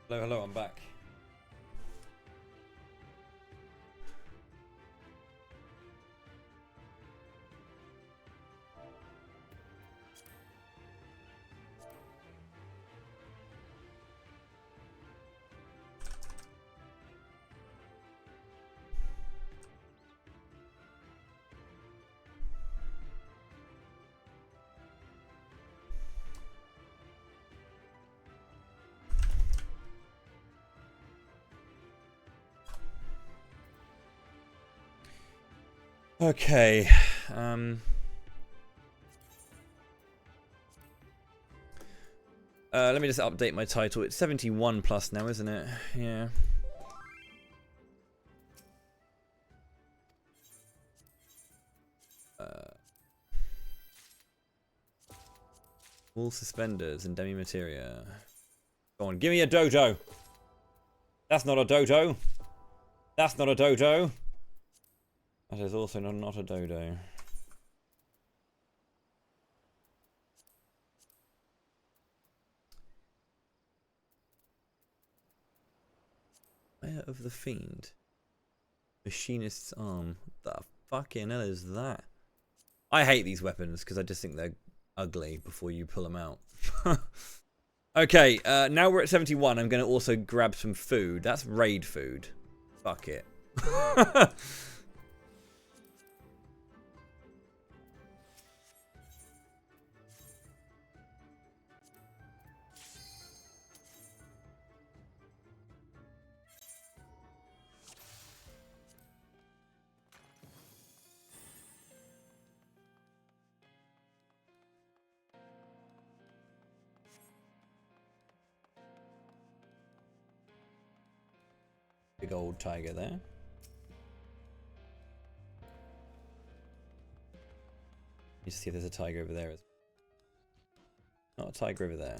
Hello, hello, I'm back. Okay. Let me just update my title. It's 71 plus now, isn't it? Yeah. Wool suspenders and demi materia. Go on, give me a dodo. That's not a dodo. That's not a dodo. That is also not a dodo. Fire of the Fiend. Machinist's Arm. What the fucking hell is that? I hate these weapons because I just think they're ugly before you pull them out. Okay, now we're at 71. I'm going to also grab some food. That's raid food. Fuck it. Big old tiger there. You see if there's a tiger over there. Not a tiger over there.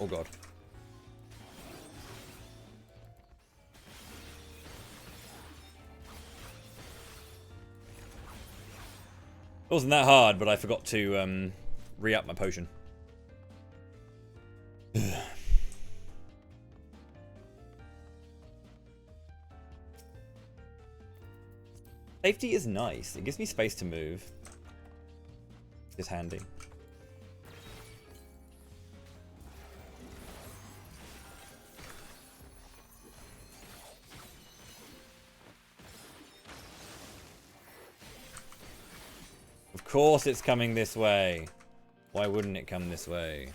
Oh god. It wasn't that hard, but I forgot to re-up my potion. Safety is nice. It gives me space to move. It's handy. Of course it's coming this way. Why wouldn't it come this way?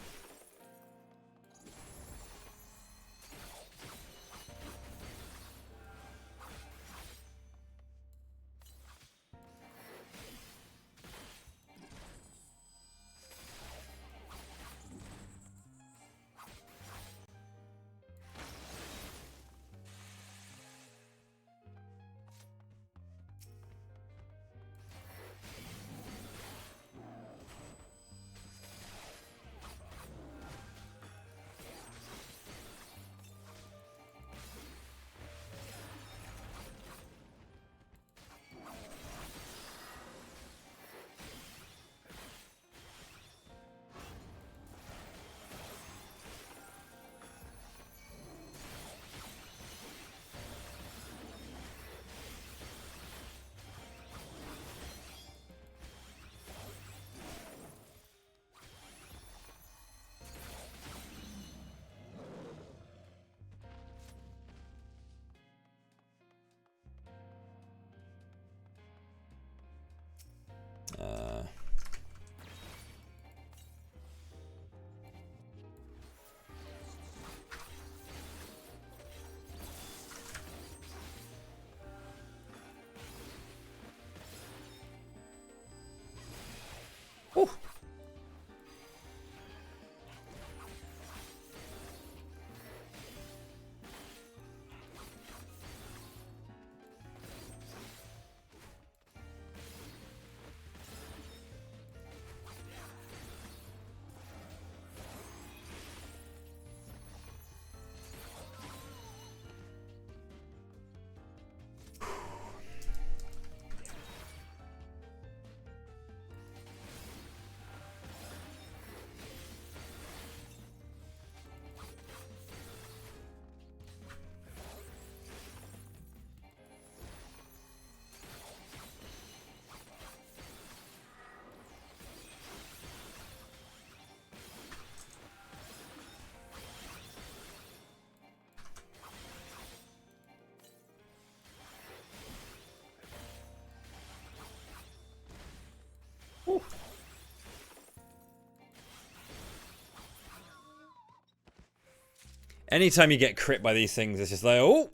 Anytime you get crit by these things, it's just like, oh,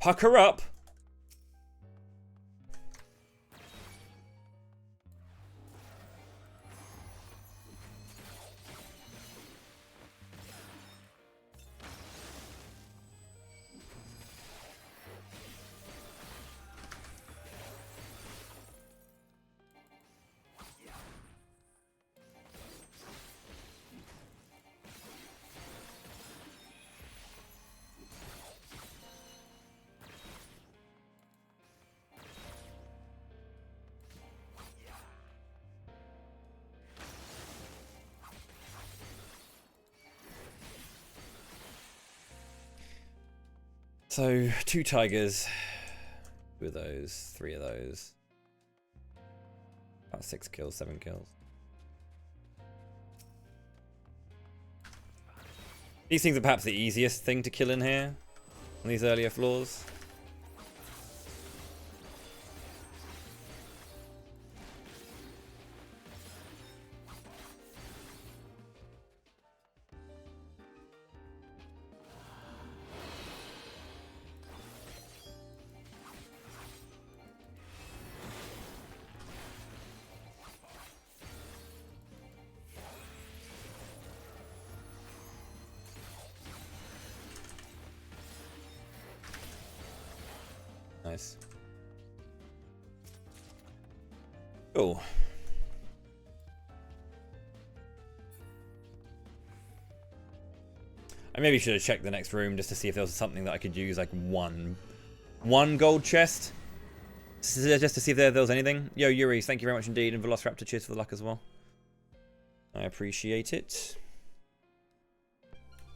pucker up. So, 2 tigers. 2 of those, 3 of those. About 6 kills, 7 kills. These things are perhaps the easiest thing to kill in here, on these earlier floors. Nice. Cool. I maybe should have checked the next room just to see if there was something that I could use, like one gold chest. Just to see if there was anything. Yo, Yuri, thank you very much indeed. And Velociraptor, cheers for the luck as well. I appreciate it.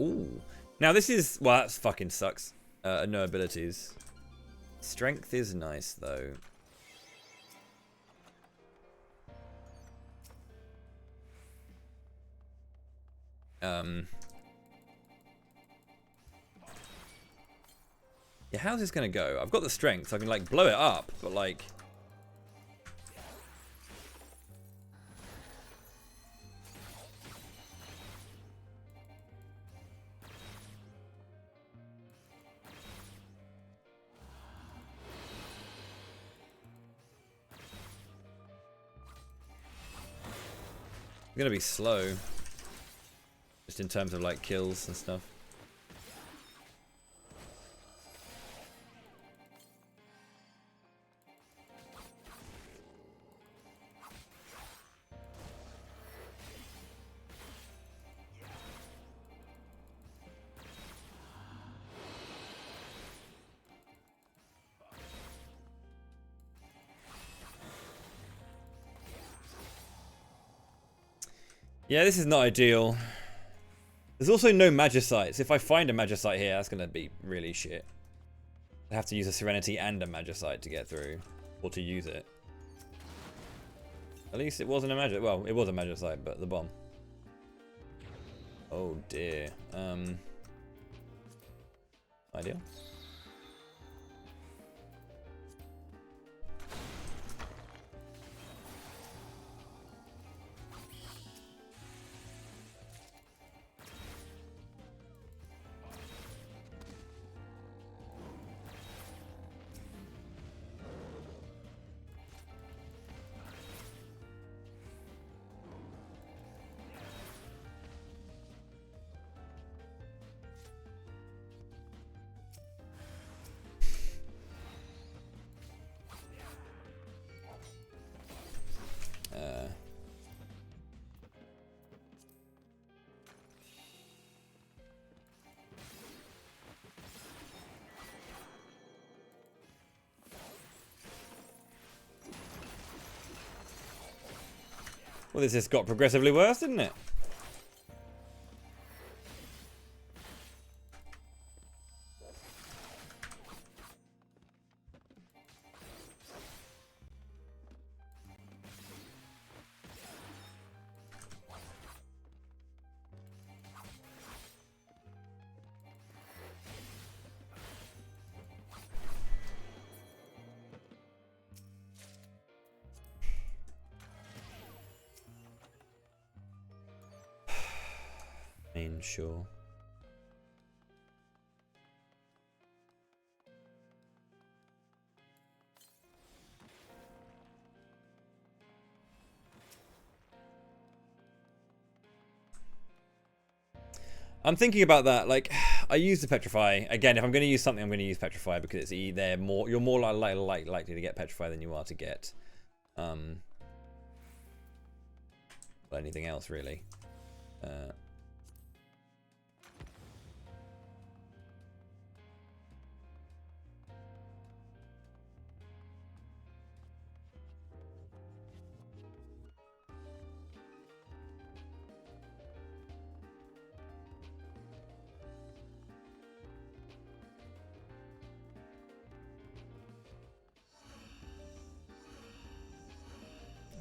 Ooh. Now this is... Well, that fucking sucks. No abilities. Strength is nice, though. Yeah, how's this gonna go? I've got the strength, so I can, like, blow it up, but, like... It's gonna be slow. Just in terms of, like, kills and stuff. Yeah, this is not ideal. There's also no Magicites. If I find a Magicite here, that's going to be really shit. I have to use a Serenity and a Magicite to get through. Or to use it. At least it wasn't a Magicite. Well, it was a Magicite, but the bomb. Oh dear. Ideal. Well, this just got progressively worse, didn't it? Sure. I'm thinking about that. Like, I use the Petrify again. If I'm going to use something, I'm going to use Petrify because it's they're more. You're more likely to get Petrify than you are to get anything else really.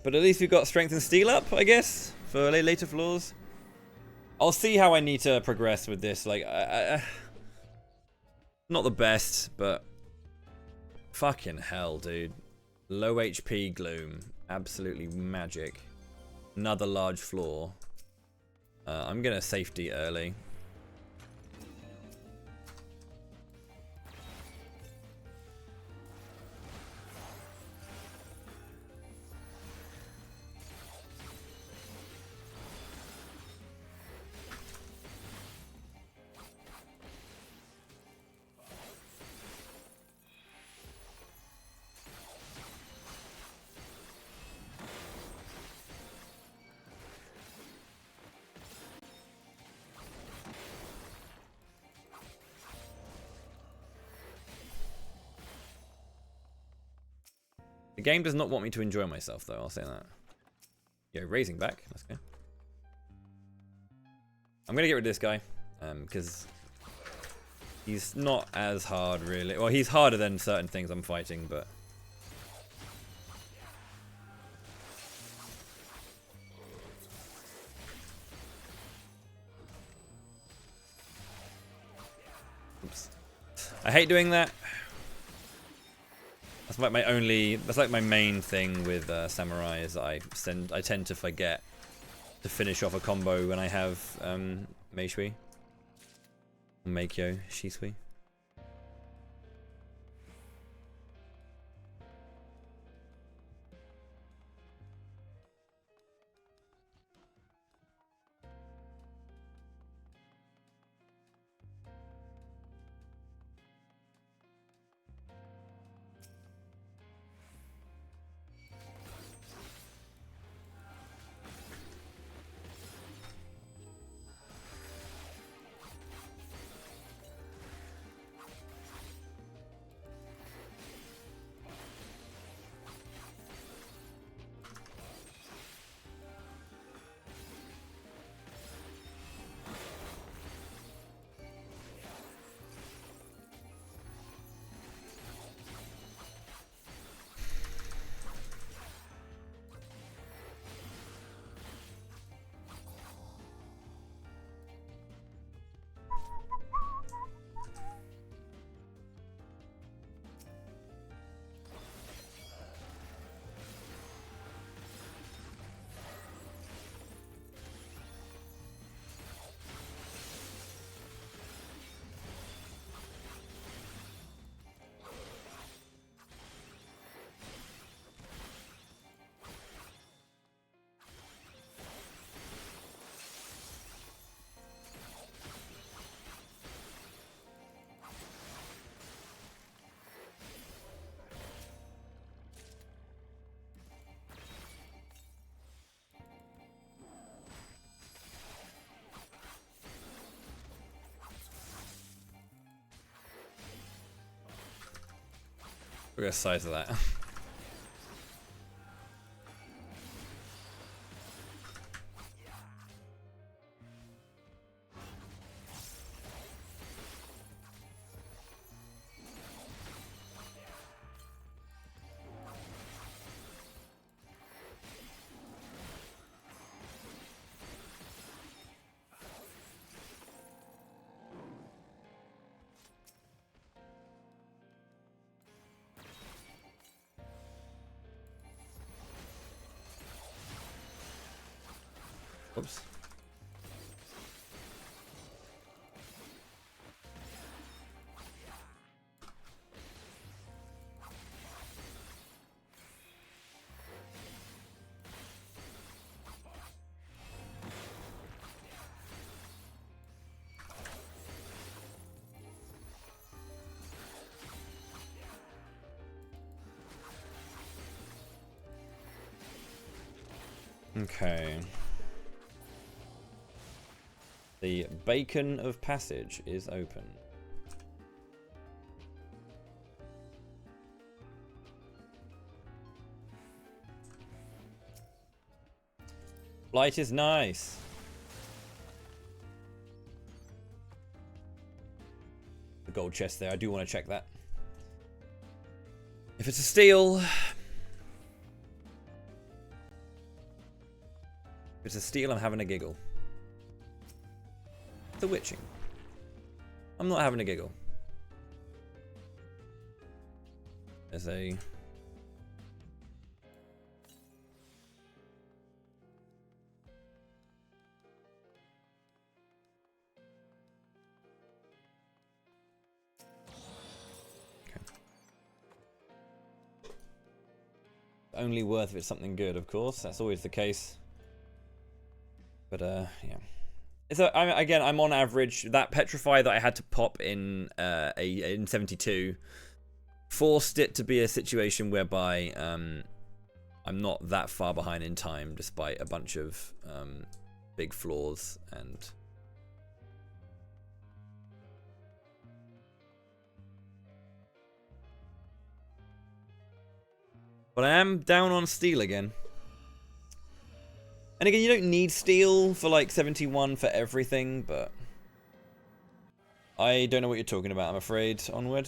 But at least we've got Strength and Steel up, I guess, for later floors. I'll see how I need to progress with this. Like, not the best, but fucking hell, dude. Low HP Gloom, absolutely magic. Another large floor. I'm gonna safety early. The game does not want me to enjoy myself, though. I'll say that. Yo, raising back. Let's go. I'm gonna get rid of this guy, because he's not as hard, really. Well, he's harder than certain things I'm fighting, but oops. I hate doing that. That's like my only. That's like my main thing with samurai is I tend to forget to finish off a combo when I have Meishui, Meikyo, Shisui. Look at the size of that. Oops. Okay. The Beacon of Passage is open. Light is nice. The gold chest there, I do want to check that. If it's a steal... If it's a steal, I'm having a giggle. The witching. I'm not having a giggle. There's a... Only worth if it's something good, of course. That's always the case. But yeah. Again, I'm on average. That petrify that I had to pop in 72 forced it to be a situation whereby I'm not that far behind in time, despite a bunch of big flaws and. But I am down on steel again. And again, you don't need steel for like 71 for everything, but... I don't know what you're talking about, I'm afraid. Onward.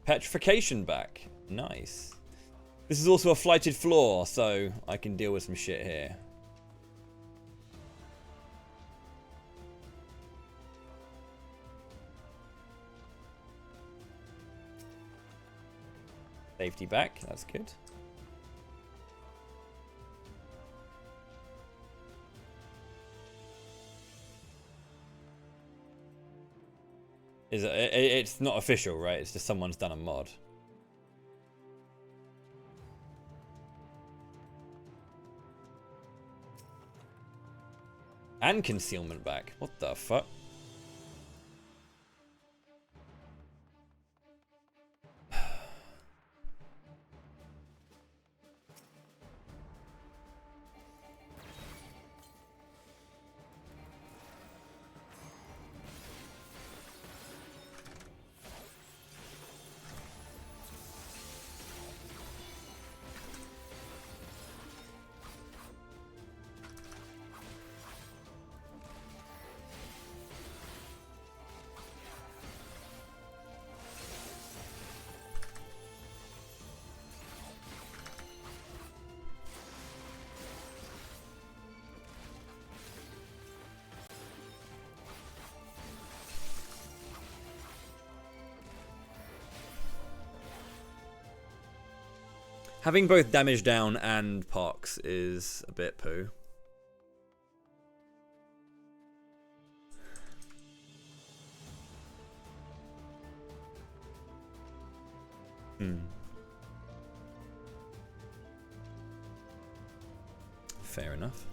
Petrification back. Nice. This is also a flighted floor, so I can deal with some shit here. Safety back, that's good. It's not official, right? It's just someone's done a mod. And concealment back. What the fuck? Having both damage down and pox is a bit poo. Fair enough.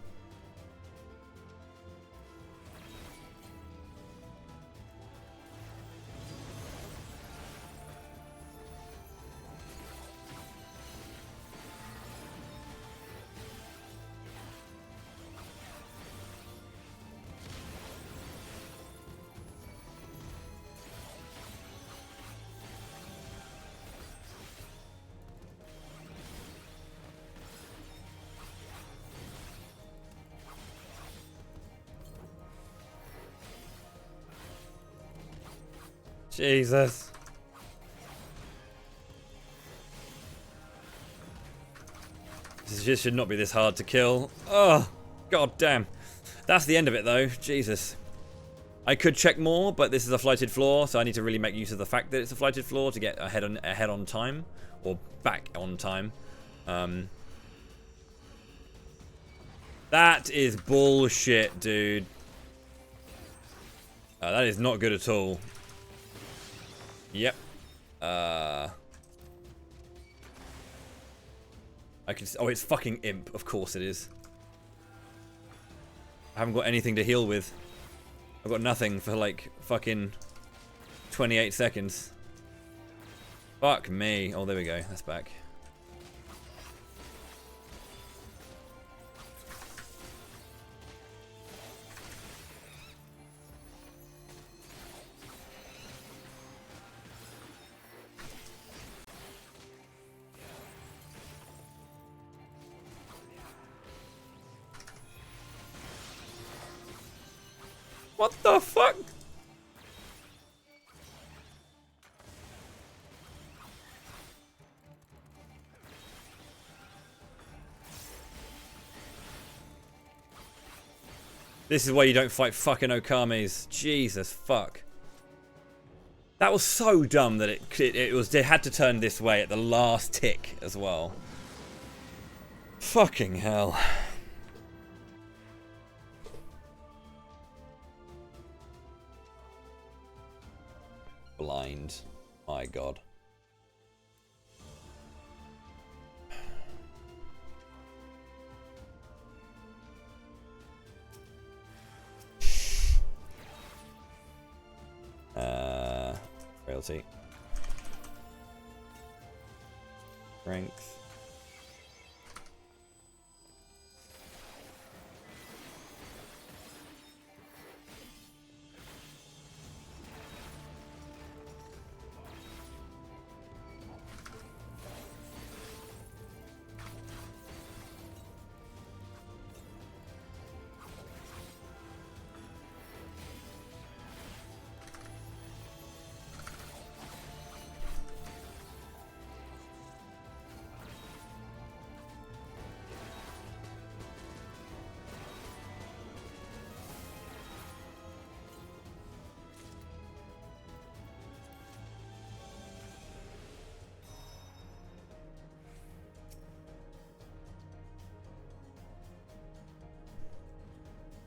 Jesus. This should not be this hard to kill. Oh, god damn. That's the end of it though. Jesus. I could check more, but this is a flighted floor, so I need to really make use of the fact that it's a flighted floor to get ahead on time. Or back on time. That is bullshit, dude. That is not good at all. Yep. I can. Oh, it's fucking imp. Of course it is. I haven't got anything to heal with. I've got nothing for like fucking 28 seconds. Fuck me. Oh, there we go. That's back. What the fuck? This is why you don't fight fucking Okames. Jesus fuck. That was so dumb that it had to turn this way at the last tick as well. Fucking hell. Blind. My god. Frailty. Strength.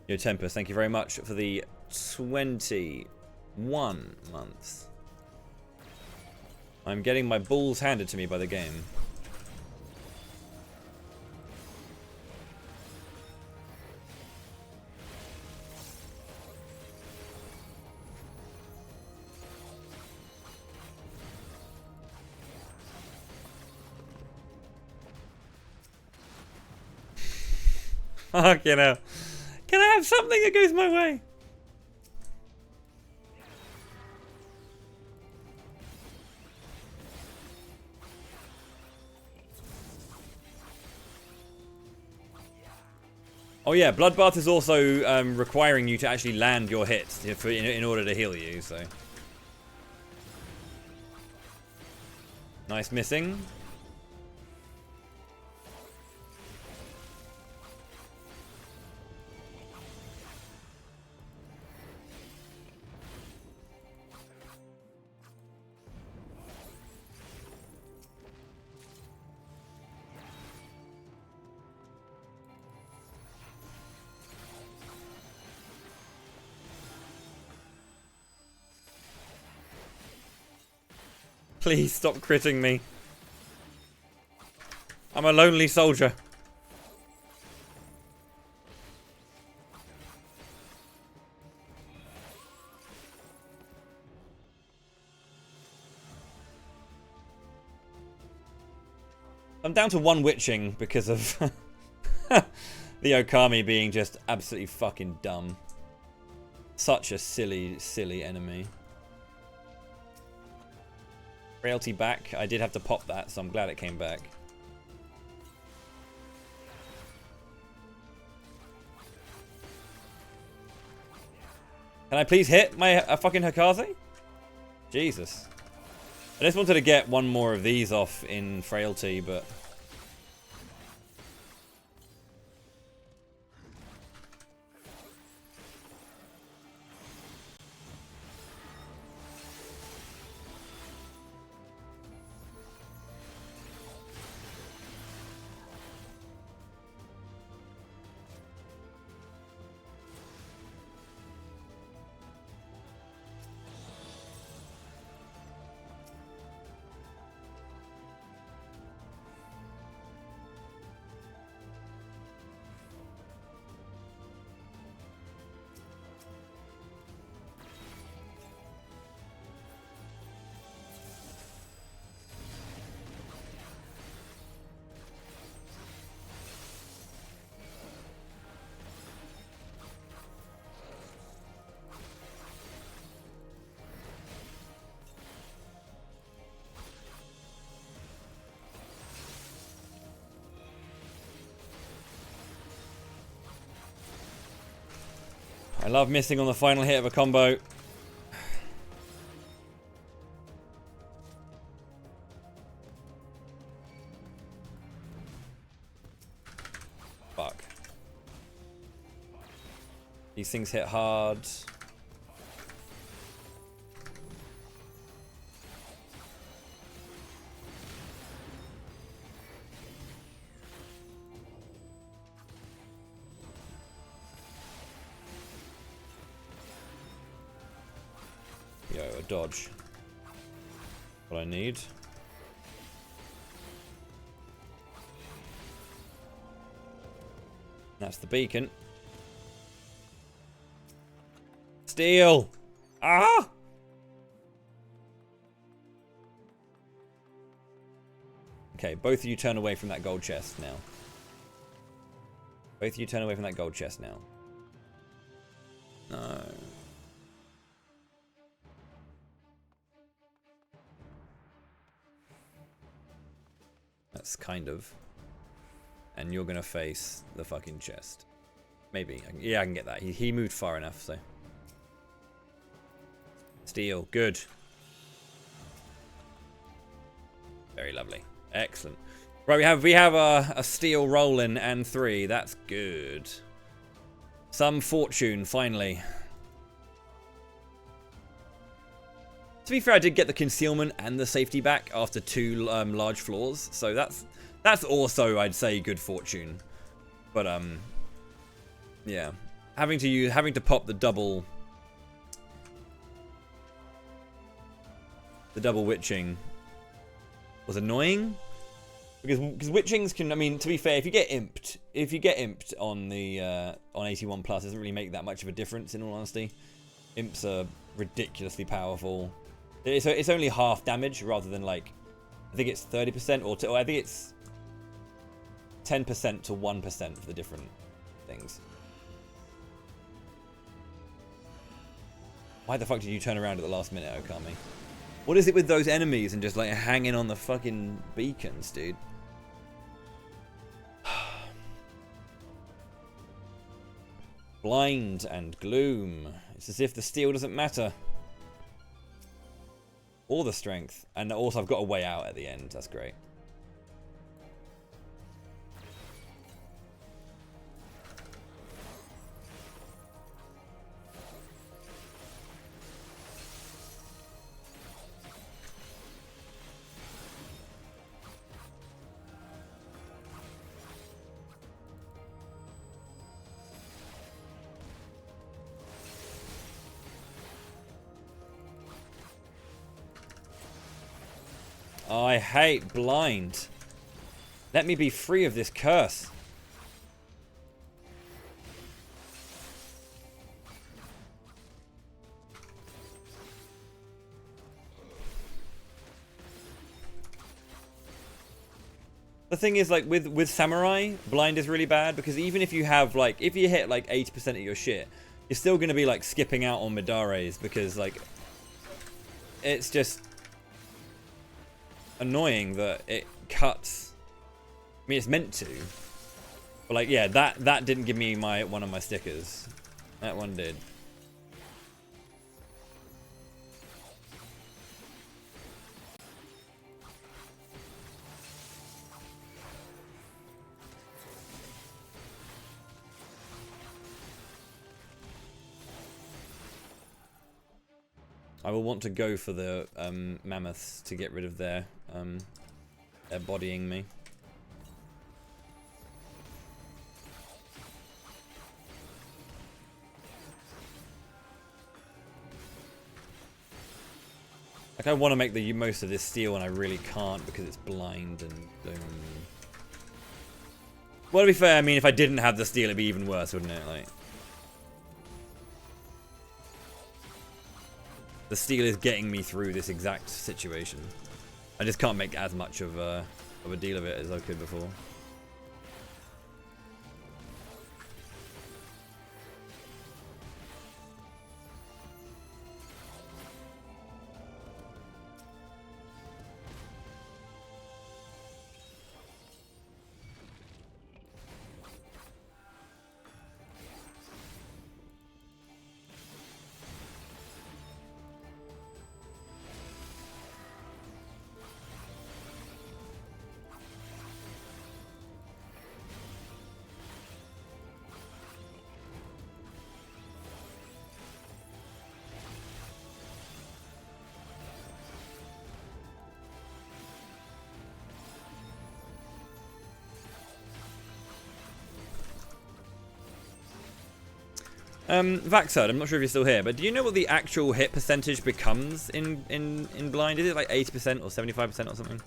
Yo, Tempest, thank you very much for the 21 months. I'm getting my balls handed to me by the game. Fuck, you know. Can I have something that goes my way? Oh yeah, Bloodbath is also requiring you to actually land your hits in order to heal you, so. Nice missing. Please stop critting me. I'm a lonely soldier. I'm down to one witching because of the Okami being just absolutely fucking dumb. Such a silly, silly enemy. Frailty back. I did have to pop that, so I'm glad it came back. Can I please hit my fucking Hikaze? Jesus. I just wanted to get one more of these off in Frailty, but... I love missing on the final hit of a combo. Fuck. These things hit hard. Yo, a dodge. What I need. That's the beacon. Steal! Ah! Okay, both of you turn away from that gold chest now. Both of you turn away from that gold chest now. No. That's kind of. And you're gonna face the fucking chest. Maybe. Yeah, I can get that. He moved far enough, so. Steal. Good. Very lovely. Excellent. Right, we have a steal rolling and 3. That's good. Some fortune, finally. To be fair, I did get the concealment and the safety back after 2 large flaws, so that's also, I'd say, good fortune. But yeah, having to pop the double witching was annoying because witchings can, I mean, to be fair, if you get imped on the on 81 plus, it doesn't really make that much of a difference. In all honesty, imps are ridiculously powerful. It's only half damage rather than, like, I think it's 30% or I think it's 10% to 1% for the different things. Why the fuck did you turn around at the last minute, Okami? What is it with those enemies and just, like, hanging on the fucking beacons, dude? Blind and gloom. It's as if the steel doesn't matter. Or the strength. And also I've got a way out at the end. That's great. I hate blind. Let me be free of this curse. The thing is, like, with samurai, blind is really bad because even if you have, like, if you hit like 80% of your shit, you're still gonna be, like, skipping out on Midares because, like, it's just annoying that it cuts. I mean, it's meant to, but, like, yeah, that didn't give me one of my stickers. That one did. I will want to go for the mammoths to get rid of their bodying me. Like, I want to make the most of this steel and I really can't because it's blind and well, to be fair, I mean, if I didn't have the steel, it'd be even worse, wouldn't it? Like, the steel is getting me through this exact situation. I just can't make as much of a deal of it as I could before. Vaxard, I'm not sure if you're still here, but do you know what the actual hit percentage becomes in blind? Is it like 80% or 75% or something?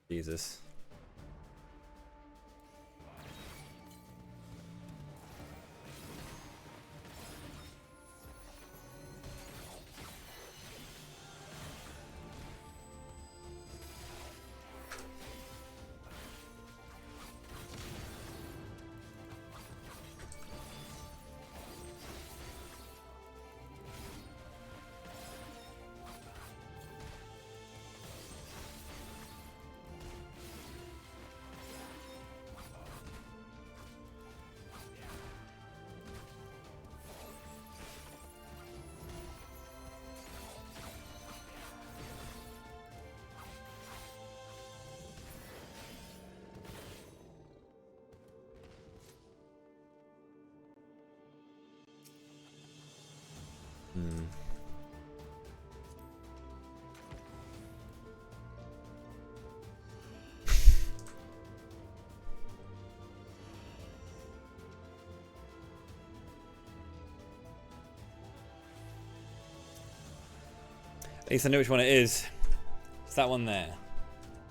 Jesus. At least I know which one it is. It's that one there.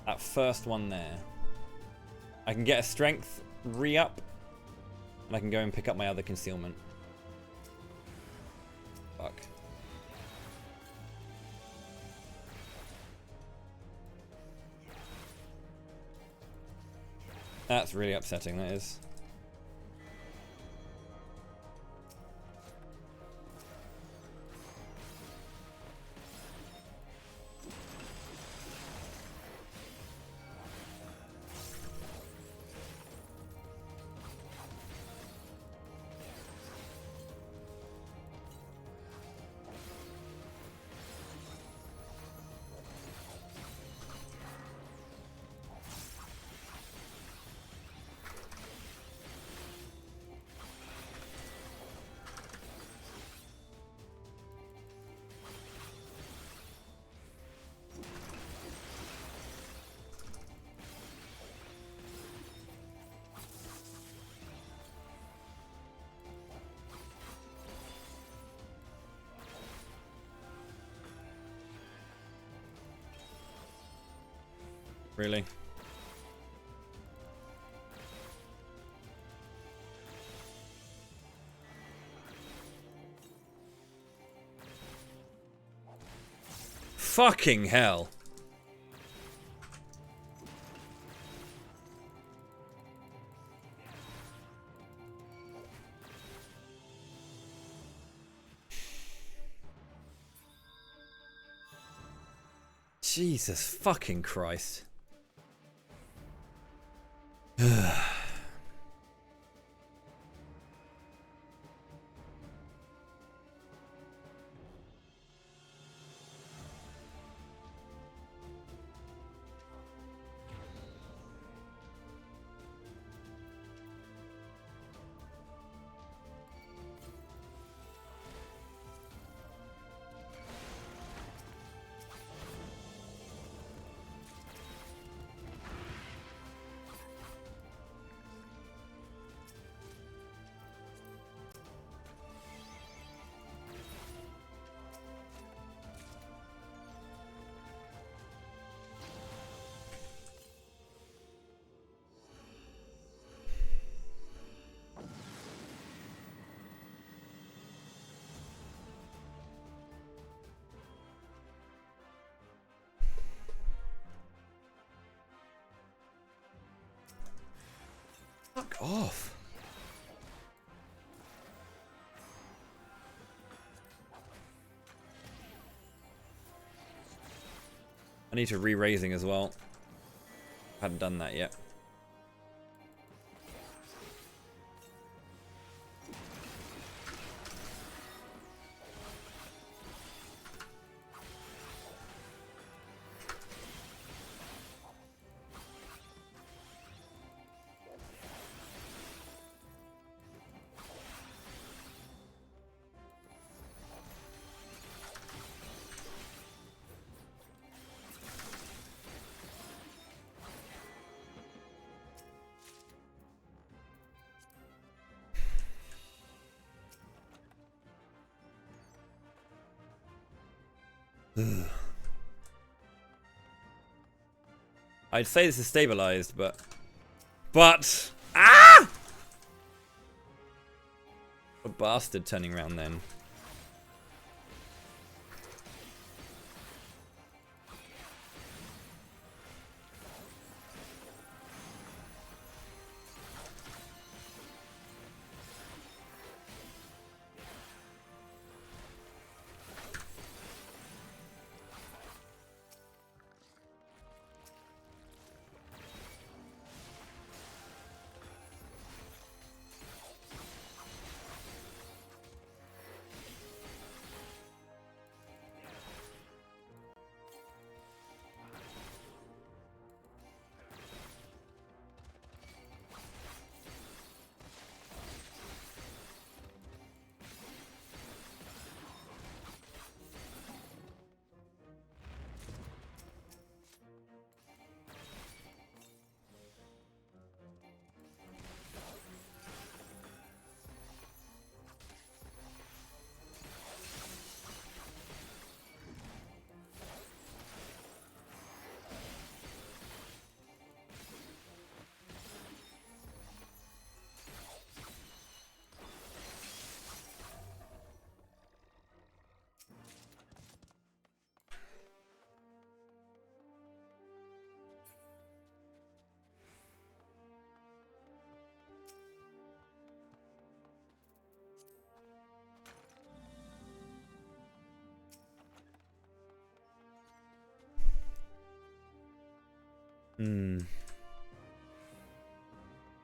That first one there. I can get a strength re-up, and I can go and pick up my other concealment. Fuck. That's really upsetting, that is. Really? Fucking hell. Jesus fucking Christ. Fuck off. I need to re-raising as well. Hadn't done that yet. I'd say this is stabilized, but ah! A bastard turning around then.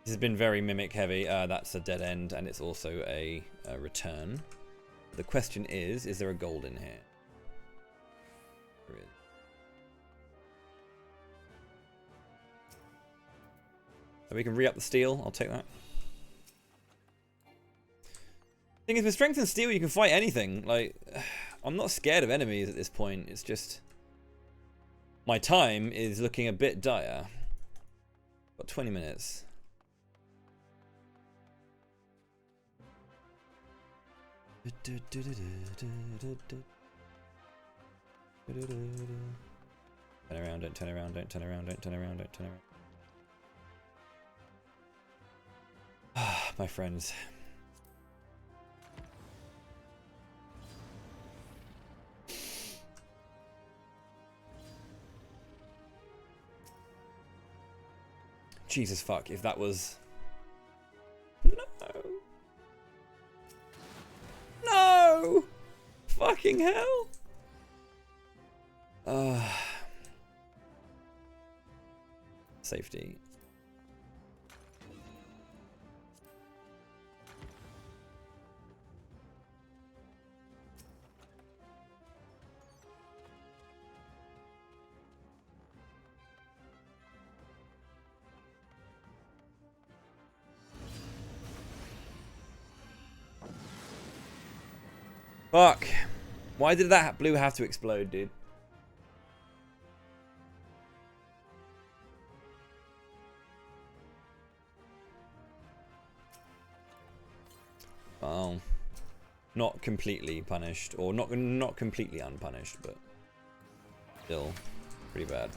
This has been very mimic heavy. That's a dead end, and it's also a return. The question is there a gold in here? There is. So we can re-up the steel. I'll take that. Thing is, with strength and steel, you can fight anything. Like, I'm not scared of enemies at this point. It's just my time is looking a bit dire. Got 20 minutes. Turn around, don't turn around, don't turn around, don't turn around, don't turn around. Ah, my friends. Jesus fuck, if that was... No! No! Fucking hell! Safety. Fuck. Why did that blue have to explode, dude? Oh. Not completely punished. Or not completely unpunished, but still pretty bad.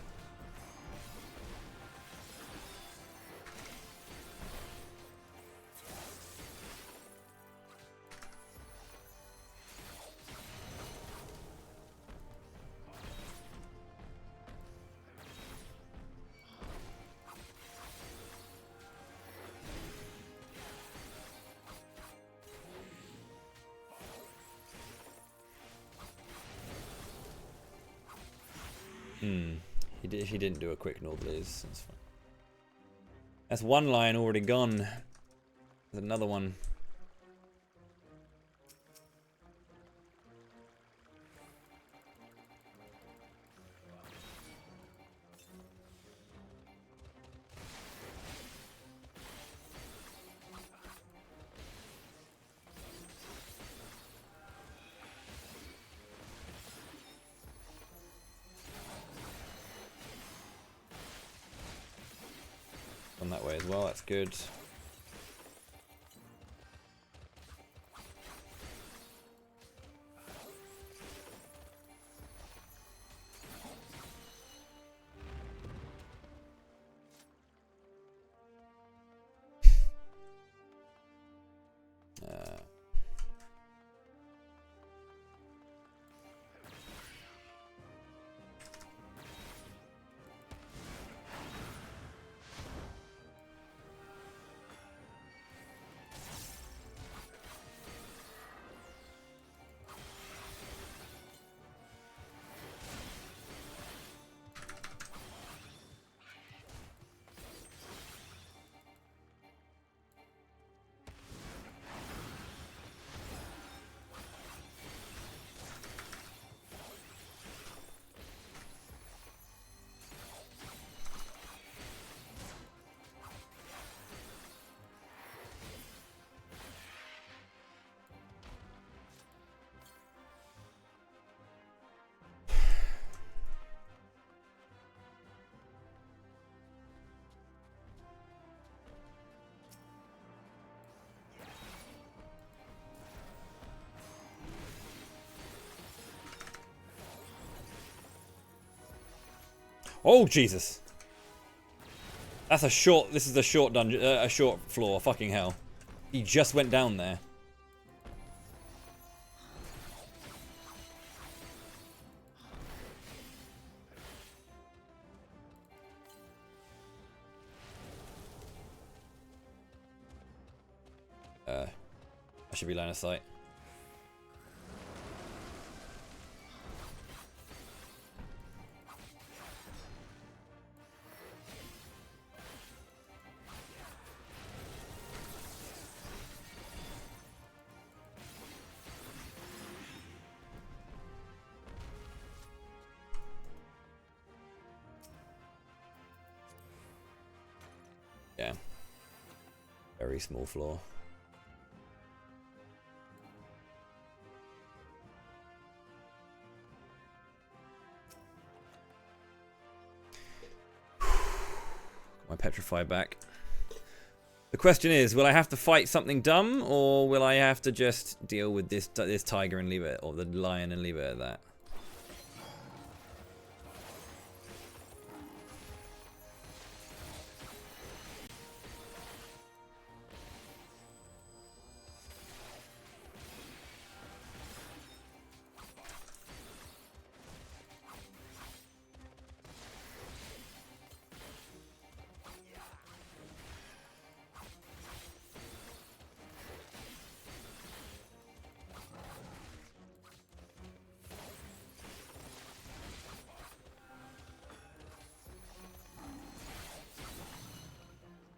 He didn't do a quick Northleys. That's fine. That's one line already gone. There's another one. Gone that way as well, that's good. Oh Jesus! That's a short. This is a short dungeon, a short floor. Fucking hell! He just went down there. I should be line of sight. Yeah. Very small floor. My petrify back. The question is, will I have to fight something dumb, or will I have to just deal with this tiger and leave it, or the lion and leave it at that?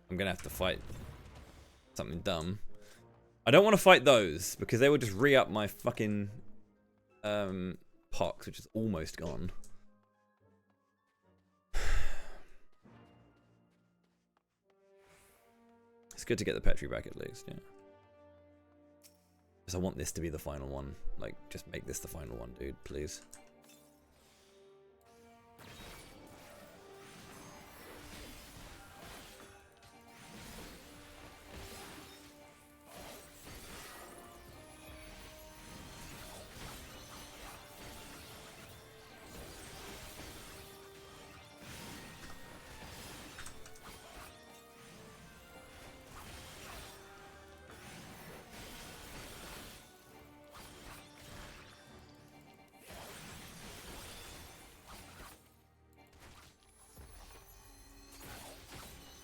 I'm gonna have to fight something dumb. I don't want to fight those because they will just re-up my fucking pox, which is almost gone. It's good to get the Petri back at least, yeah. Because I want this to be the final one. Like, just make this the final one, dude, please.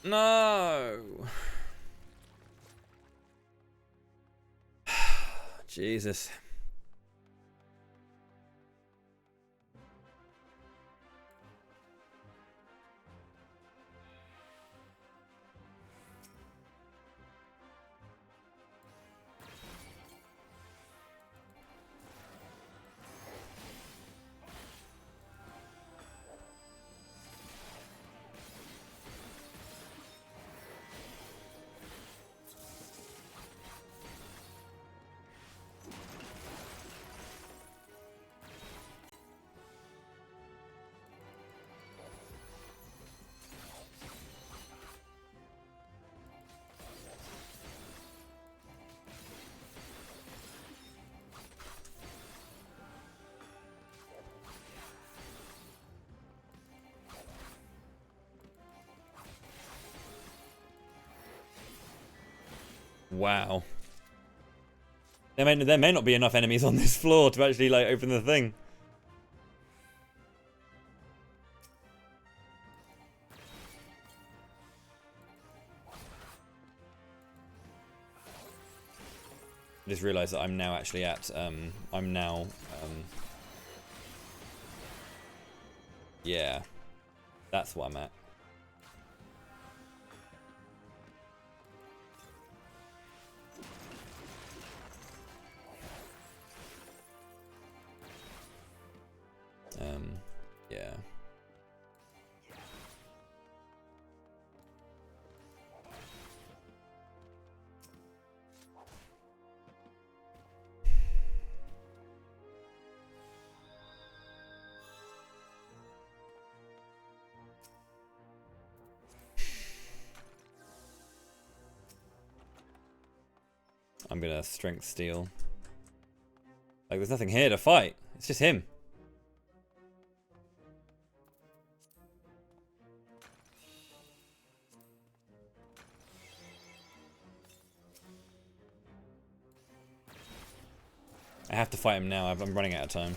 No. Jesus. Wow. There may not be enough enemies on this floor to actually like open the thing. I just realised that I'm now actually at yeah, that's what I'm at. Yeah. I'm gonna strength steel. Like, there's nothing here to fight. It's just him. I have to fight him now. I'm running out of time.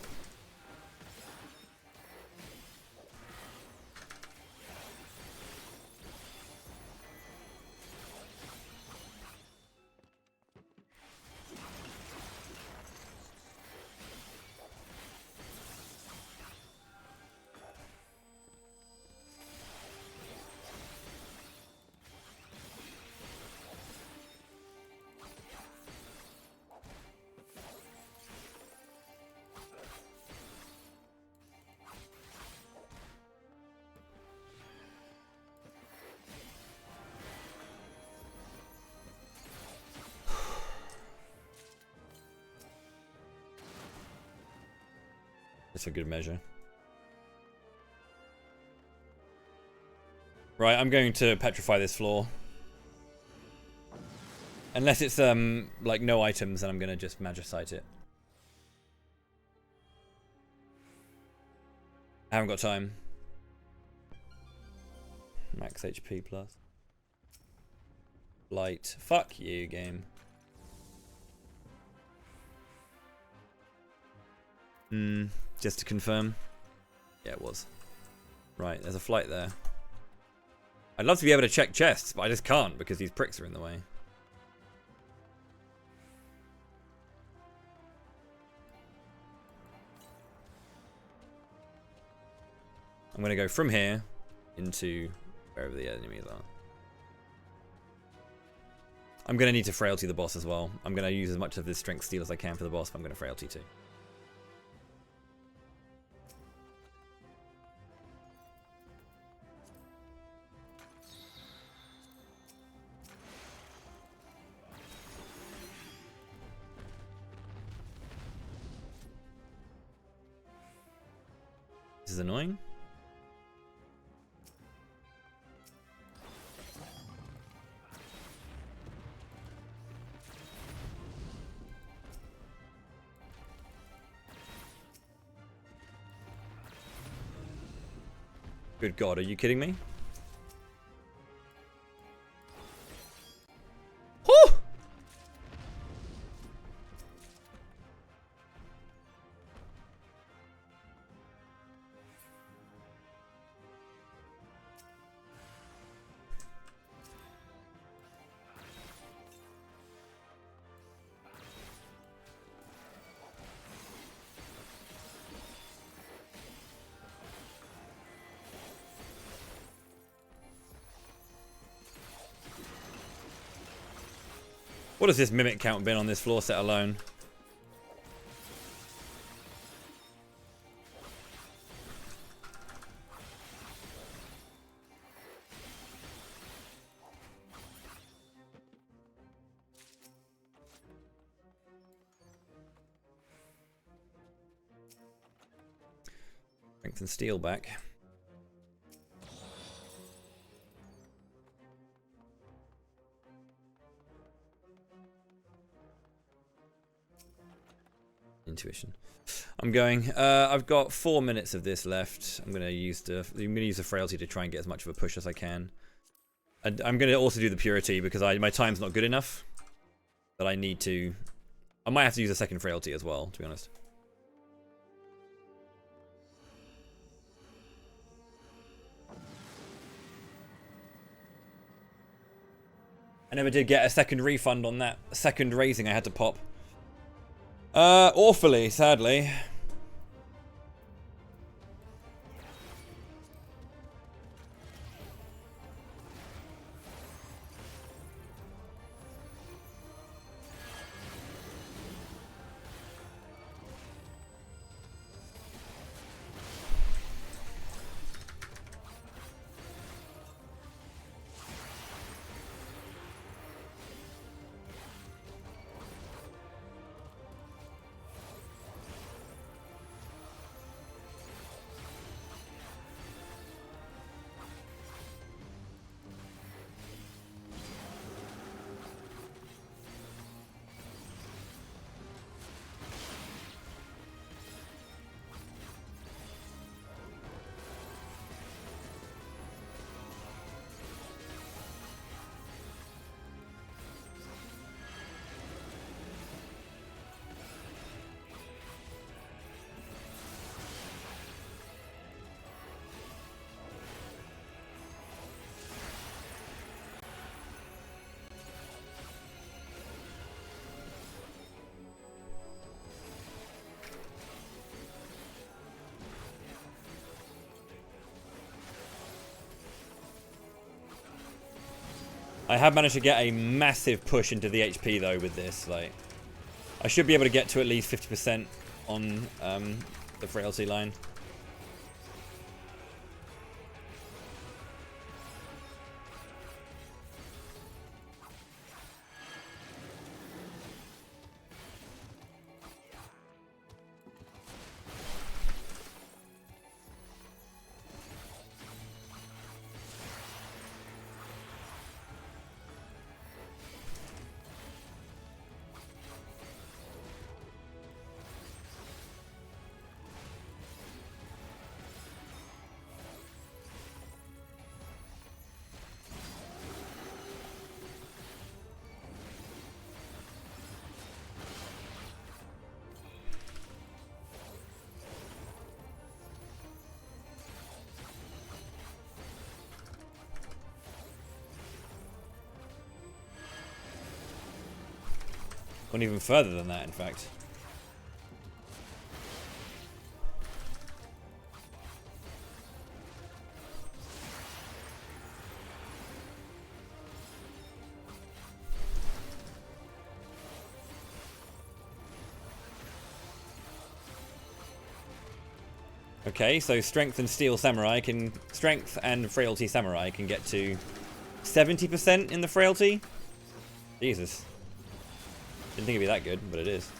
It's a good measure. Right, I'm going to petrify this floor. Unless it's like no items, then I'm gonna just magicite it. I haven't got time. Max HP plus. Light. Fuck you, game. Just to confirm. Yeah, it was. Right, there's a flight there. I'd love to be able to check chests, but I just can't because these pricks are in the way. I'm going to go from here into wherever the enemies are. I'm going to need to frailty the boss as well. I'm going to use as much of this strength steel as I can for the boss, but I'm going to frailty too. This is annoying. Good God, are you kidding me? Whew! What has this mimic count been on this floor set alone? Strength and steel back. Intuition. I'm going. I've got 4 minutes of this left. I'm gonna use the frailty to try and get as much of a push as I can. And I'm gonna also do the purity because my time's not good enough. that I need to... I might have to use a second frailty as well, to be honest. I never did get a second refund on that second raising I had to pop. Awfully, sadly. I have managed to get a massive push into the HP though with this. Like, I should be able to get to at least 50% on the frailty line. Gone even further than that, in fact. Okay, so strength and steel samurai can... Strength and frailty samurai can get to 70% in the frailty? Jesus. Didn't think it'd be that good, but it is.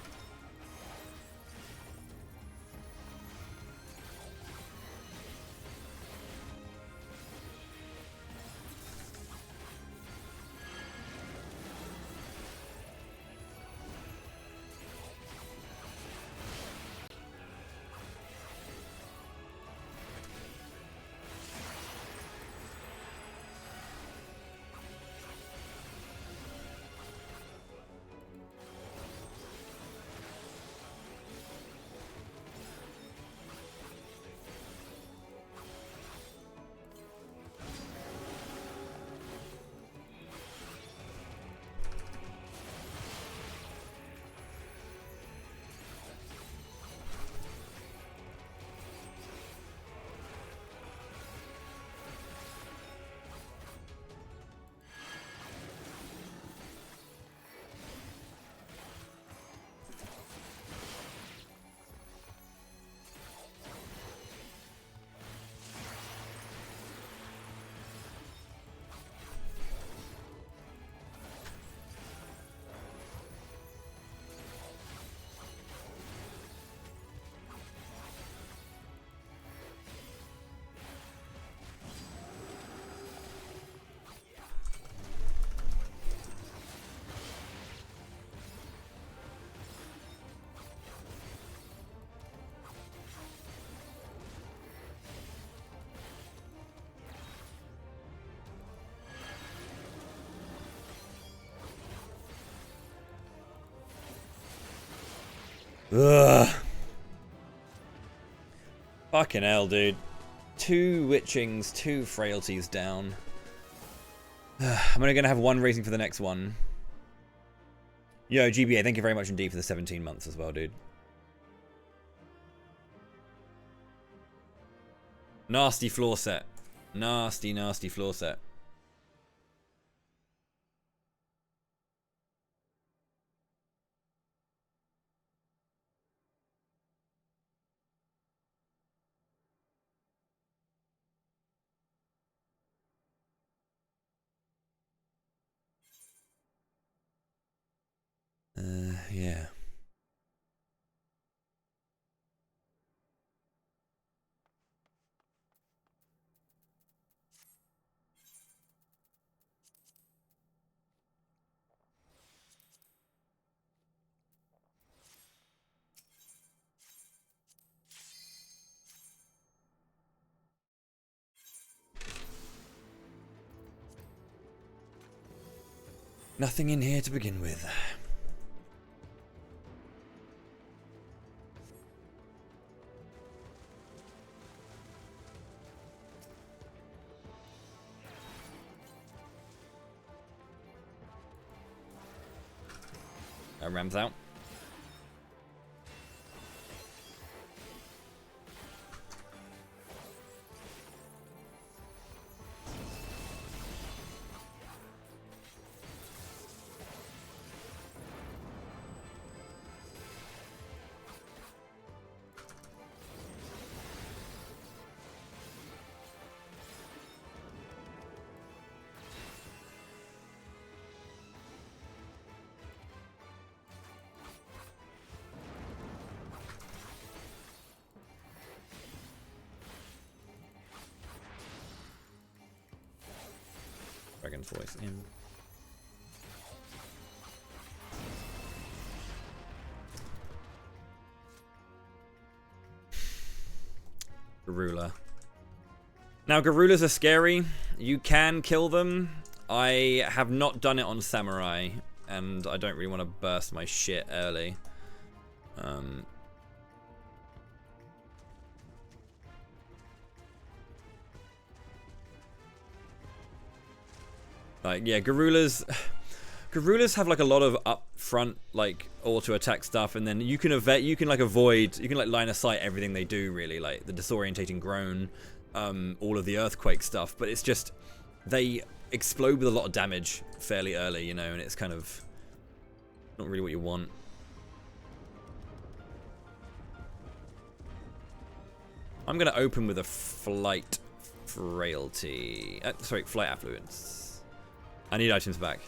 Ugh. Fucking hell, dude. 2 witchings, 2 frailties down. I'm only going to have 1 rating for the next one. Yo, GBA, thank you very much indeed for the 17 months as well, dude. Nasty floor set. Nasty, nasty floor set. Yeah. Nothing in here to begin with. Ram's out. Dragon's voice in. Garula. Now, Garulas are scary. You can kill them. I have not done it on Samurai, and I don't really want to burst my shit early. Like, yeah, Garulas have like a lot of upfront like auto attack stuff, and then you can avoid, you can like line of sight everything they do, really, like the disorientating groan, all of the earthquake stuff. But it's just they explode with a lot of damage fairly early, you know, and it's kind of not really what you want. I'm gonna open with a flight frailty. Sorry, flight affluence. I need items back.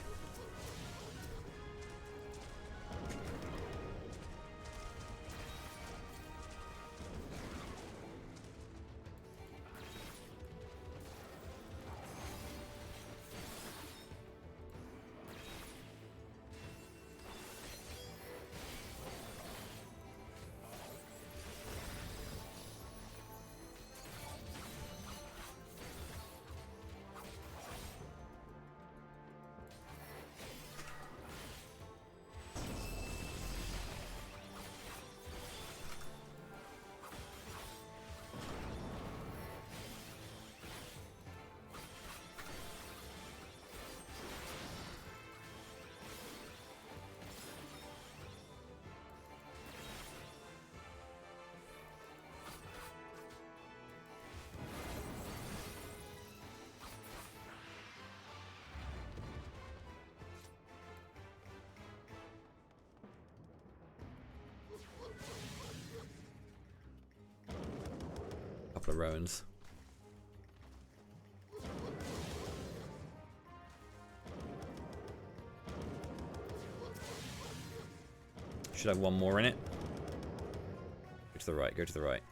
Couple of Rowans. Should have one more in it. Go to the right, go to the right.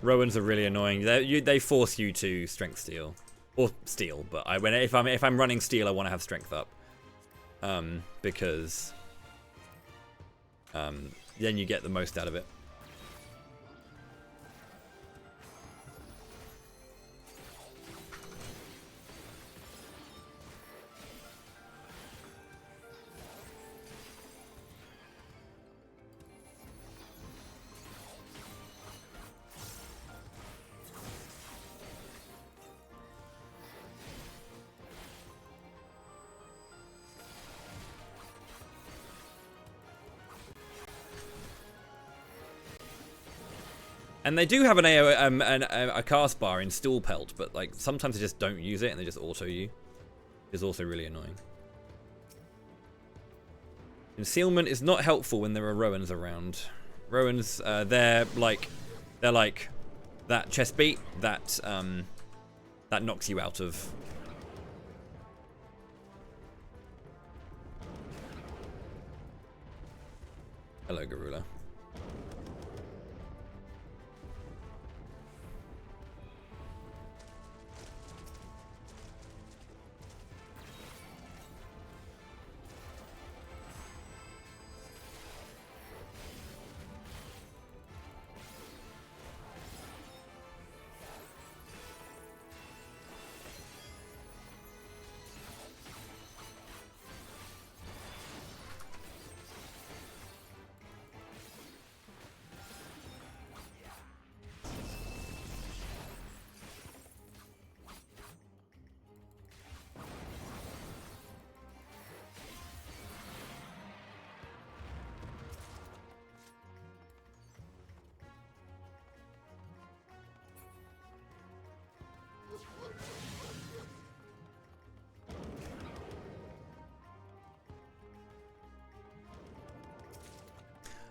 Rowans are really annoying. They force you to strength steal. Or steal, but if I'm running steal, I want to have strength up. Because then you get the most out of it. And they do have a cast bar in Stool Pelt, but like sometimes they just don't use it and they just auto you. It's also really annoying. Concealment is not helpful when there are Roans around. Roans, they're like that chest beat that that knocks you out of. Hello, Garula.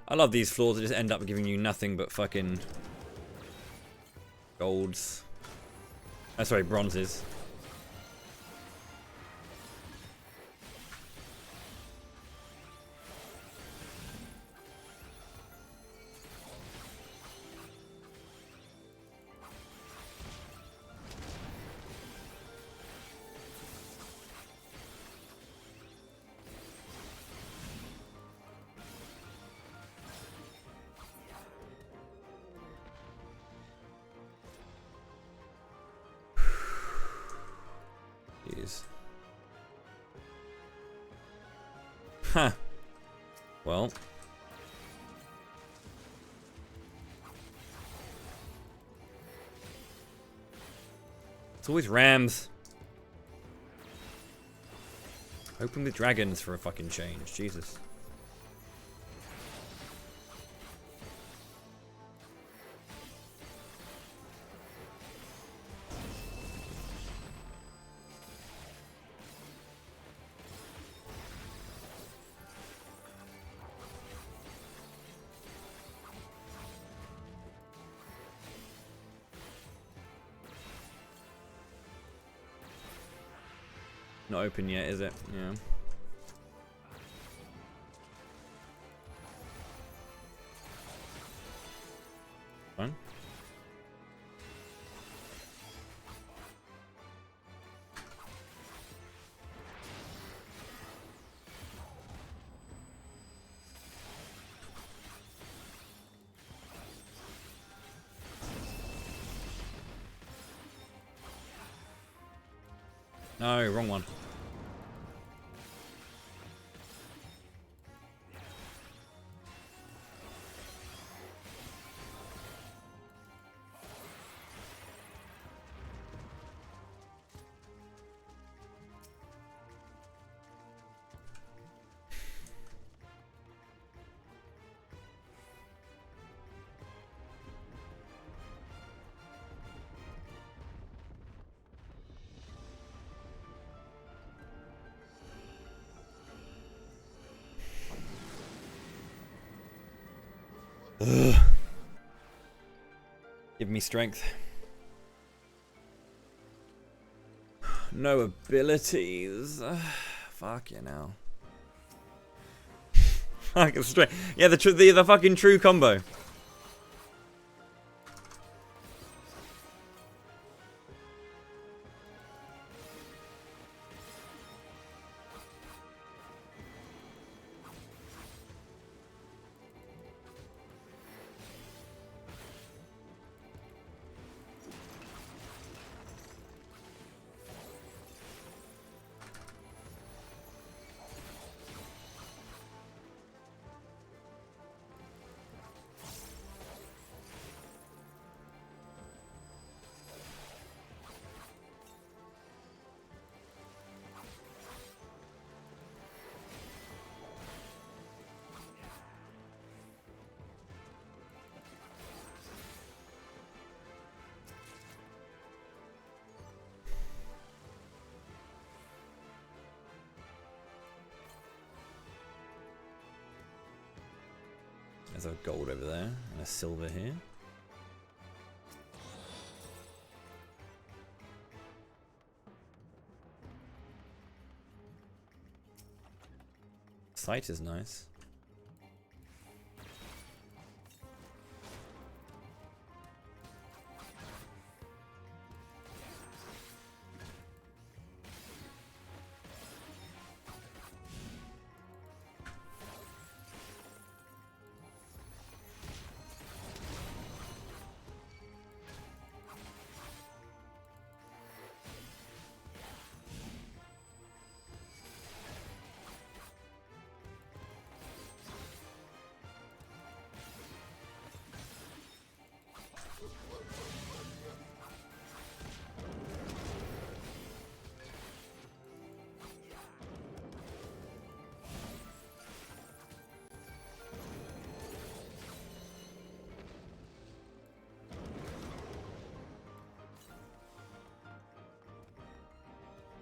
I love these floors that just end up giving you nothing but fucking golds. Oh, sorry, bronzes. Jeez. Huh. Well. It's always rams. Hoping with dragons for a fucking change. Jesus. Not open yet, is it? Yeah. Fine. No, wrong one. Ugh. Give me strength. No abilities. Fuck you now. Fucking straight. Yeah, the fucking true combo. There's a gold over there and a silver here. Sight is nice.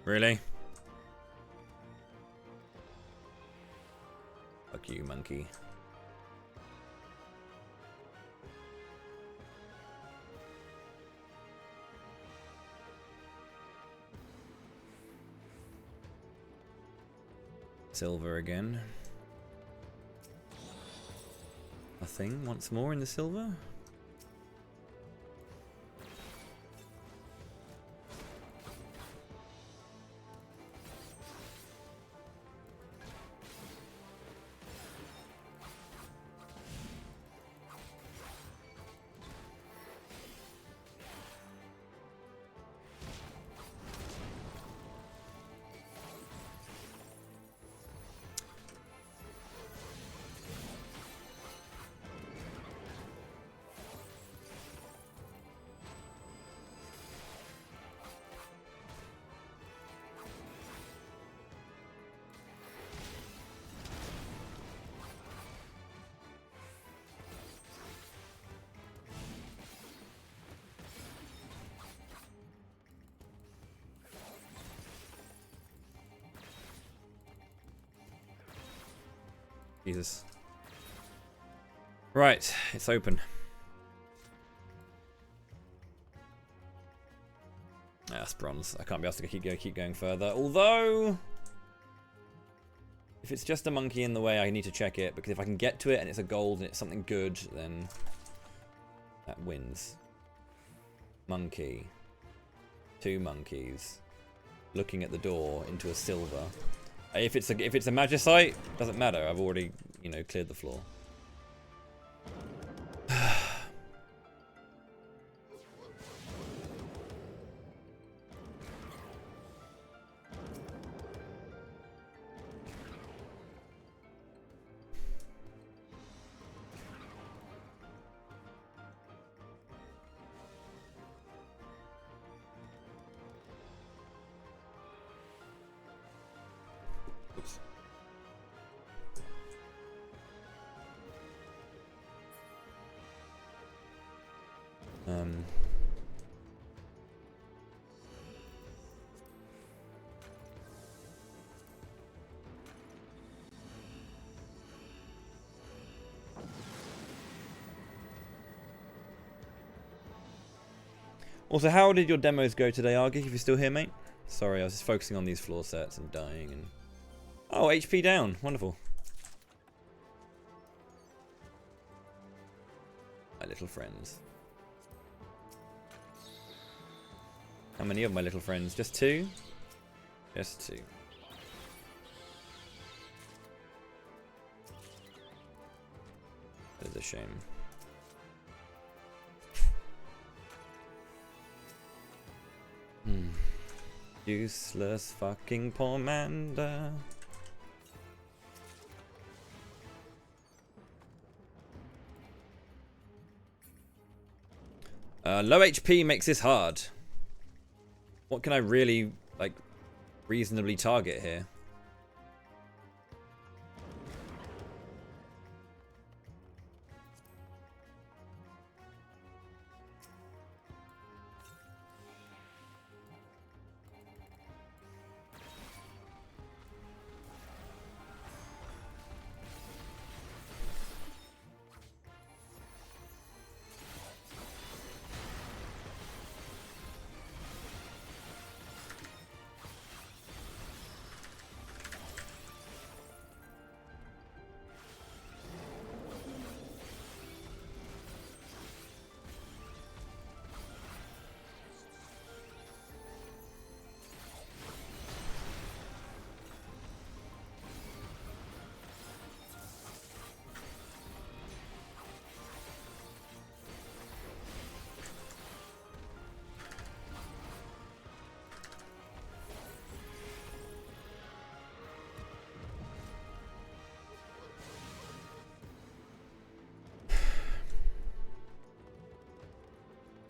Really? Fuck you, monkey. Silver again. Nothing once more in the silver. Jesus. Right, it's open. That's bronze. I can't be asked to keep going further. Although, if it's just a monkey in the way, I need to check it, because if I can get to it and it's a gold and it's something good, then that wins. Monkey. 2 monkeys. Looking at the door into a silver. If it's a magicite, doesn't matter. I've already, you know, cleared the floor. Oops. Also, how did your demos go today, Argy, if you're still here, mate? Sorry, I was just focusing on these floor sets and dying and... Oh, HP down. Wonderful. My little friends. How many of my little friends? Just 2? Just 2. That is a shame. Useless fucking Pomander. Low HP makes this hard. What can I really, like, reasonably target here?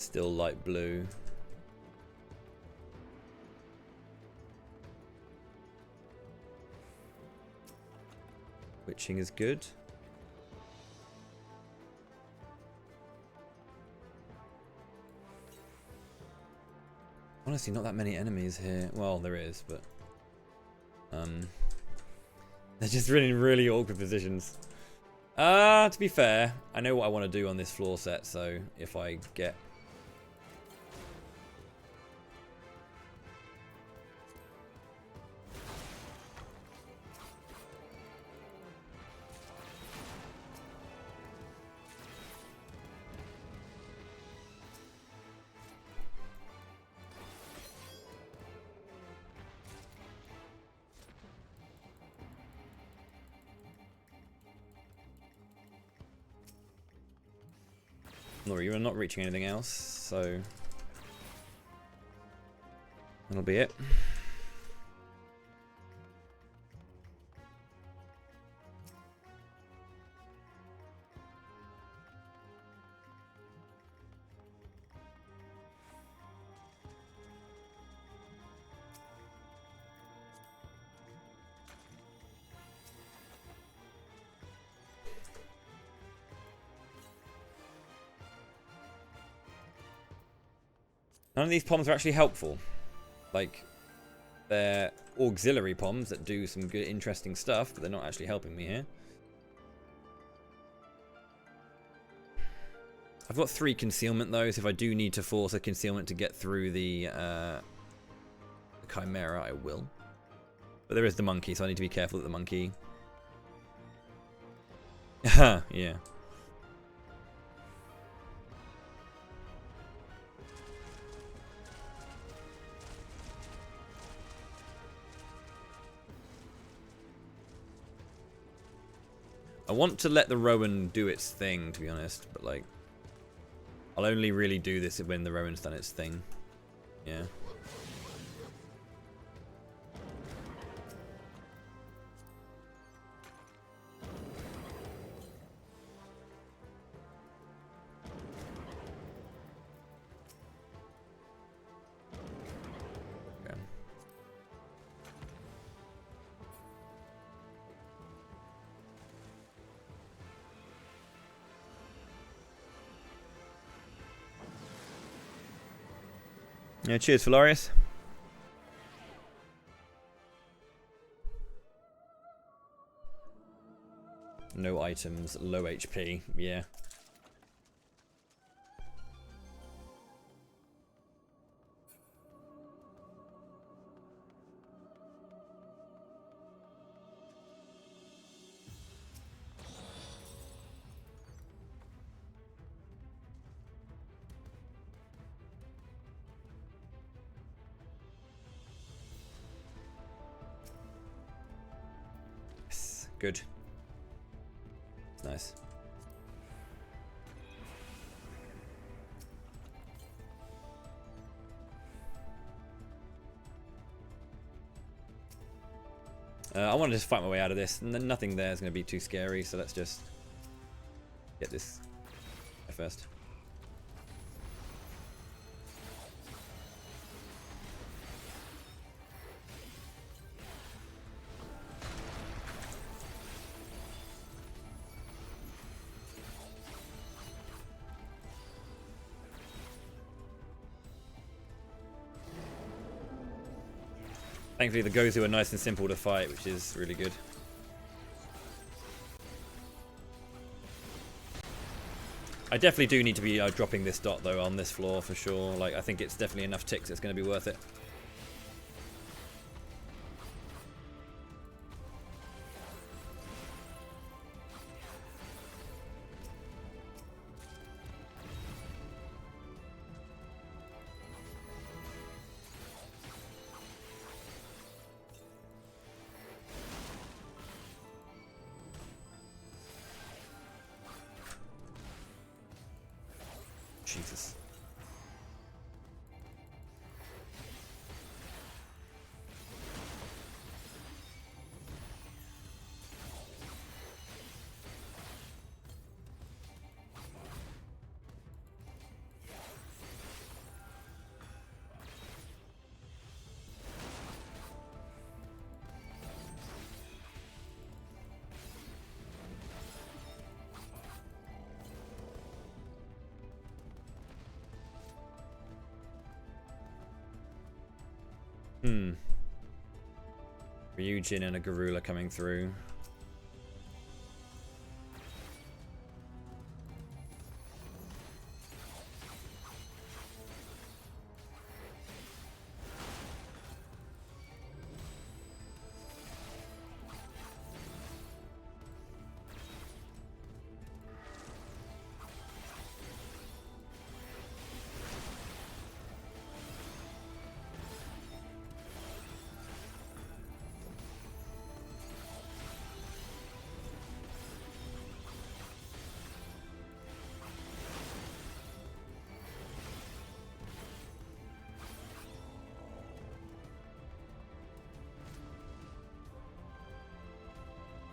Still light blue. Witching is good. Honestly, not that many enemies here. Well, there is, but they're just really, really awkward positions. To be fair, I know what I want to do on this floor set, so if I get... You're not reaching anything else, so that'll be it. None of these poms are actually helpful. Like, they're auxiliary poms that do some good, interesting stuff, but they're not actually helping me here. I've got 3 concealment though, so if I do need to force a concealment to get through the Chimera, I will. But there is the monkey, so I need to be careful with the monkey. Yeah. I want to let the Rowan do its thing, to be honest, but like, I'll only really do this when the Rowan's done its thing. Yeah. Yeah, cheers, Valorius. No items, low HP, yeah. Good. Nice. I want to just fight my way out of this. Nothing there is going to be too scary, so let's just get this first. Thankfully the Gozu are nice and simple to fight, which is really good. I definitely do need to be dropping this dot though on this floor for sure. Like, I think it's definitely enough ticks, it's going to be worth it. Jesus. Ryujin and a Garula coming through.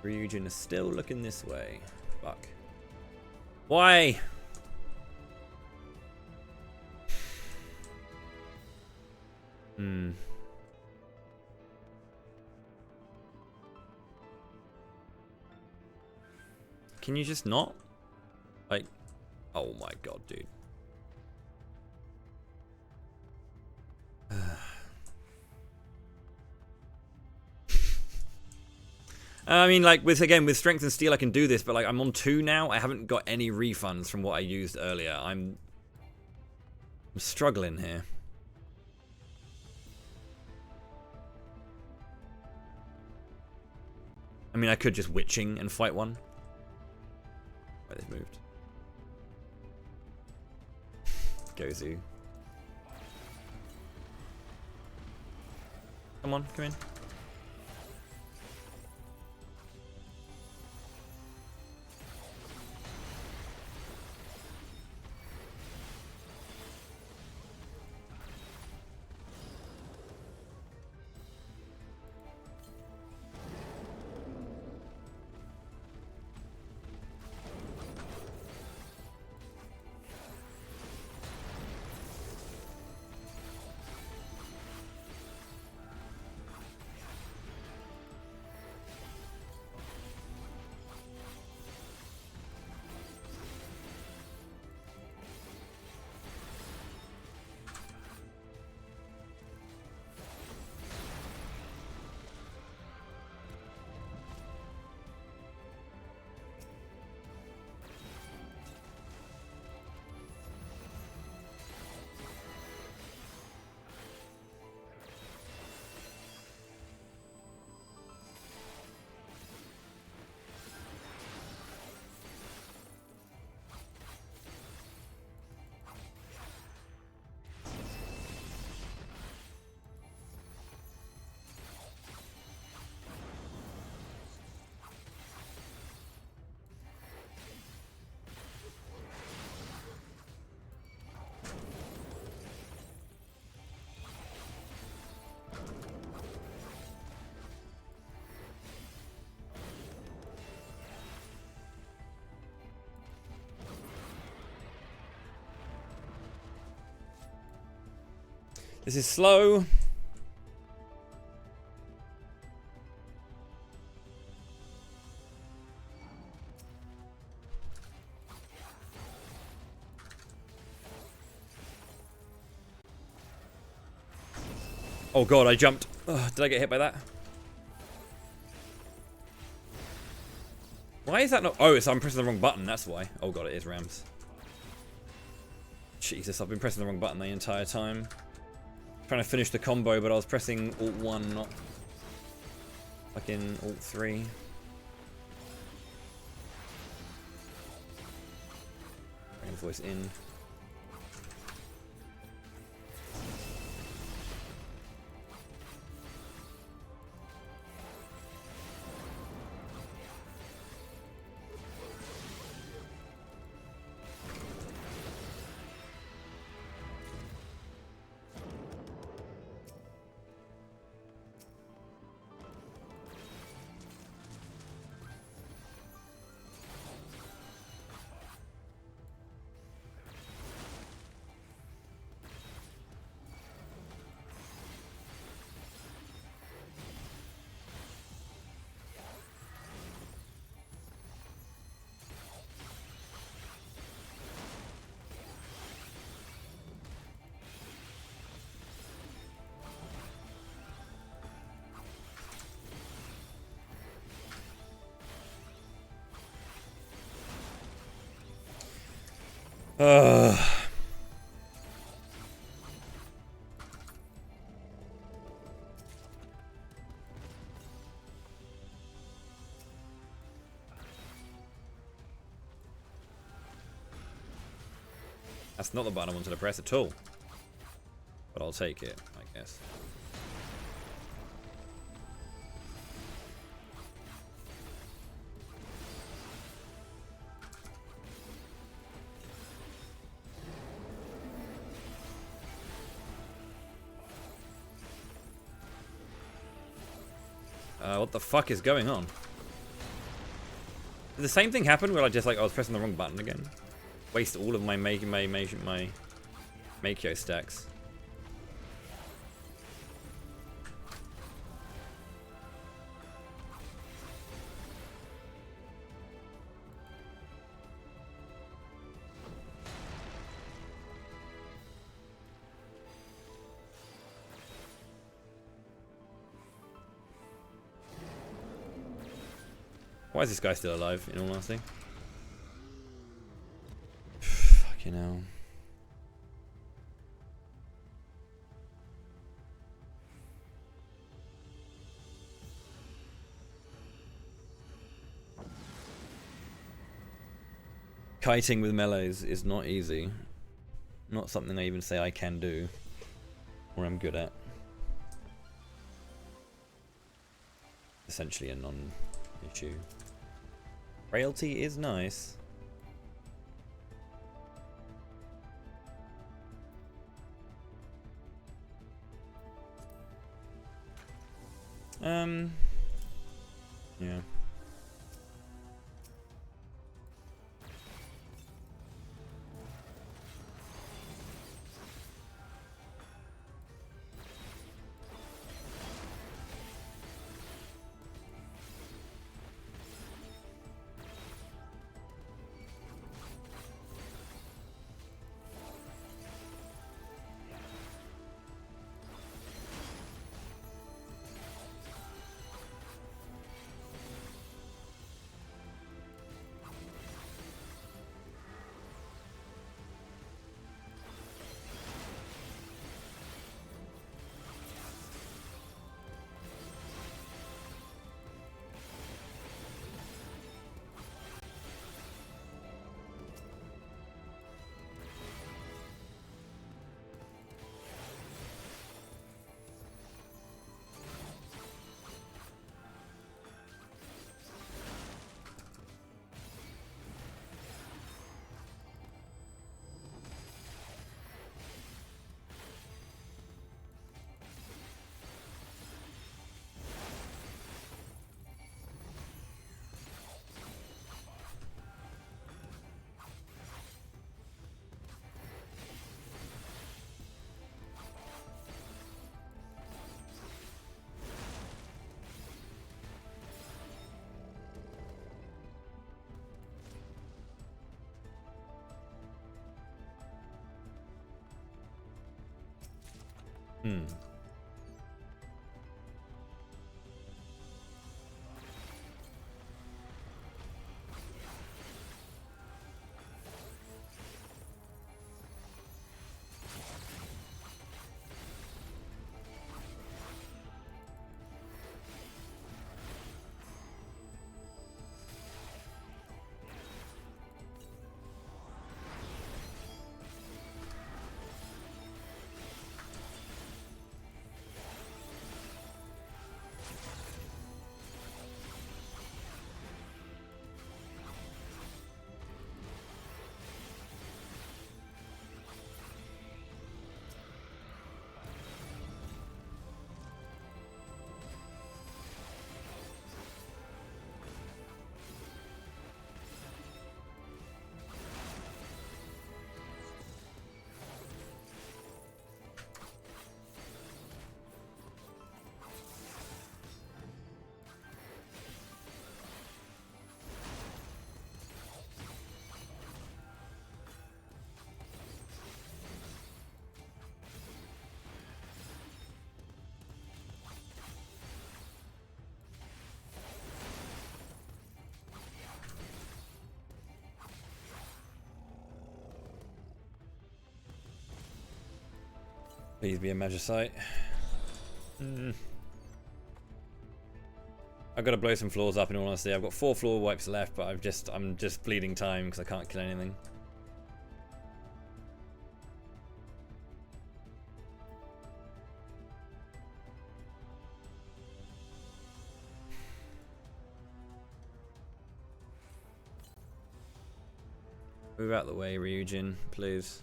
Ryujin is still looking this way. Fuck. Why? Can you just not? Like, oh my god, dude. I mean, like, with Strength and Steel, I can do this, but, like, I'm on 2 now. I haven't got any refunds from what I used earlier. I'm struggling here. I mean, I could just Witching and fight one. Right, they've moved. Gozu. Come on, come in. This is slow. Oh god, I jumped. Ugh, did I get hit by that? Why is that not? Oh, I'm pressing the wrong button, that's why. Oh god, it is Rams. Jesus, I've been pressing the wrong button the entire time. Trying to finish the combo, but I was pressing Alt 1, not fucking Alt 3. Bring voice in. That's not the button I wanted to press at all. But I'll take it, I guess. What the fuck is going on? Did the same thing happen where I was pressing the wrong button again? Waste all of my Makyo stacks. Why is this guy still alive, in all honesty? Fucking hell. Kiting with melees is not easy. Not something I even say I can do, or I'm good at. Essentially a non-issue. Frailty is nice. Yeah. Please be a Magicite. I've got to blow some floors up in all honesty. I've got 4 floor wipes left, but I'm just bleeding time because I can't kill anything. Move out the way, Ryujin, please.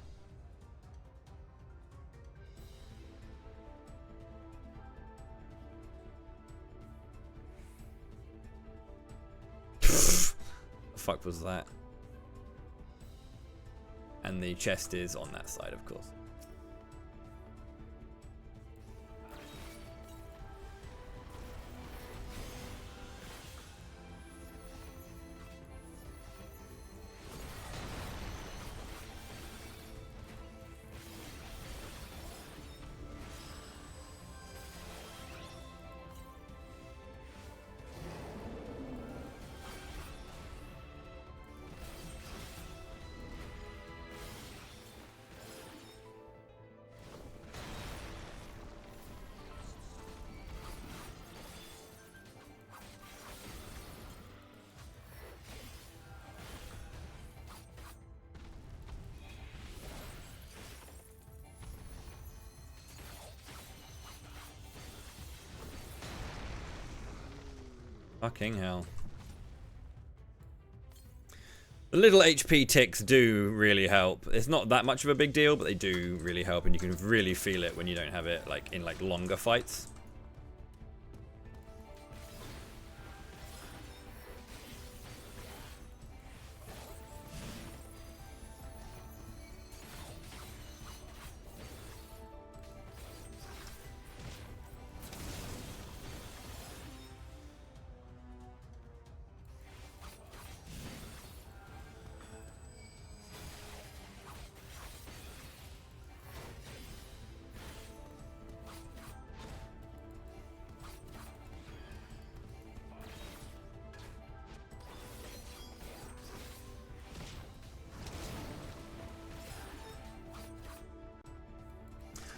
The fuck was that? And the chest is on that side, of course. Fucking hell. The little HP ticks do really help. It's not that much of a big deal, but they do really help, and you can really feel it when you don't have it like in like longer fights.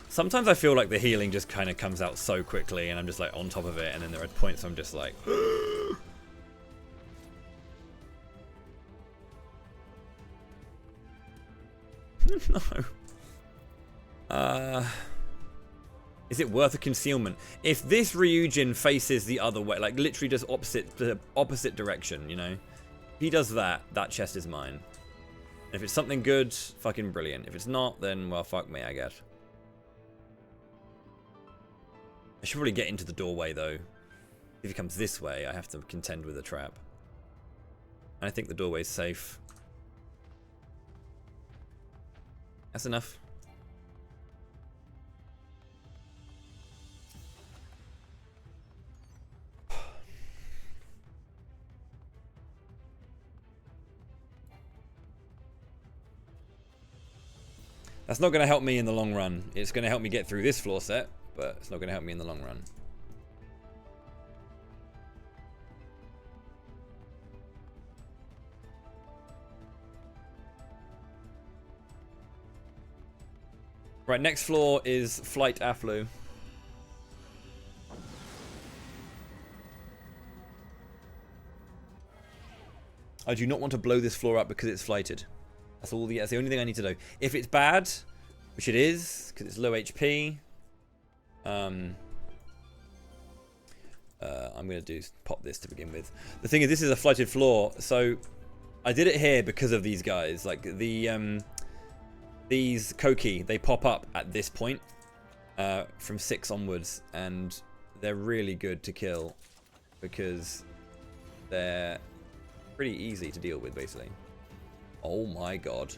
Sometimes I feel like the healing just kind of comes out so quickly and I'm just like on top of it, and then there are points where I'm just like no. Is it worth a concealment? If this Ryujin faces the other way, like literally just opposite direction, you know? He does that, that chest is mine. And if it's something good, fucking brilliant. If it's not, then well, fuck me, I guess. I should probably get into the doorway though. If he comes this way, I have to contend with a trap. And I think the doorway's safe. That's enough. That's not going to help me in the long run. It's going to help me get through this floor set, but it's not going to help me in the long run. Right, next floor is Flight Afflu. I do not want to blow this floor up because it's flighted. That's the only thing I need to know. If it's bad, which it is, because it's low HP, I'm going to pop this to begin with. The thing is, this is a flighted floor, so I did it here because of these guys. Like, these Koki, they pop up at this point from 6 onwards, and they're really good to kill because they're pretty easy to deal with, basically. Oh my god.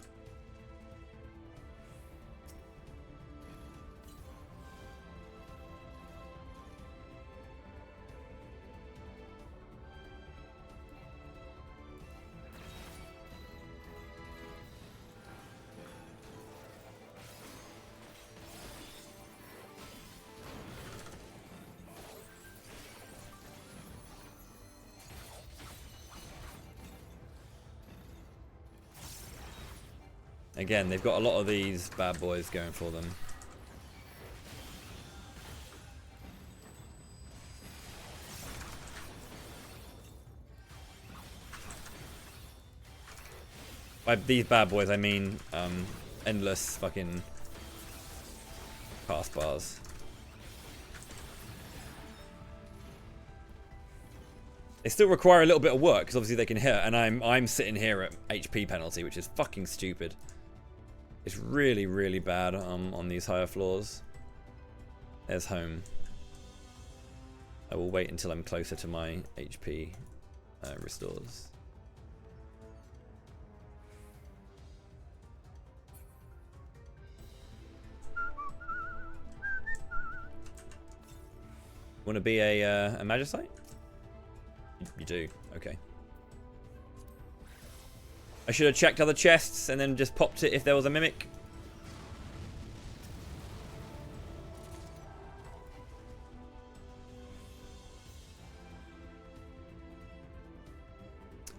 Again, they've got a lot of these bad boys going for them. By these bad boys, I mean endless fucking pass bars. They still require a little bit of work because obviously they can hit, and I'm sitting here at HP penalty, which is fucking stupid. It's really, really bad on these higher floors. There's home. I will wait until I'm closer to my HP restores. Want to be a Magicite? You do. Okay. I should have checked other chests and then just popped it if there was a Mimic.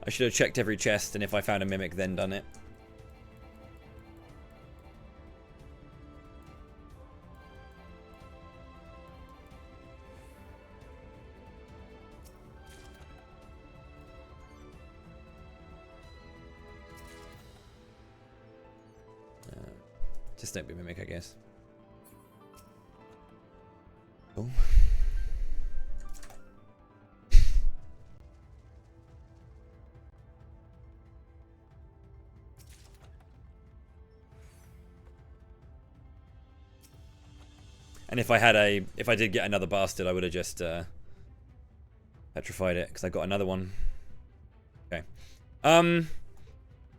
I should have checked every chest, and if I found a Mimic, then done it. Just don't be Mimic, I guess. Cool. And if I did get another bastard, I would have just petrified it because I got another one. Okay.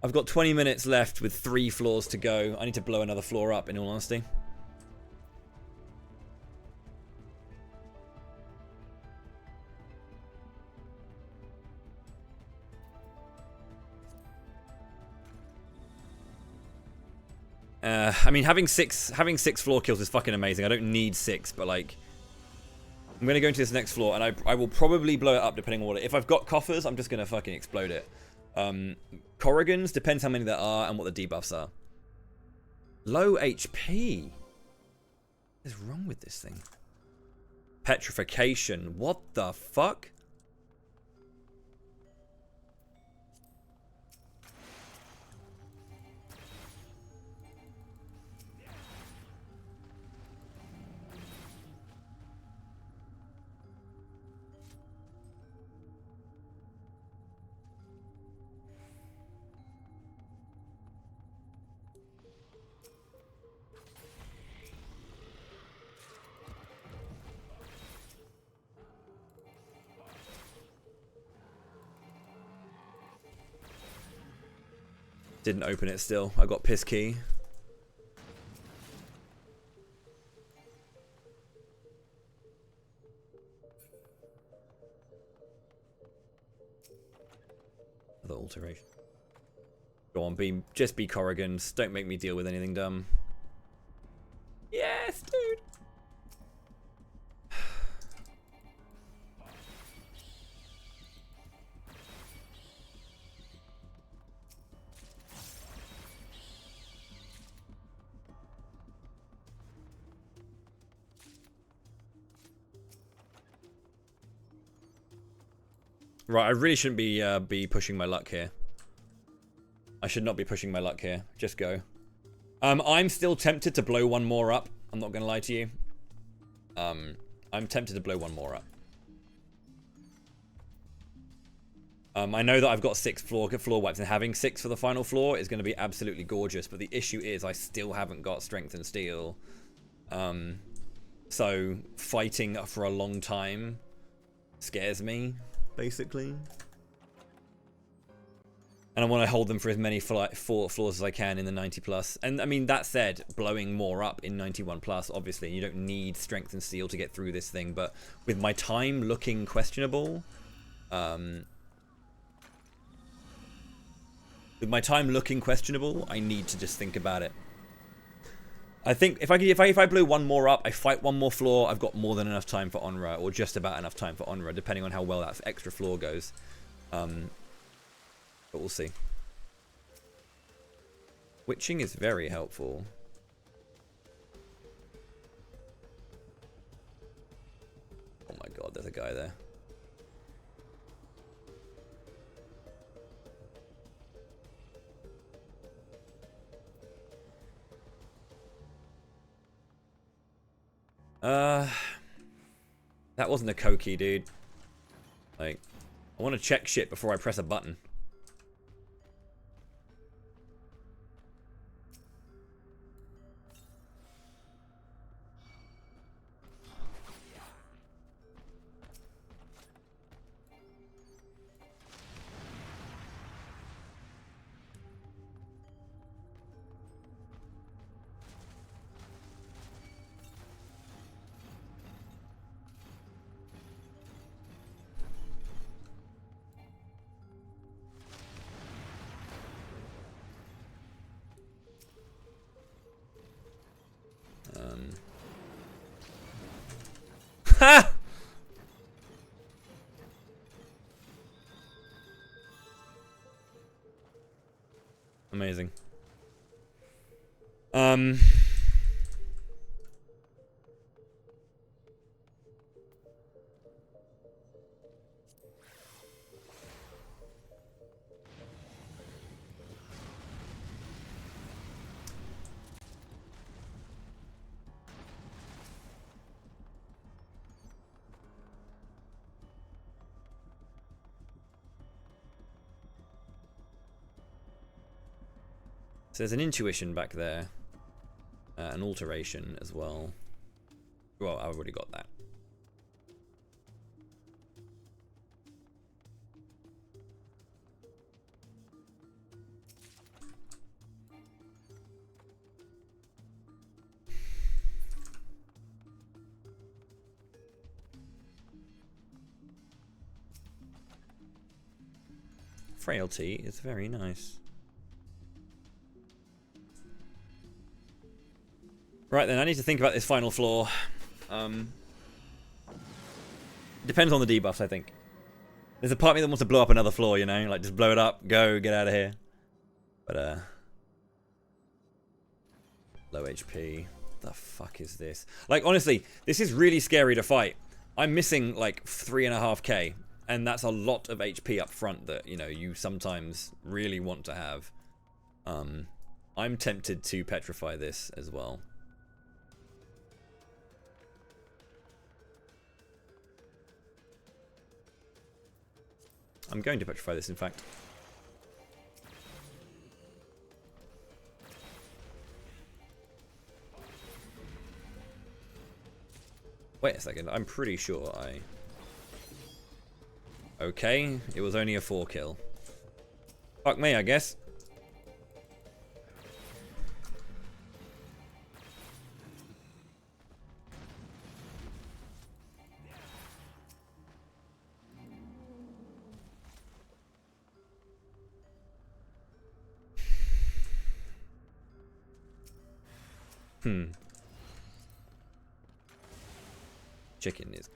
I've got 20 minutes left with 3 floors to go. I need to blow another floor up, in all honesty. I mean, having six floor kills is fucking amazing. I don't need 6, but like, I'm gonna go into this next floor, and I will probably blow it up depending on what. If I've got coffers, I'm just gonna fucking explode it. Corrigans depends how many there are and what the debuffs are. Low HP. What is wrong with this thing? Petrification. What the fuck? Didn't open it still. I got piss key. Other alteration. Go on, just be Corrigans. Don't make me deal with anything dumb. Yes, dude. Right, I really shouldn't be pushing my luck here. I should not be pushing my luck here. Just go. I'm still tempted to blow one more up. I'm not gonna lie to you. I'm tempted to blow one more up. I know that I've got 6 floor wipes, and having 6 for the final floor is going to be absolutely gorgeous. But the issue is I still haven't got strength and steel. So fighting for a long time scares me, basically. And I want to hold them for as many floors as I can in the 90 plus. And I mean, that said, blowing more up in 91 plus, obviously, you don't need strength and steel to get through this thing. But with my time looking questionable, I need to just think about it. I think if I blow one more up, I fight one more floor, I've got more than enough time for Onra, or just about enough time for Onra, depending on how well that extra floor goes. But we'll see. Witching is very helpful. Oh my god, there's a guy there. That wasn't a Koki, dude. Like, I want to check shit before I press a button. Ha! Amazing. So there's an intuition back there. An alteration as well. Well, I've already got that. Frailty is very nice. Right then, I need to think about this final floor. Depends on the debuffs, I think. There's a part of me that wants to blow up another floor, you know? Like, just blow it up, go, get out of here. But, low HP. The fuck is this? Like, honestly, this is really scary to fight. I'm missing, like, 3.5k. And that's a lot of HP up front that, you know, you sometimes really want to have. I'm tempted to petrify this as well. I'm going to petrify this, in fact. Wait a second, I'm pretty sure I... Okay, it was only a 4 kill. Fuck me, I guess. Chicken is good.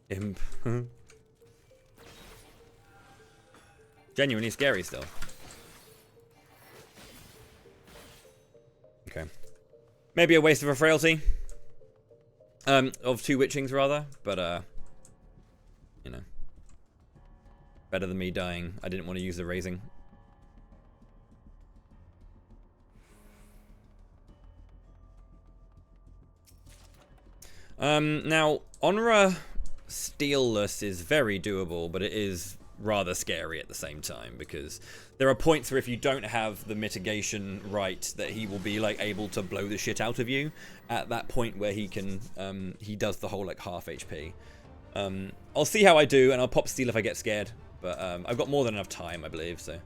Imp. Genuinely scary still. Okay. Maybe a waste of a frailty. Of 2 witchings rather, but you know. Better than me dying. I didn't want to use the raising. Now, Onra Steelless is very doable, but it is rather scary at the same time, because there are points where if you don't have the mitigation right, that he will be like able to blow the shit out of you at that point where he can he does the whole like half HP. I'll see how I do, and I'll pop Steel if I get scared, but I've got more than enough time, I believe, so.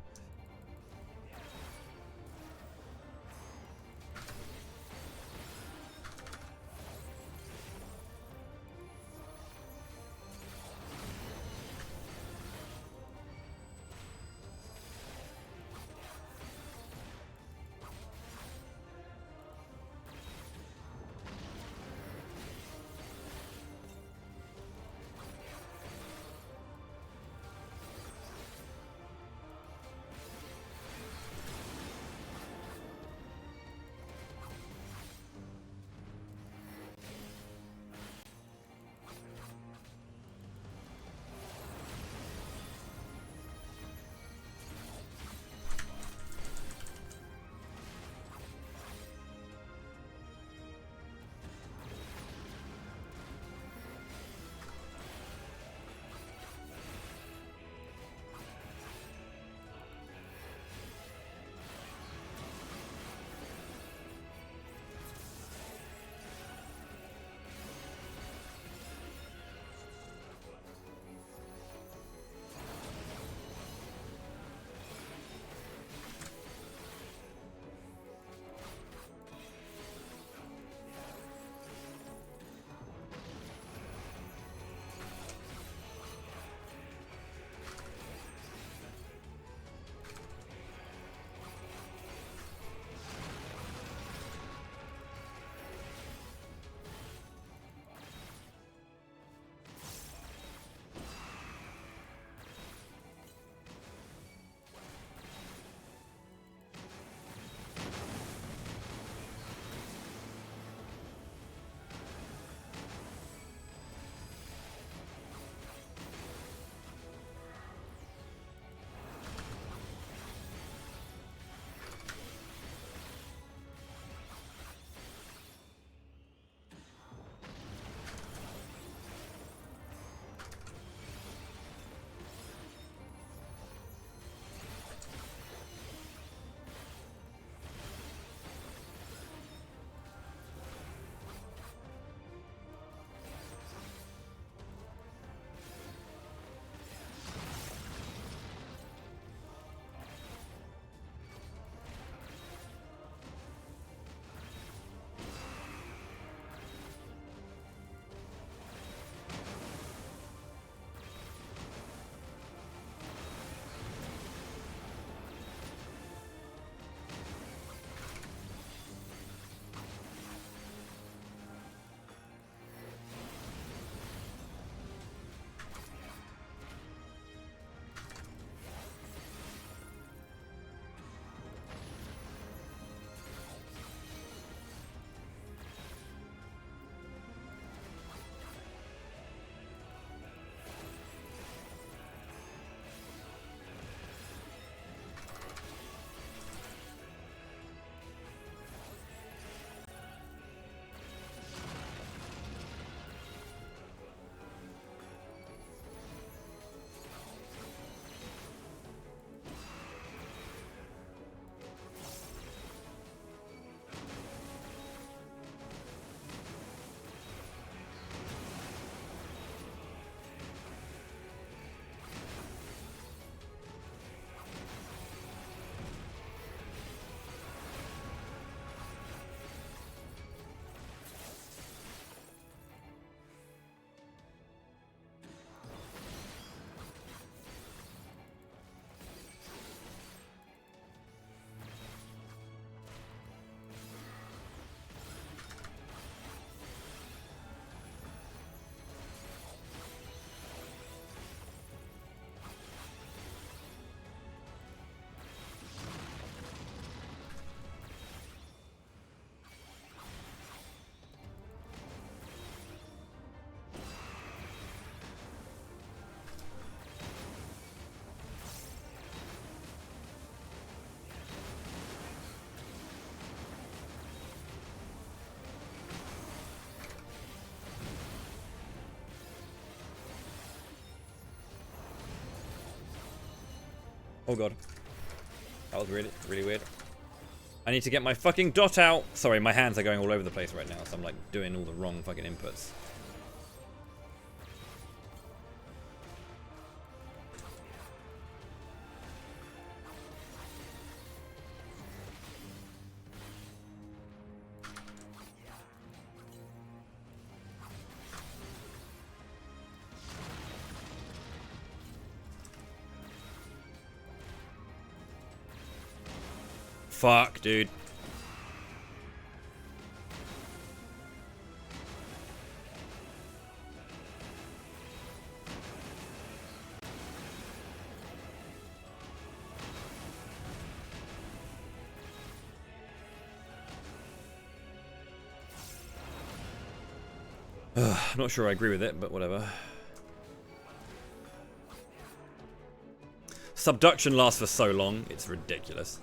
Oh god. That was really, really weird. I need to get my fucking dot out. Sorry, my hands are going all over the place right now, so I'm like doing all the wrong fucking inputs. Fuck, dude. Not sure I agree with it, but whatever. Subduction lasts for so long, it's ridiculous.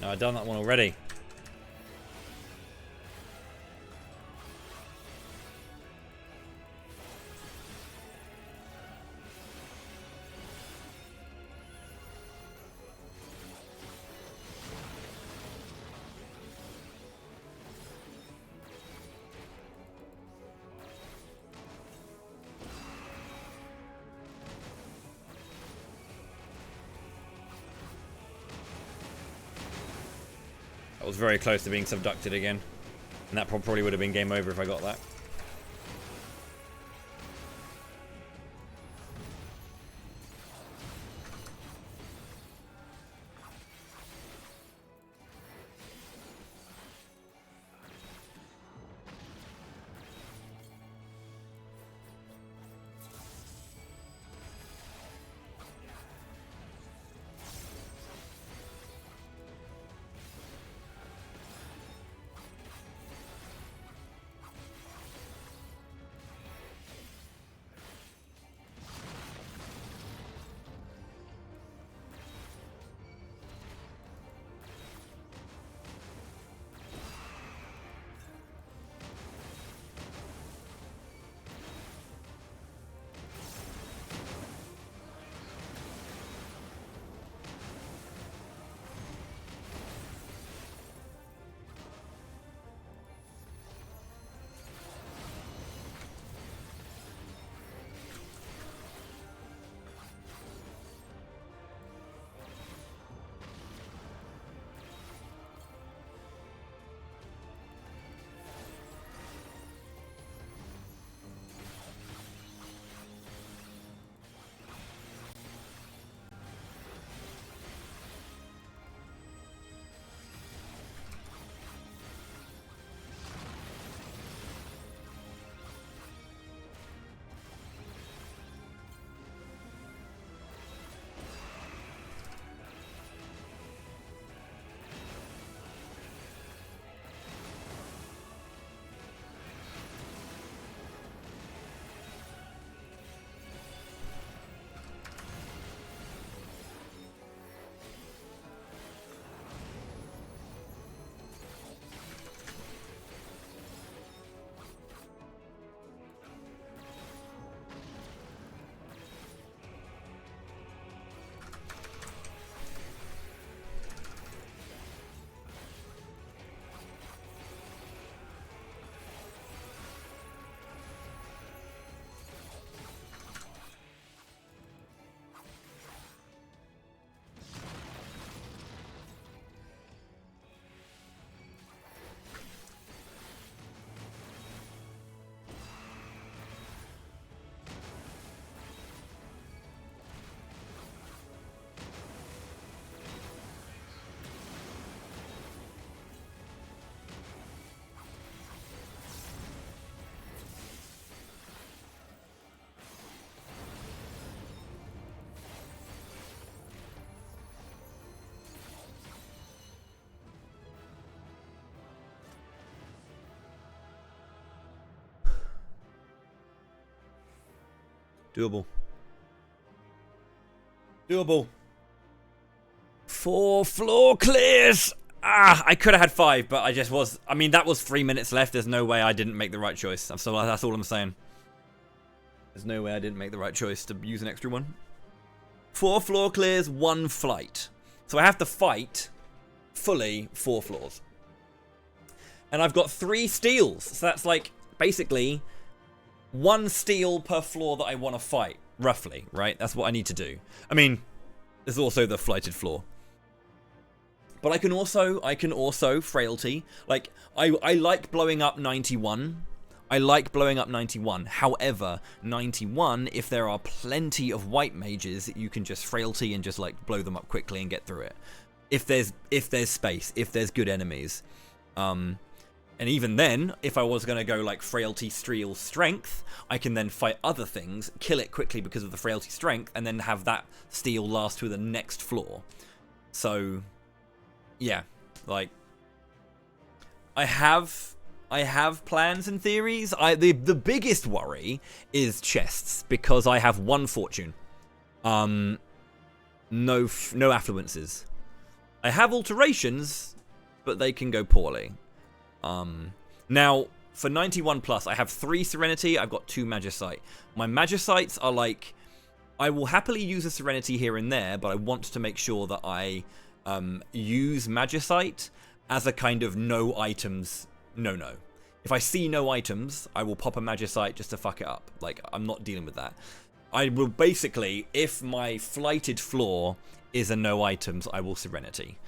No, I've done that one already. I was very close to being subducted again. And that probably would have been game over if I got that. Doable. Doable. 4 floor clears! Ah, I could have had 5, but I just was... I mean, that was 3 minutes left. There's no way I didn't make the right choice. That's all I'm saying. There's no way I didn't make the right choice to use an extra one. 4 floor clears, 1 flight. So I have to fight fully 4 floors. And I've got 3 steals. So that's like, basically, 1 steal per floor that I want to fight. Roughly, right? That's what I need to do. I mean, there's also the flighted floor. But I can also frailty. Like, I like blowing up 91. I like blowing up 91. However, 91, if there are plenty of white mages, you can just frailty and just like blow them up quickly and get through it. If there's space, if there's good enemies. And even then, if I was going to go like frailty, steal, strength, I can then fight other things, kill it quickly because of the frailty strength, and then have that steal last to the next floor. So, yeah, like, I have plans and theories. The biggest worry is chests, because I have 1 fortune. No affluences. I have alterations, but they can go poorly. Now, for 91 plus, I have 3 Serenity, I've got 2 Magicite. My Magicites are like, I will happily use a Serenity here and there, but I want to make sure that I use Magicite as a kind of no items no. If I see no items, I will pop a Magicite just to fuck it up. Like, I'm not dealing with that. I will basically, if my flighted floor is a no items, I will Serenity.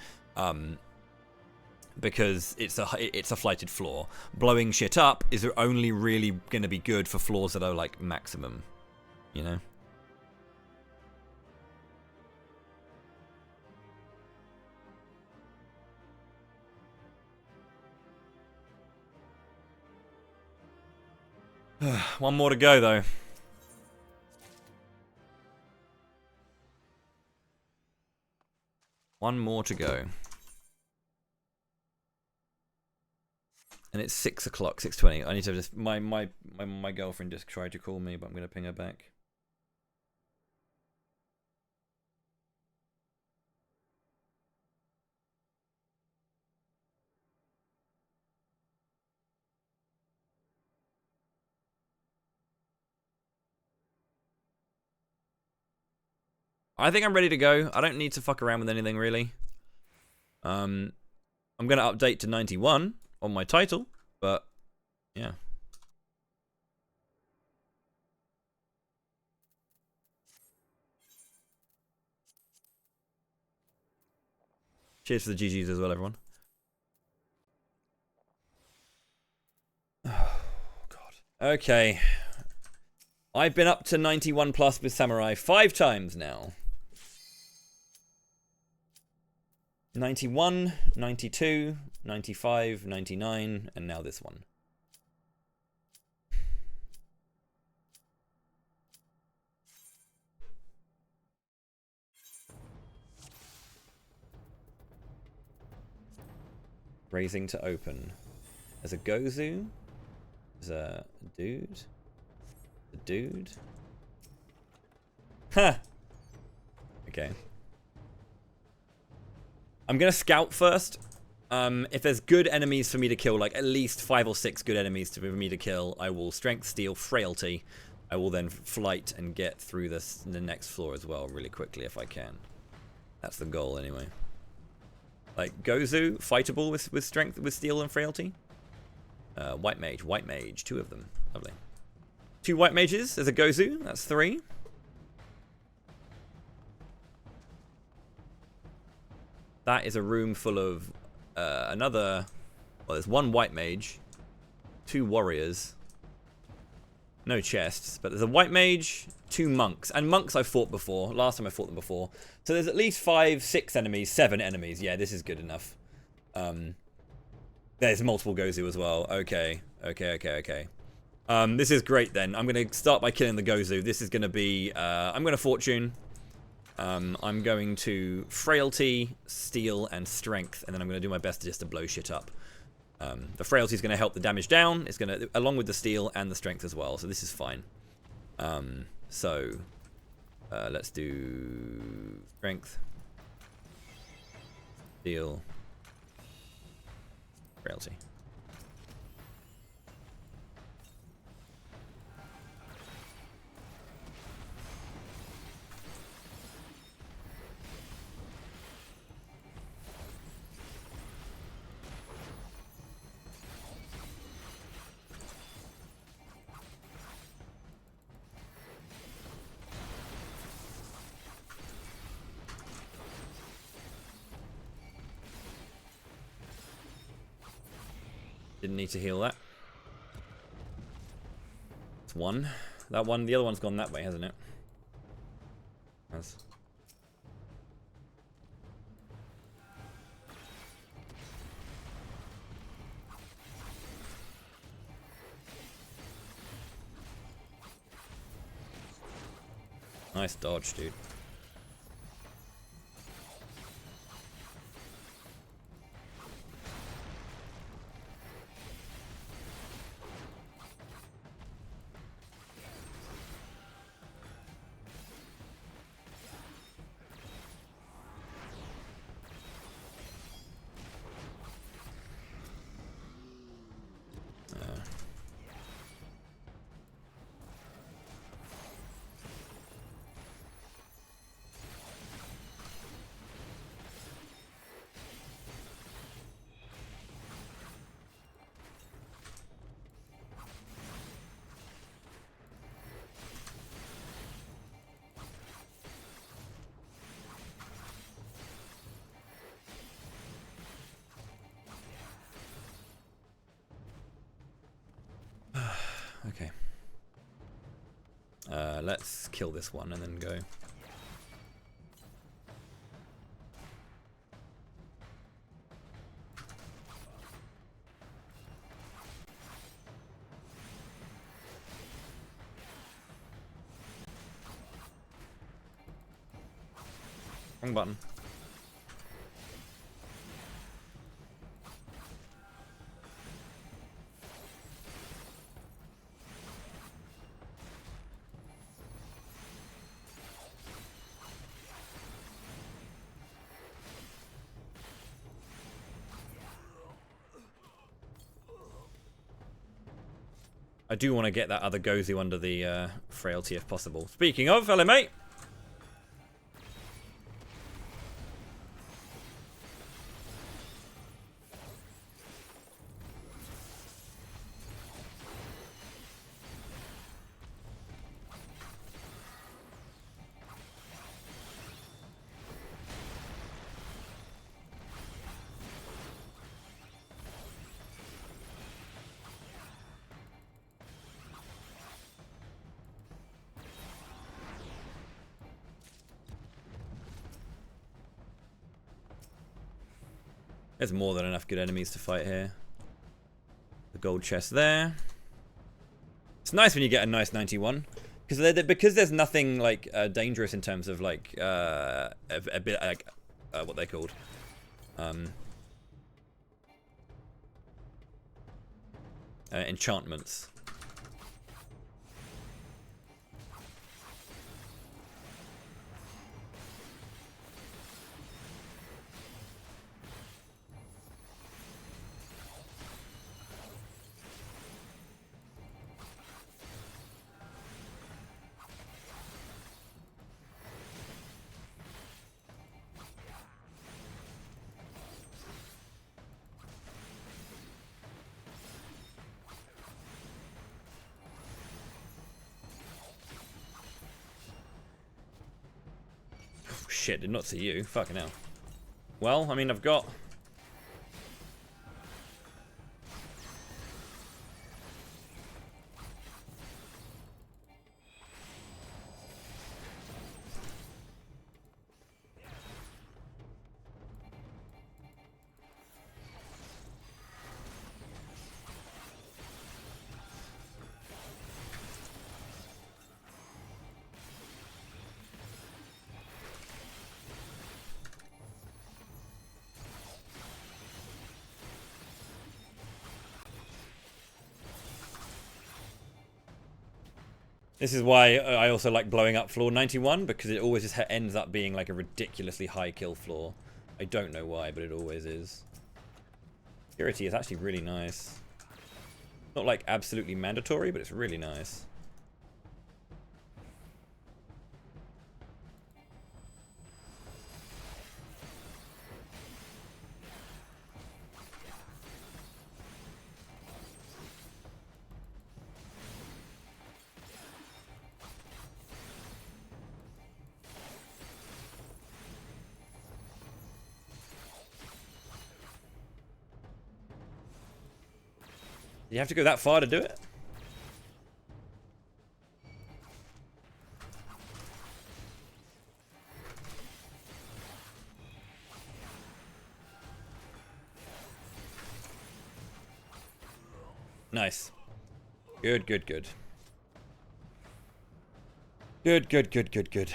Because it's a flighted floor. Blowing shit up is only really going to be good for floors that are like maximum, you know? One more to go though. One more to go. And it's 6 o'clock, 6:20. I need to just my girlfriend just tried to call me, but I'm gonna ping her back. I think I'm ready to go. I don't need to fuck around with anything really. I'm gonna update to 91 on my title, but yeah. Cheers for the GGs as well, everyone. Oh, God. Okay. I've been up to 91 plus with Samurai 5 times now. 91, 92, 95, 99, and now this one. Raising to open. There's a Gozu. There's a dude. A dude. Ha! Okay. I'm gonna scout first. If there's good enemies for me to kill, like at least 5 or 6 good enemies for me to kill, I will strength, steal, frailty. I will then flight and get through the next floor as well really quickly if I can. That's the goal anyway. Like Gozu, fightable with strength, with steel and frailty. White mage, 2 of them. Lovely. 2 white mages. There's a Gozu. That's 3. That is a room full of another... Well, there's 1 white mage, 2 warriors, no chests, but there's a white mage, 2 monks. And monks I've fought before. Last time I fought them before. So there's at least 5, 6 enemies, 7 enemies. Yeah, this is good enough. There's multiple Gozu as well. Okay. This is great then. I'm going to start by killing the Gozu. This is going to be... I'm going to fortune. I'm going to frailty, steel, and strength, and then I'm going to do my best just to blow shit up. The frailty is going to help the damage down. It's going to, along with the steel and the strength as well. So this is fine. So let's do strength, steel, frailty. Didn't need to heal that. It's one. That one, the other one's gone that way, hasn't it? Has. Nice dodge, dude. Okay. Let's kill this one and then go. Wrong button. I do want to get that other Gozu under the frailty if possible. Speaking of, hello mate! There's more than enough good enemies to fight here. The gold chest there. It's nice when you get a nice 91. Because there's nothing like dangerous in terms of like a bit like what they're called. Enchantments. Shit, did not see you. Fucking hell. Well, I mean, I've got... This is why I also like blowing up floor 91, because it always just ends up being like a ridiculously high kill floor. I don't know why, but it always is. Security is actually really nice. Not like absolutely mandatory, but it's really nice. You have to go that far to do it? Nice. Good, good, good. Good, good, good, good, good.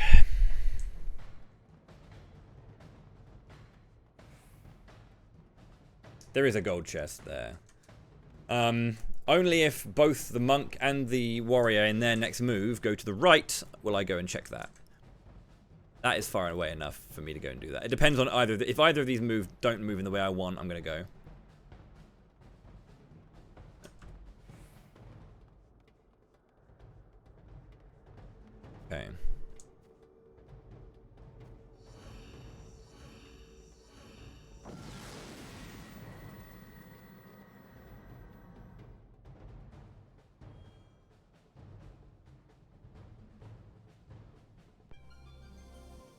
There is a gold chest there. Only if both the monk and the warrior in their next move go to the right will I go and check that. That is far away enough for me to go and do that. It depends on either. If either of these don't move in the way I want, I'm going to go. Okay.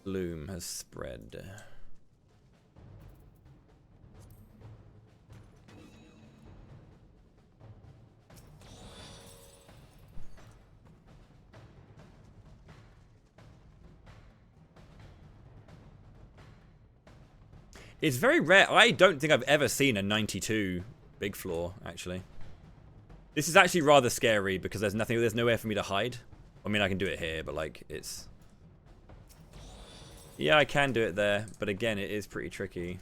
Gloom has spread. It's very rare. I don't think I've ever seen a 92 big floor, actually. This is actually rather scary because there's nowhere for me to hide. I mean, I can do it here, but like, it's... Yeah, I can do it there, but again, it is pretty tricky.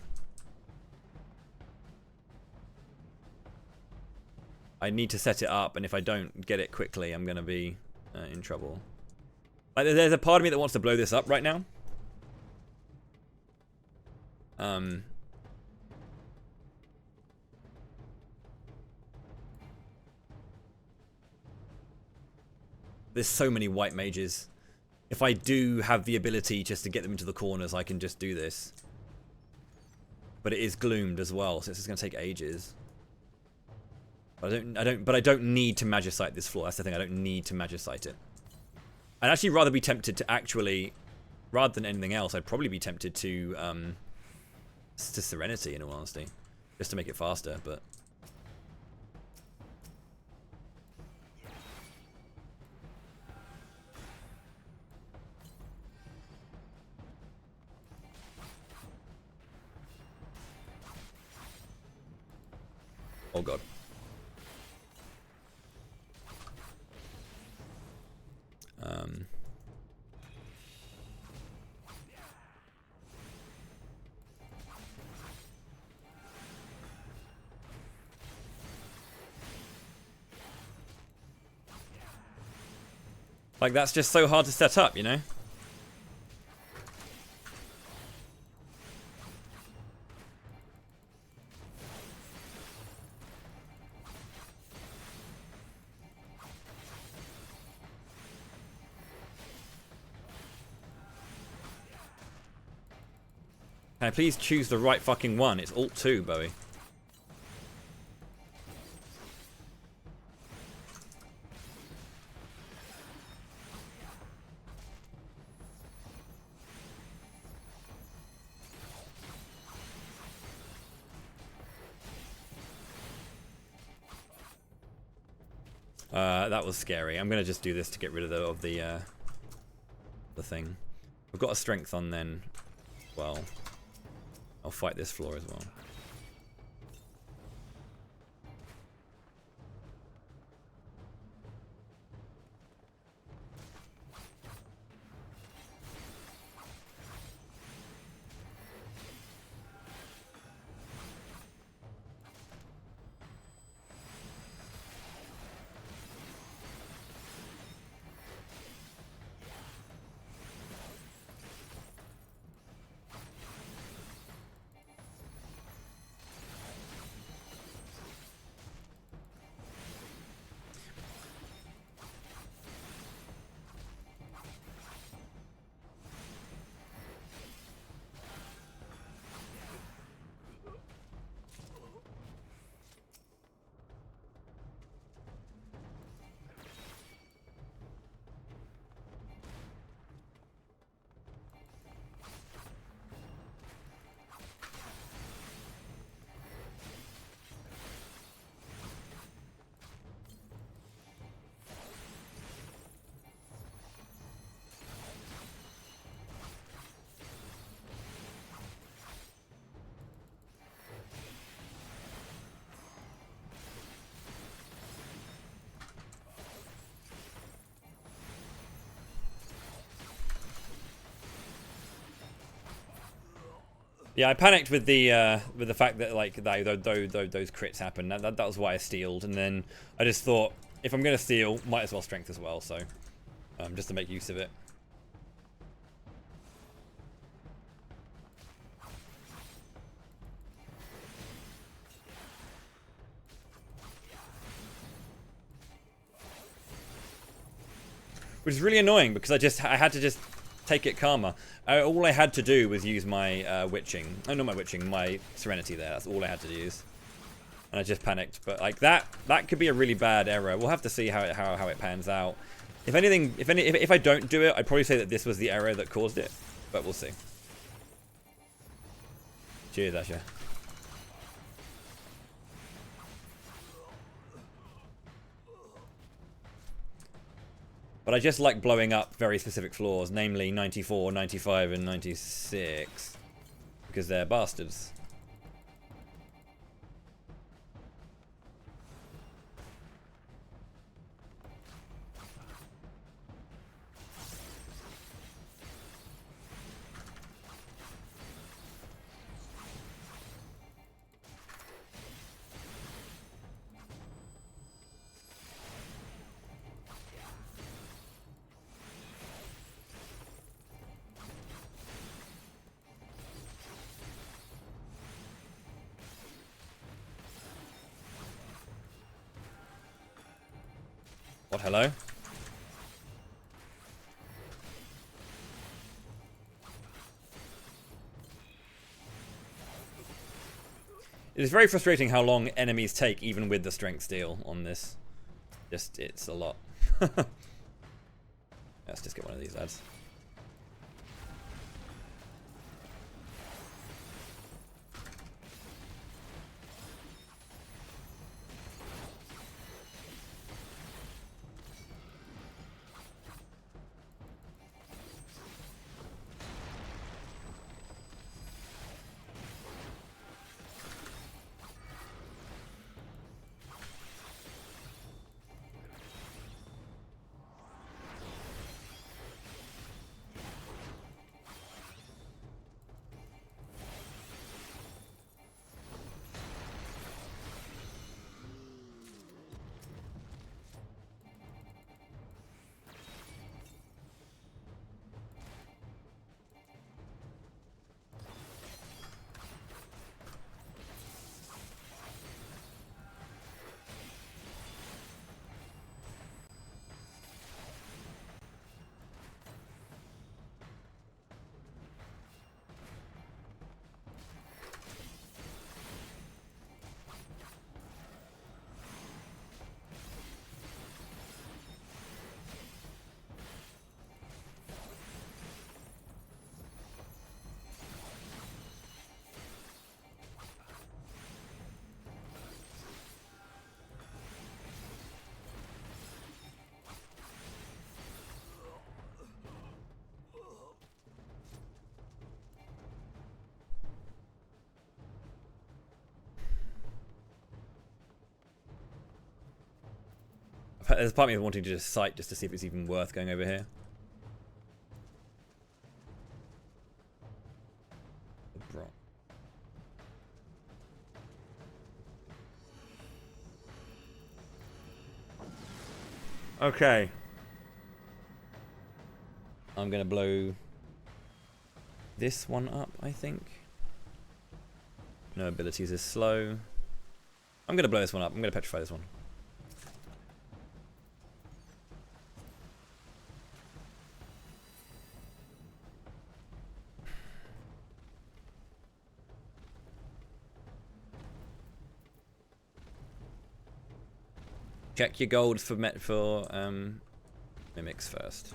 I need to set it up, and if I don't get it quickly, I'm going to be in trouble. Like, there's a part of me that wants to blow this up right now. There's so many white mages. If I do have the ability just to get them into the corners, I can just do this. But it is gloomed as well, so it's going to take ages. But I don't need to magicite this floor. That's the thing. I don't need to magicite it. I'd actually rather be tempted to actually, rather than anything else, I'd probably be tempted to Serenity, in all honesty, just to make it faster. But oh god. Like, that's just so hard to set up, you know? Can I please choose the right fucking one? It's Alt 2, Bowie. That was scary. I'm gonna just do this to get rid of the thing. I've got a strength on then. Well, I'll fight this floor as well. Yeah, I panicked with the fact that like those crits happened. That was why I stealed, and then I just thought if I'm gonna steal, might as well strength as well. So just to make use of it. Which is really annoying because I had to just take it karma. All I had to do was use my witching. Oh, not my witching, my serenity there. That's all I had to use. And I just panicked. But like that could be a really bad error. We'll have to see how it pans out. If anything, if I don't do it, I'd probably say that this was the error that caused it. But we'll see. Cheers, Asher. But I just like blowing up very specific floors, namely 94, 95, and 96. Because they're bastards. What, hello? It is very frustrating how long enemies take, even with the strength steal on this. It's a lot. Let's just get one of these lads. There's part of me wanting to just sight just to see if it's even worth going over here. Okay. I'm gonna blow this one up, I think. No abilities is slow. I'm gonna blow this one up. I'm gonna petrify this one. Check your gold for mimics first.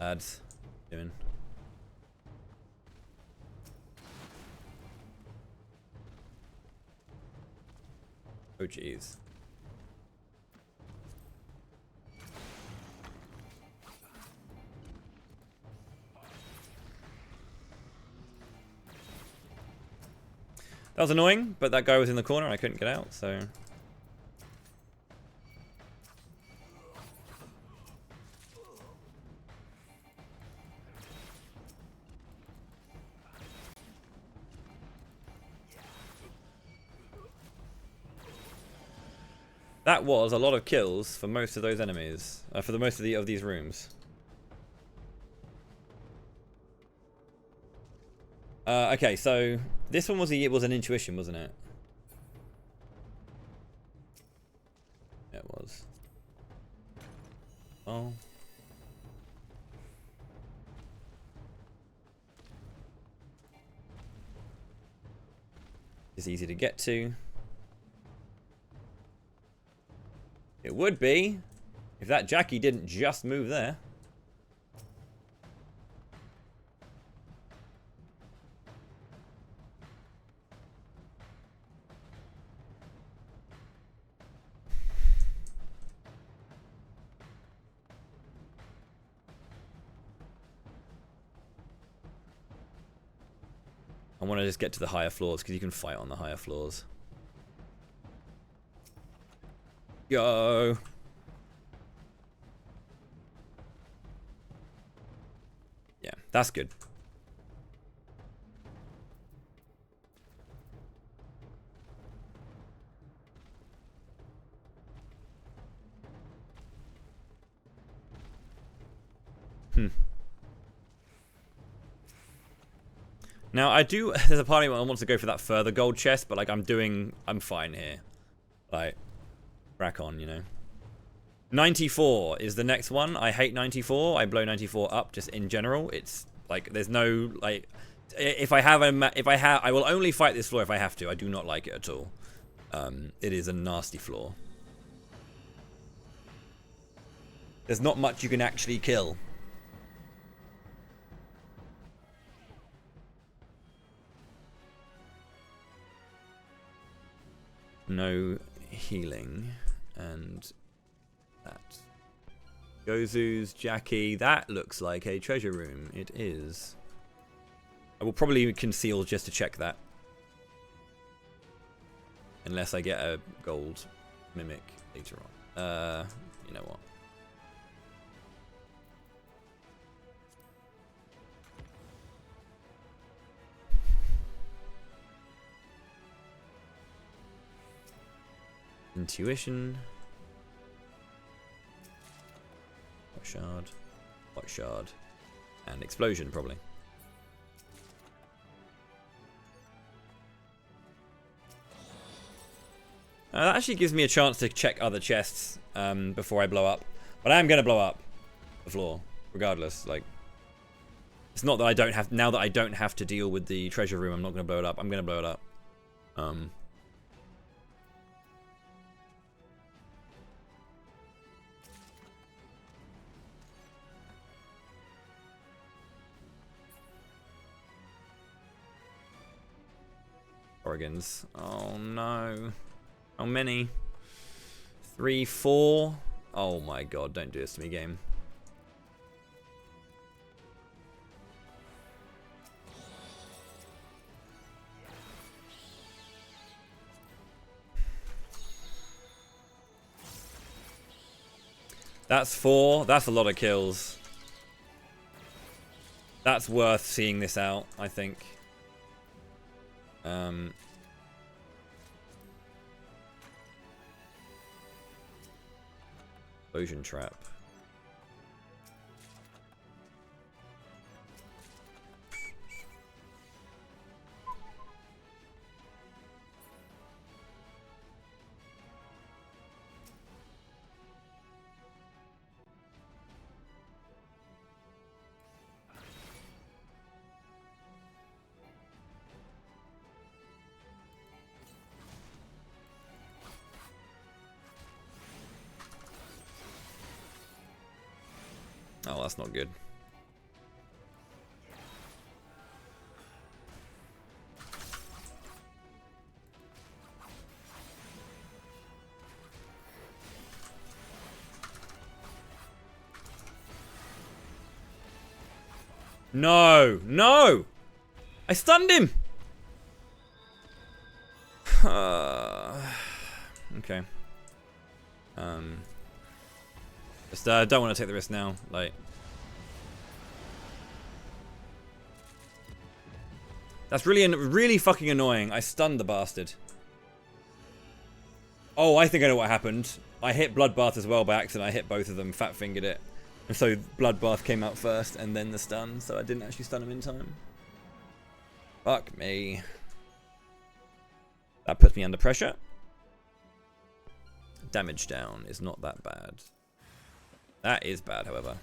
Ads doing. Oh jeez. That was annoying, but that guy was in the corner and I couldn't get out, so. That was a lot of kills for most of those enemies. For the most of these rooms. Okay, so this one was an intuition, wasn't it? Yeah, it was. Oh. It's easy to get to. It would be if that Jackie didn't just move there. I want to just get to the higher floors because you can fight on the higher floors. Go. Yeah, that's good. Now, there's a part of me that wants to go for that further gold chest, but, like, I'm fine here. Like, crack on, you know. 94 is the next one. I hate 94. I blow 94 up just in general. It's, like, there's no, like, I will only fight this floor if I have to. I do not like it at all. It is a nasty floor. There's not much you can actually kill. No healing, and that. Gozu's Jackie, that looks like a treasure room. It is. I will probably conceal just to check that. Unless I get a gold mimic later on. You know what? Intuition. What shard? And explosion, probably. That actually gives me a chance to check other chests before I blow up. But I am going to blow up the floor, regardless. Like, it's not that I don't have... Now that I don't have to deal with the treasure room, I'm not going to blow it up. I'm going to blow it up. Organs. Oh no. How many? 3, 4. Oh my god, don't do this to me, game. That's 4. That's a lot of kills. That's worth seeing this out, I think. Explosion trap. Oh, that's not good. No! No! I stunned him! Okay. Just don't want to take the risk now. Like, that's really fucking annoying. I stunned the bastard. Oh, I think I know what happened. I hit Bloodbath as well by accident. I hit both of them, fat fingered it. And so Bloodbath came out first and then the stun, so I didn't actually stun him in time. Fuck me. That puts me under pressure. Damage down is not that bad. That is bad, however.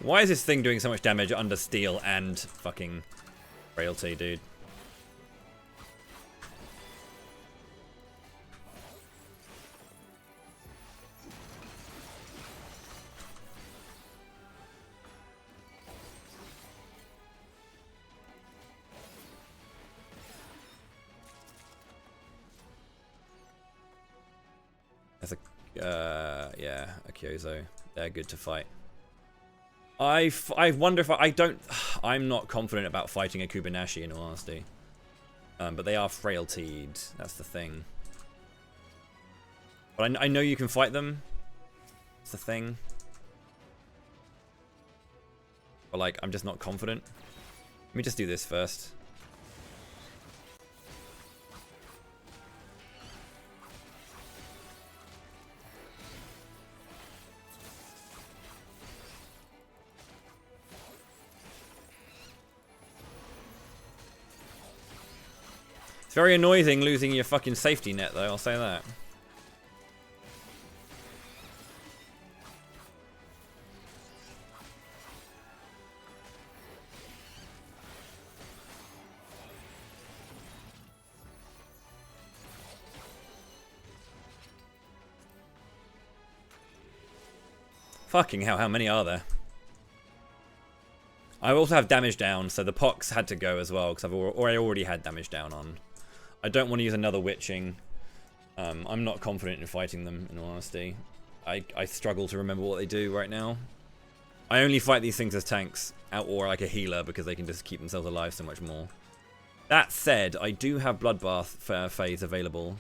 Why is this thing doing so much damage under steel and fucking frailty, dude? That's a, yeah, a Kyozo. They're good to fight. I wonder if I'm not confident about fighting a Kubanashi in all honesty. But they are frailtied. That's the thing. But I know you can fight them. That's the thing. But like, I'm just not confident. Let me just do this first. It's very annoying losing your fucking safety net, though, I'll say that. Fucking hell, how many are there? I also have damage down, so the Pox had to go as well, because I already had damage down on. I don't want to use another witching. I'm not confident in fighting them, in all honesty. I struggle to remember what they do right now. I only fight these things as tanks, or like a healer, because they can just keep themselves alive so much more. That said, I do have Bloodbath phase available.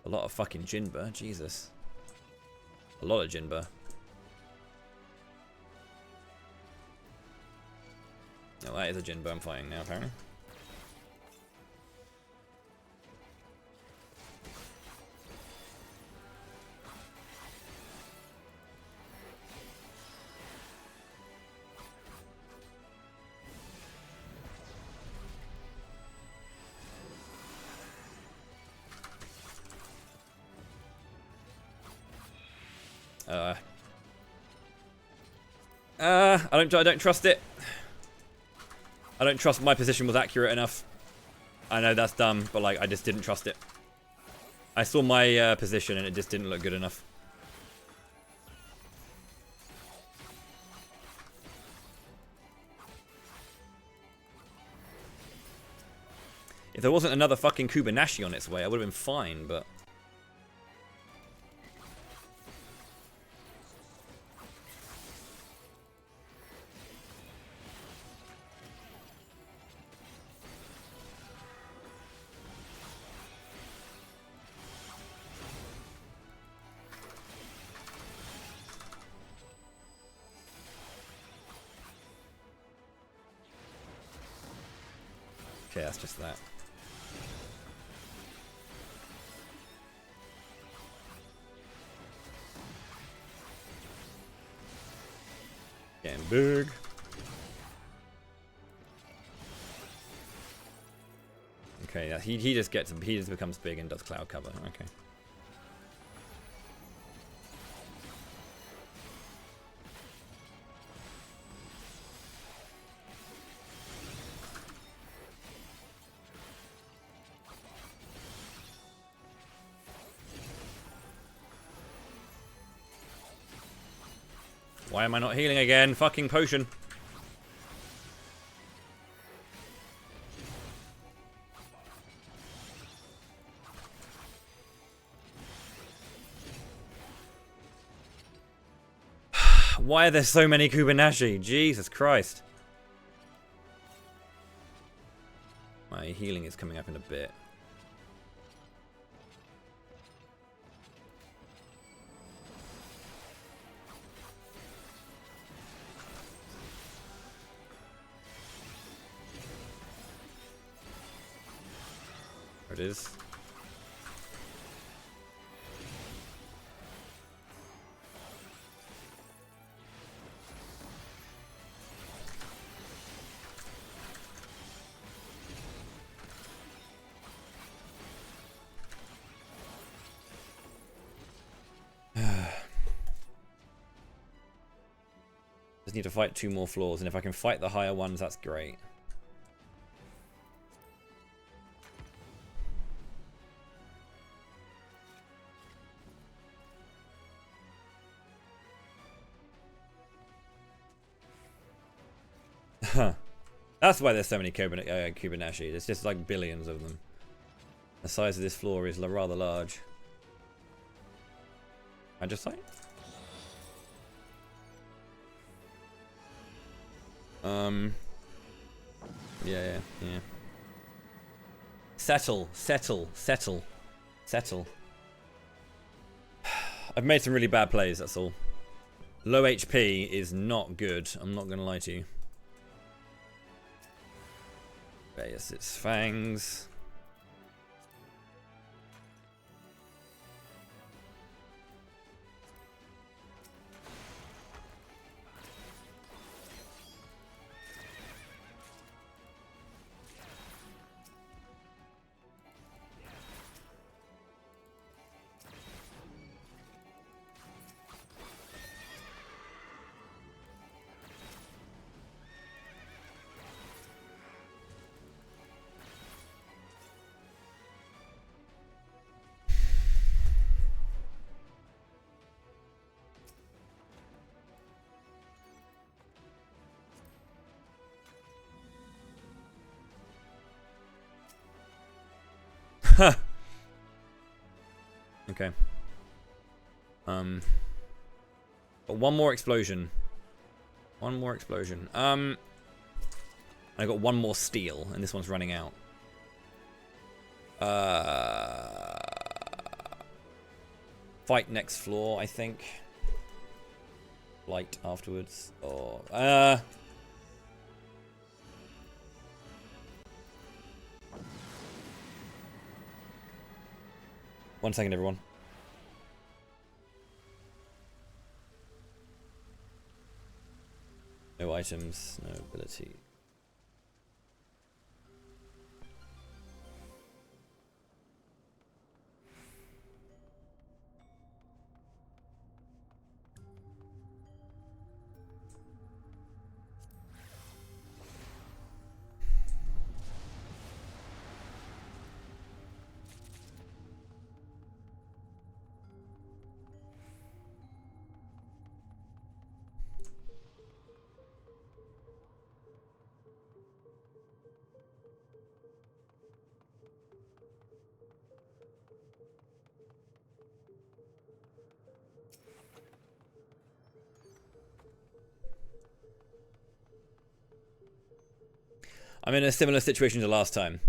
A lot of fucking Jinba, Jesus. A lot of Jinba. No, that is a Jinba I'm fighting now, apparently. I don't trust it. I don't trust my position was accurate enough. I know that's dumb, but like I just didn't trust it. I saw my position and it just didn't look good enough. If there wasn't another fucking Kubanashi on its way, I would have been fine, but... Okay, that's just that. Getting big. Okay, yeah, he just becomes big and does cloud cover. Okay. Why am I not healing again? Fucking potion. Why are there so many Kubanashi? Jesus Christ. My healing is coming up in a bit. There it is. Just need to fight 2 more floors, and if I can fight the higher ones, that's great. That's why there's so many Kubanashi. There's just like billions of them. The size of this floor is rather large. I just like. Yeah. Settle. I've made some really bad plays, that's all. Low HP is not good, I'm not gonna lie to you. Yes, it's fangs. Okay. But one more explosion. I got one more steel, and this one's running out. Fight next floor, I think. Light afterwards, or one second, everyone. No items, no ability. I'm in a similar situation to last time,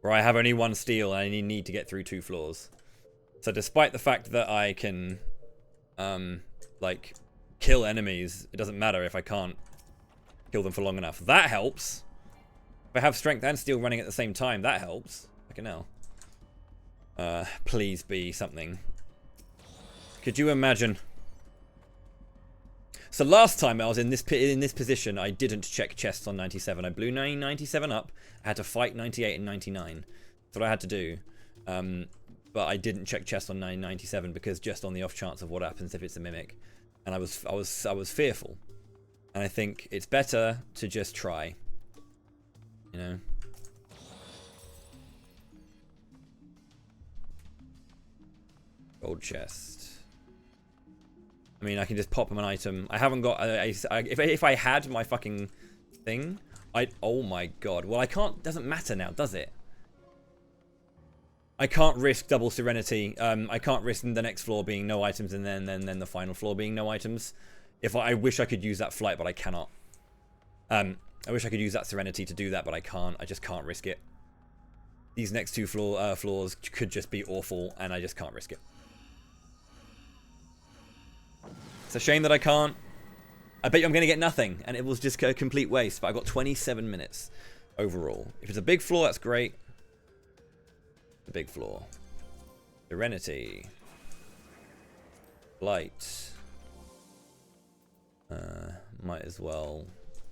where I have only one steel and I need to get through 2 floors. So despite the fact that I can, like, kill enemies, it doesn't matter if I can't kill them for long enough. That helps. If I have strength and steel running at the same time, that helps. Fucking hell. Please be something. Could you imagine? So last time I was in this position, I didn't check chests on 97. I blew 97 up. I had to fight 98 and 99. That's what I had to do. But I didn't check chests on 97 because just on the off chance of what happens if it's a mimic, and I was fearful. And I think it's better to just try. You know. Gold chest. I mean, I can just pop him an item. I haven't got if I had my fucking thing, oh my god. Well, I can't. Doesn't matter now, does it? I can't risk double Serenity. I can't risk the next floor being no items and then the final floor being no items. I wish I could use that flight, but I cannot. I wish I could use that Serenity to do that, but I can't. I just can't risk it. These next two floors could just be awful, and I just can't risk it. It's a shame that I can't. I bet you I'm going to get nothing, and it was just a complete waste, but I got 27 minutes overall. If it's a big floor, that's great. The big floor. Serenity. Light. Might as well.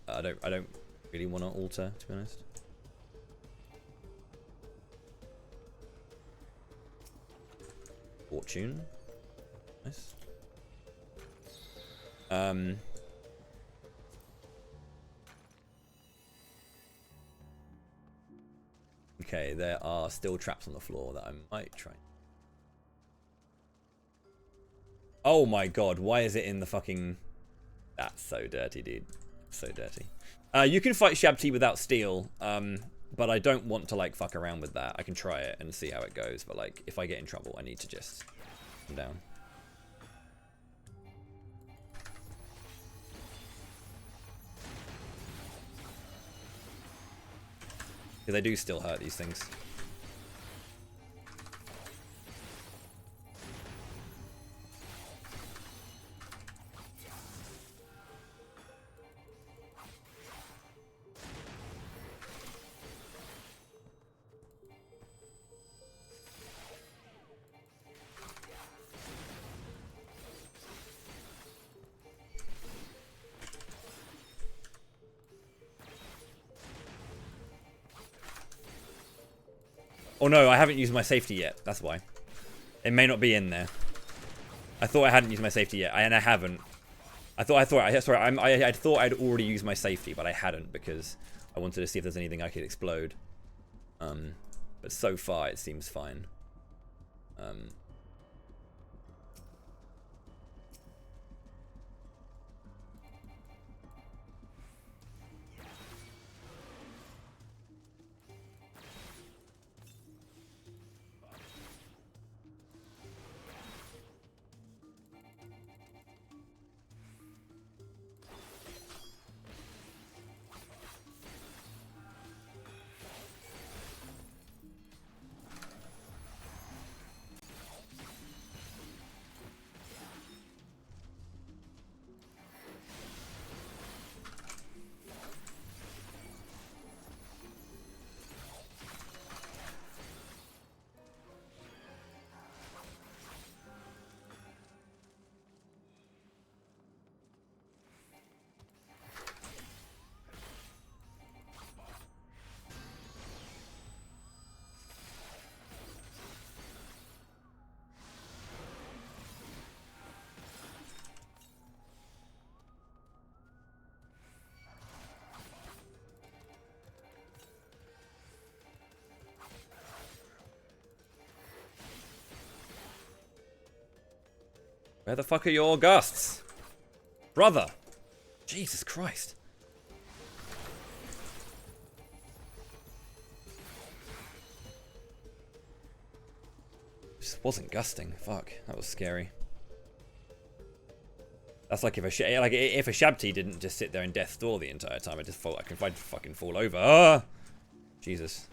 I don't really want to alter, to be honest. Fortune. Nice. Okay, there are still traps on the floor that I might try. Oh my god, why is it in the fucking... That's so dirty, dude. So dirty. You can fight Shabti without steel, but I don't want to, like, fuck around with that. I can try it and see how it goes, but, like, if I get in trouble, I need to just come down. Because they do still hurt these things. Oh no, I haven't used my safety yet. That's why. It may not be in there. I thought I hadn't used my safety yet, and I haven't. I thought I'd already used my safety, but I hadn't because I wanted to see if there's anything I could explode. But so far it seems fine. Where the fuck are your gusts? Brother! Jesus Christ. Just wasn't gusting. Fuck, that was scary. That's like if a Shabti didn't just sit there in death's door the entire time. I could fucking fall over. Ah! Jesus.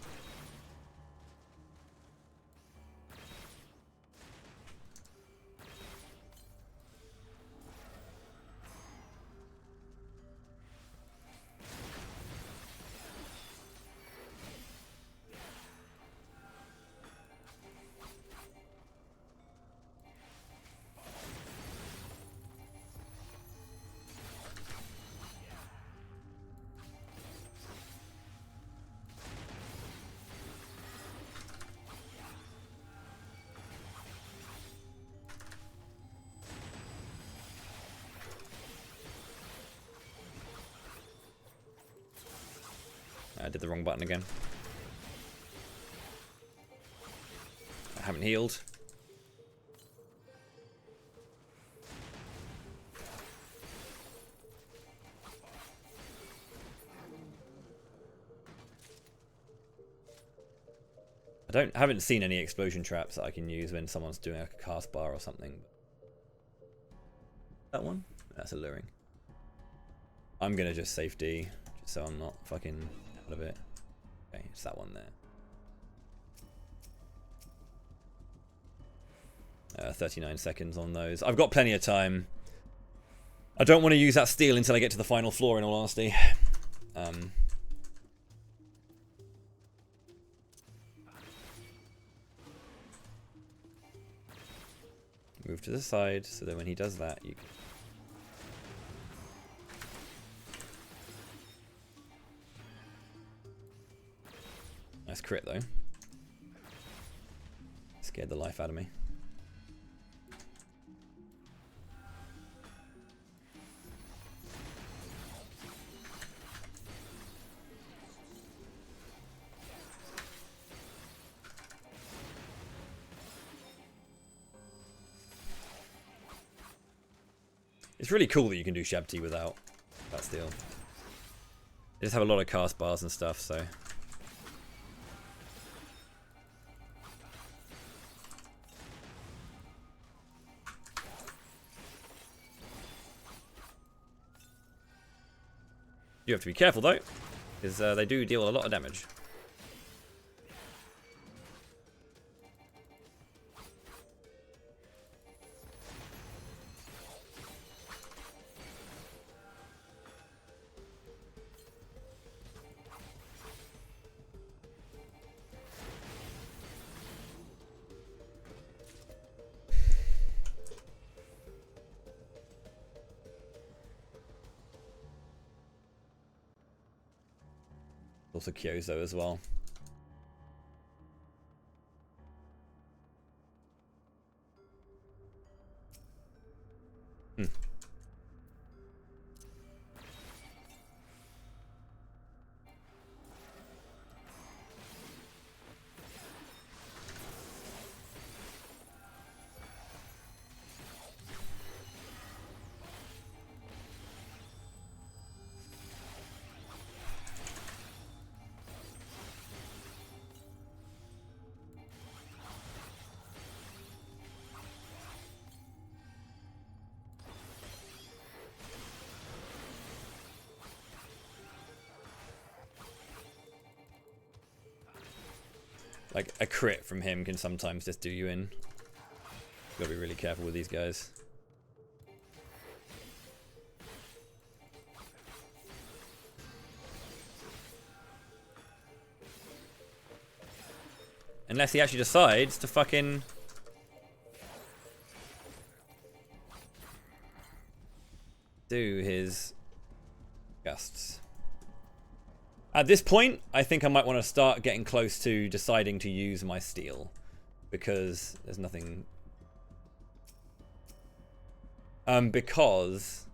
I did the wrong button again. I haven't healed. Haven't seen any explosion traps that I can use when someone's doing like a cast bar or something. That one? That's alluring. I'm gonna just safety, just so I'm not fucking out of it. Okay, it's that one there. 39 seconds on those. I've got plenty of time. I don't want to use that steel until I get to the final floor, in all honesty. Move to the side, so that when he does that, you can... Nice crit, though. Scared the life out of me. It's really cool that you can do Shabti without that steel. They just have a lot of cast bars and stuff, so... You have to be careful though, because they do deal a lot of damage. Also Kyozo as well. Like, a crit from him can sometimes just do you in. Gotta be really careful with these guys. Unless he actually decides to fucking... do his gusts. At this point, I think I might want to start getting close to deciding to use my steel. Because there's nothing... because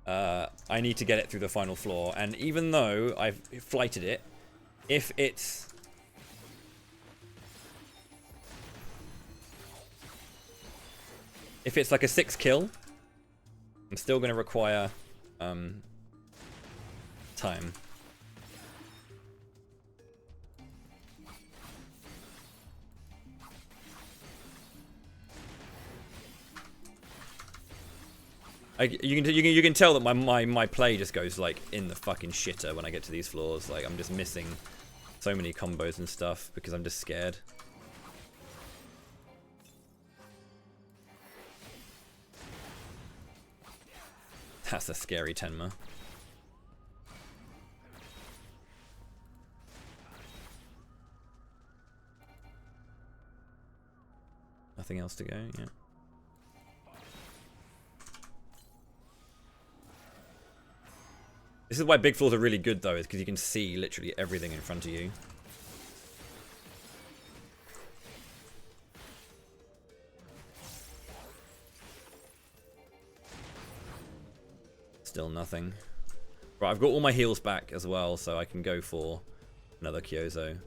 I need to get it through the final floor. And even though I've flighted it, if it's... if it's like a 6 kill, I'm still going to require time. You can tell that my play just goes like in the fucking shitter when I get to these floors. Like I'm just missing so many combos and stuff because I'm just scared. That's a scary Tenma. Nothing else to go, yeah. This is why big floors are really good though, is because you can see literally everything in front of you. Still nothing. Right, I've got all my heals back as well, so I can go for another Kyozo.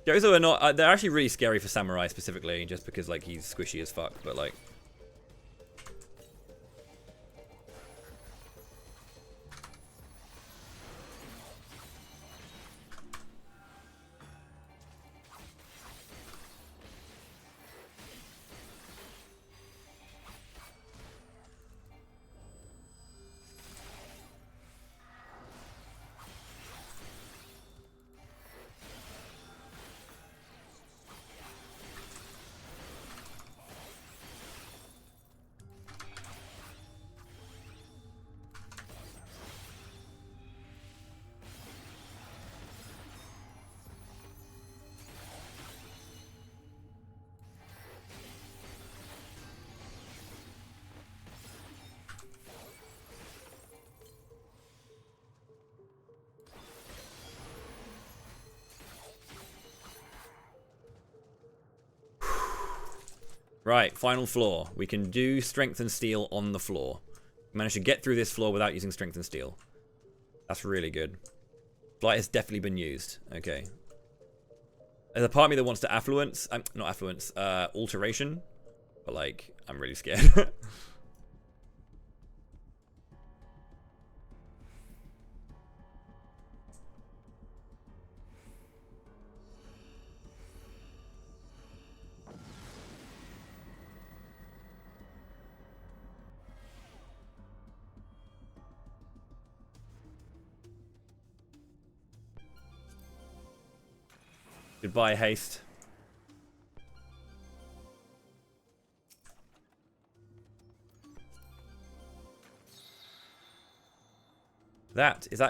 Kyozo are not... they're actually really scary for Samurai specifically, just because like he's squishy as fuck, but like... Right, final floor. We can do strength and steel on the floor. Managed to get through this floor without using strength and steel. That's really good. Flight has definitely been used. Okay. There's a part of me that wants to affluence. Not affluence. Alteration. But, like, I'm really scared. Goodbye, haste. That is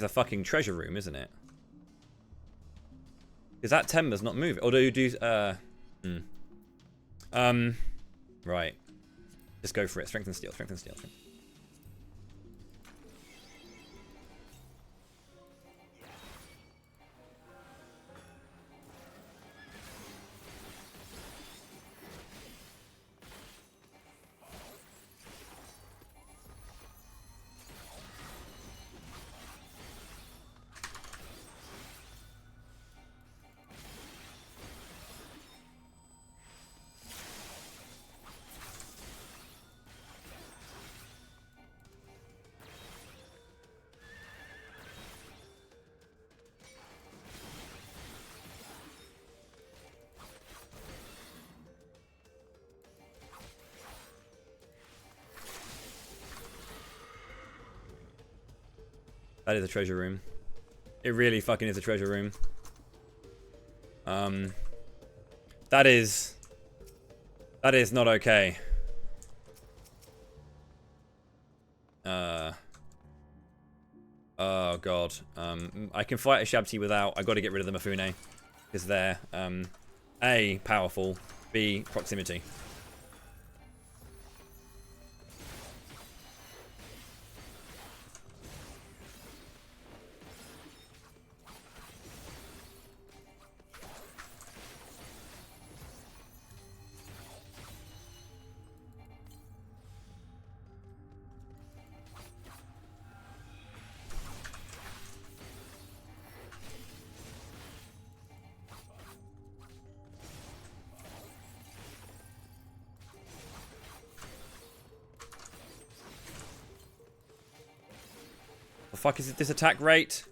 a fucking treasure room, isn't it? Is that Timber's not moving? Or do you do right. Just go for it. Strength and steel, strength and steel. That is a treasure room. It really fucking is a treasure room. That is not okay. Oh god. I can fight a Shabti without. I got to get rid of the Mifune because they're A, powerful, B, proximity. The fuck is this attack rate?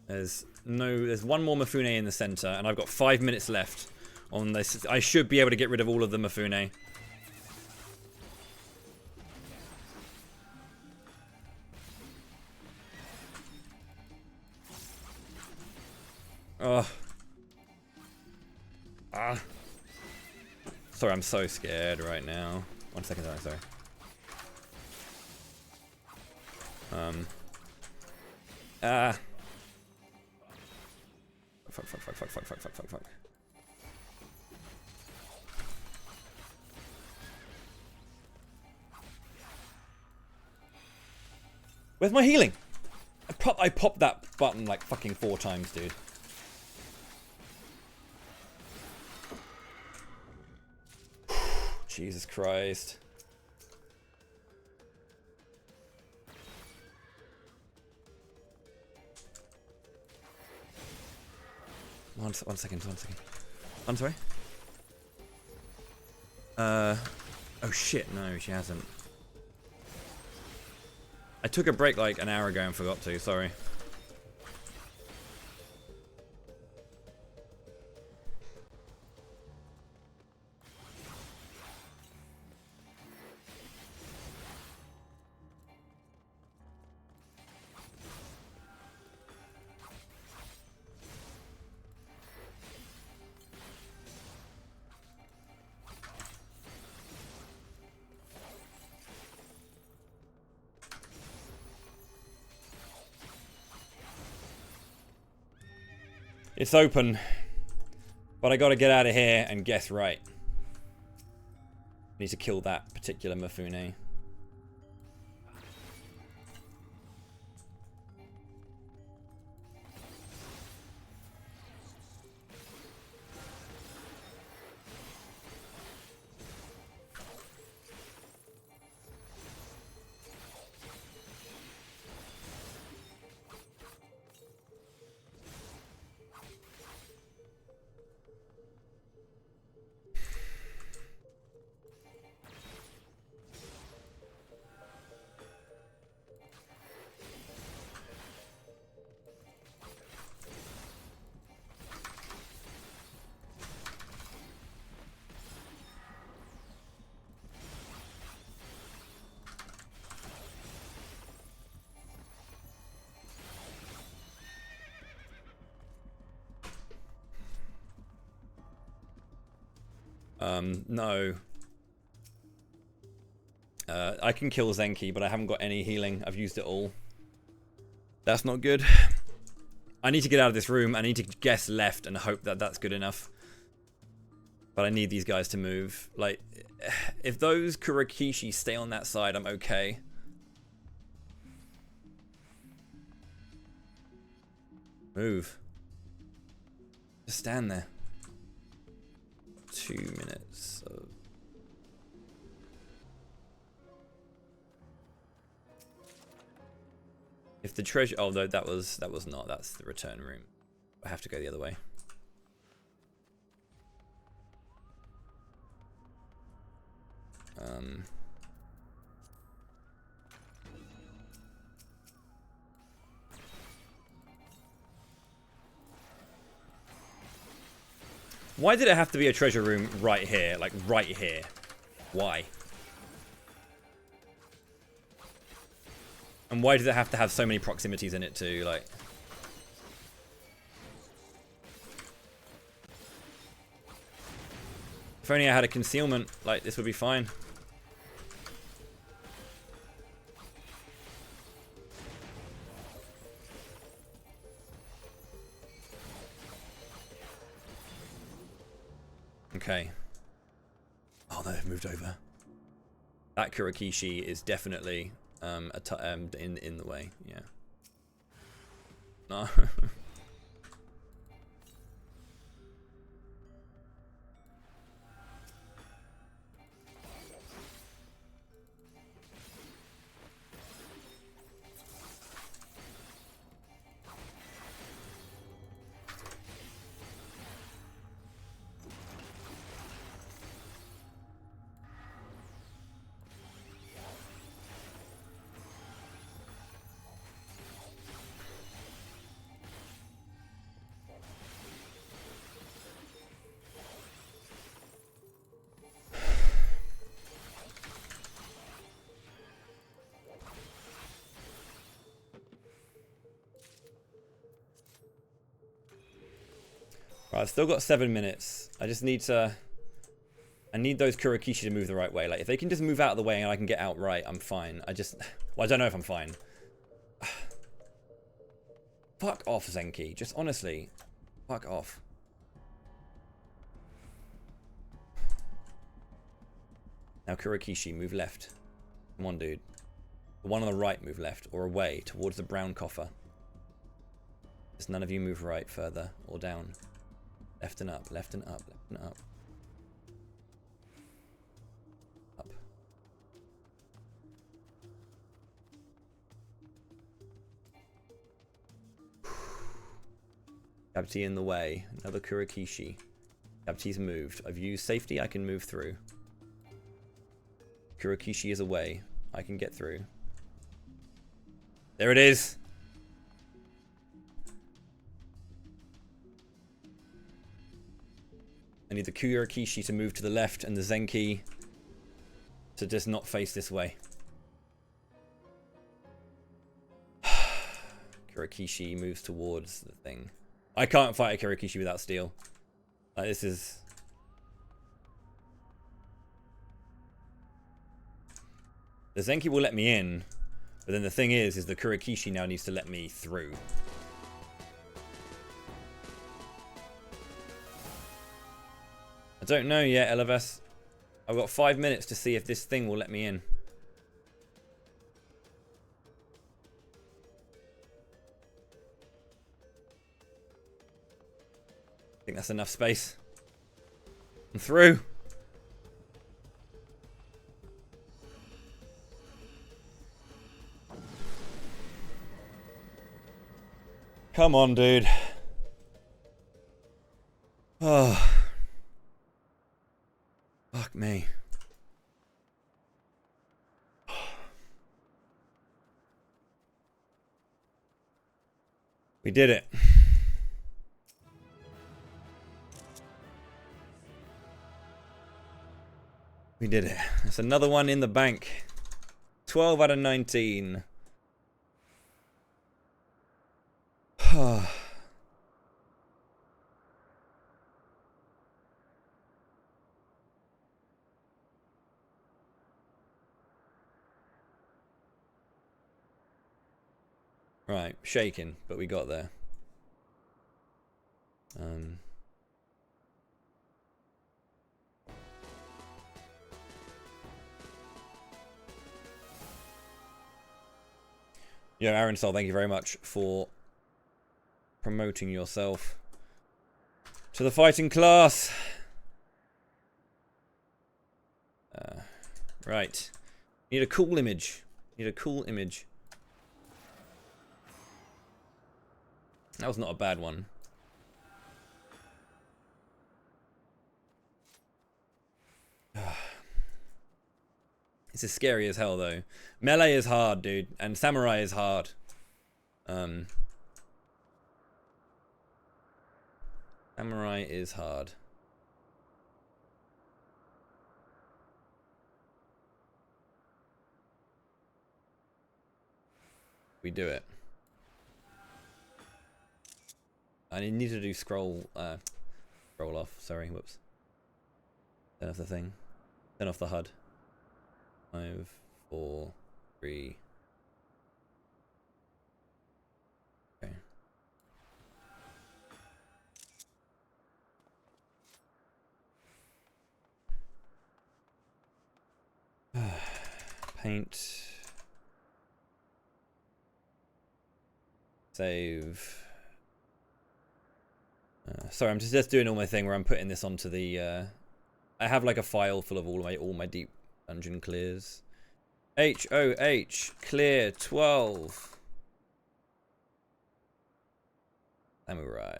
There's one more Mifune in the center, and I've got 5 minutes left on this. I should be able to get rid of all of the Mifune. Oh. Ah. Sorry, I'm so scared right now. 1 second, sorry. Fuck. Where's my healing? I popped that button like fucking 4 times, dude. Jesus Christ. One second. I'm sorry. Oh shit, no, she hasn't. I took a break like an hour ago and forgot to, sorry. It's open. But I gotta get out of here and guess right. Need to kill that particular Mifune. No. I can kill Zenki, but I haven't got any healing. I've used it all. That's not good. I need to get out of this room. I need to guess left and hope that that's good enough. But I need these guys to move. Like, if those Kurakishi stay on that side, I'm okay. Move. Just stand there. 2 minutes of... If the treasure... Oh, no, that was not. That's the return room. I have to go the other way. Why did it have to be a treasure room right here? Like, right here? Why? And why does it have to have so many proximities in it too? Like... If only I had a concealment, like, this would be fine. Okay. Oh, no, they've moved over. That Kurakishi is definitely in the way. Yeah. No. Right, I've still got 7 minutes. I just need to... I need those Kurakishi to move the right way. Like, if they can just move out of the way and I can get out right, I'm fine. I just... Well, I don't know if I'm fine. Fuck off, Zenki. Just honestly. Fuck off. Now Kurakishi, move left. Come on, dude. The one on the right, move left. Or away, towards the brown coffer. Just none of you move right, further, or down. Left and up, left and up, left and up. Up. Capti in the way. Another Kurakishi. Capti's moved. I've used safety, I can move through. Kurakishi is away. I can get through. There it is! I need the Kurakishi to move to the left and the Zenki to just not face this way. Kurakishi moves towards the thing. I can't fight a Kurakishi without steel. Like, this is... The Zenki will let me in, but then the thing is the Kurakishi now needs to let me through. I don't know yet, Elevas. I've got 5 minutes to see if this thing will let me in. I think that's enough space. I'm through. Come on, dude. Oh. Fuck me. We did it. We did it. That's another one in the bank. 12 out of 19. Right, shaking, but we got there. Yeah, Aaron Sol, thank you very much for promoting yourself to the fighting class. Right. Need a cool image. Need a cool image. That was not a bad one. This is scary as hell, though. Melee is hard, dude. And Samurai is hard. Samurai is hard. We do it. I need to do scroll off. Sorry, whoops. Turn off the thing. Turn off the HUD. 5, 4, 3. Okay. Paint. Save. Sorry, I'm just doing all my thing where I'm putting this onto the. I have like a file full of all my deep dungeon clears. HoH clear 12. Samurai.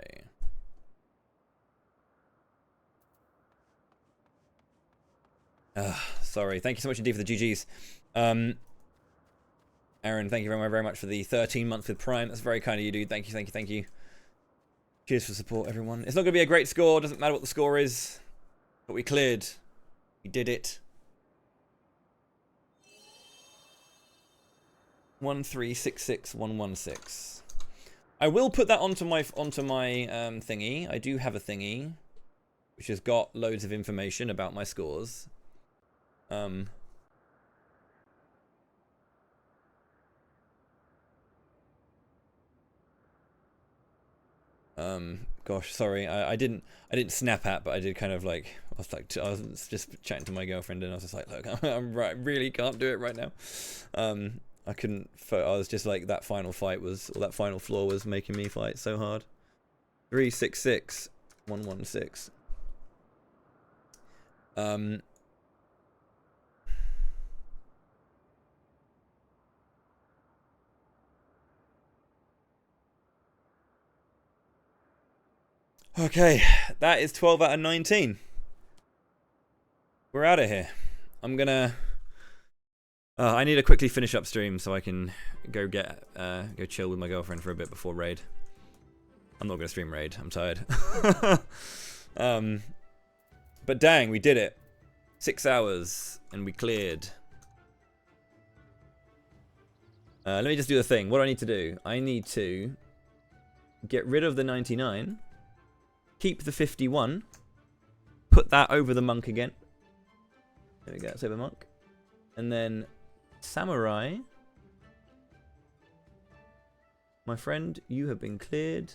Sorry. Thank you so much indeed for the GGs. Aaron, thank you very much for the 13 months with Prime. That's very kind of you, dude. Thank you. Cheers for support, everyone. It's not going to be a great score. Doesn't matter what the score is. But we cleared. We did it. 1366116. I will put that onto my thingy. I do have a thingy, which has got loads of information about my scores. Gosh, sorry, I didn't snap at, but I did kind of like, I was just chatting to my girlfriend and I was just like, look, I really can't do it right now. I couldn't, I was just like, that final fight was, or that final floor was making me fight so hard. 366116. Okay, that is 12 out of 19. We're out of here. I'm gonna... I need to quickly finish up stream so I can go go chill with my girlfriend for a bit before raid. I'm not gonna stream raid. I'm tired. But dang, we did it. 6 hours and we cleared. Let me just do the thing. What do I need to do? I need to get rid of the 99. Keep the 51. Put that over the monk again. There we go. That's over monk. And then Samurai. My friend, you have been cleared.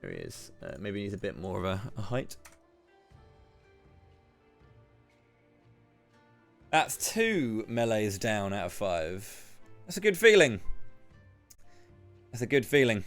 There he is. Maybe he needs a bit more of a height. That's 2 melees down out of 5. That's a good feeling. That's a good feeling.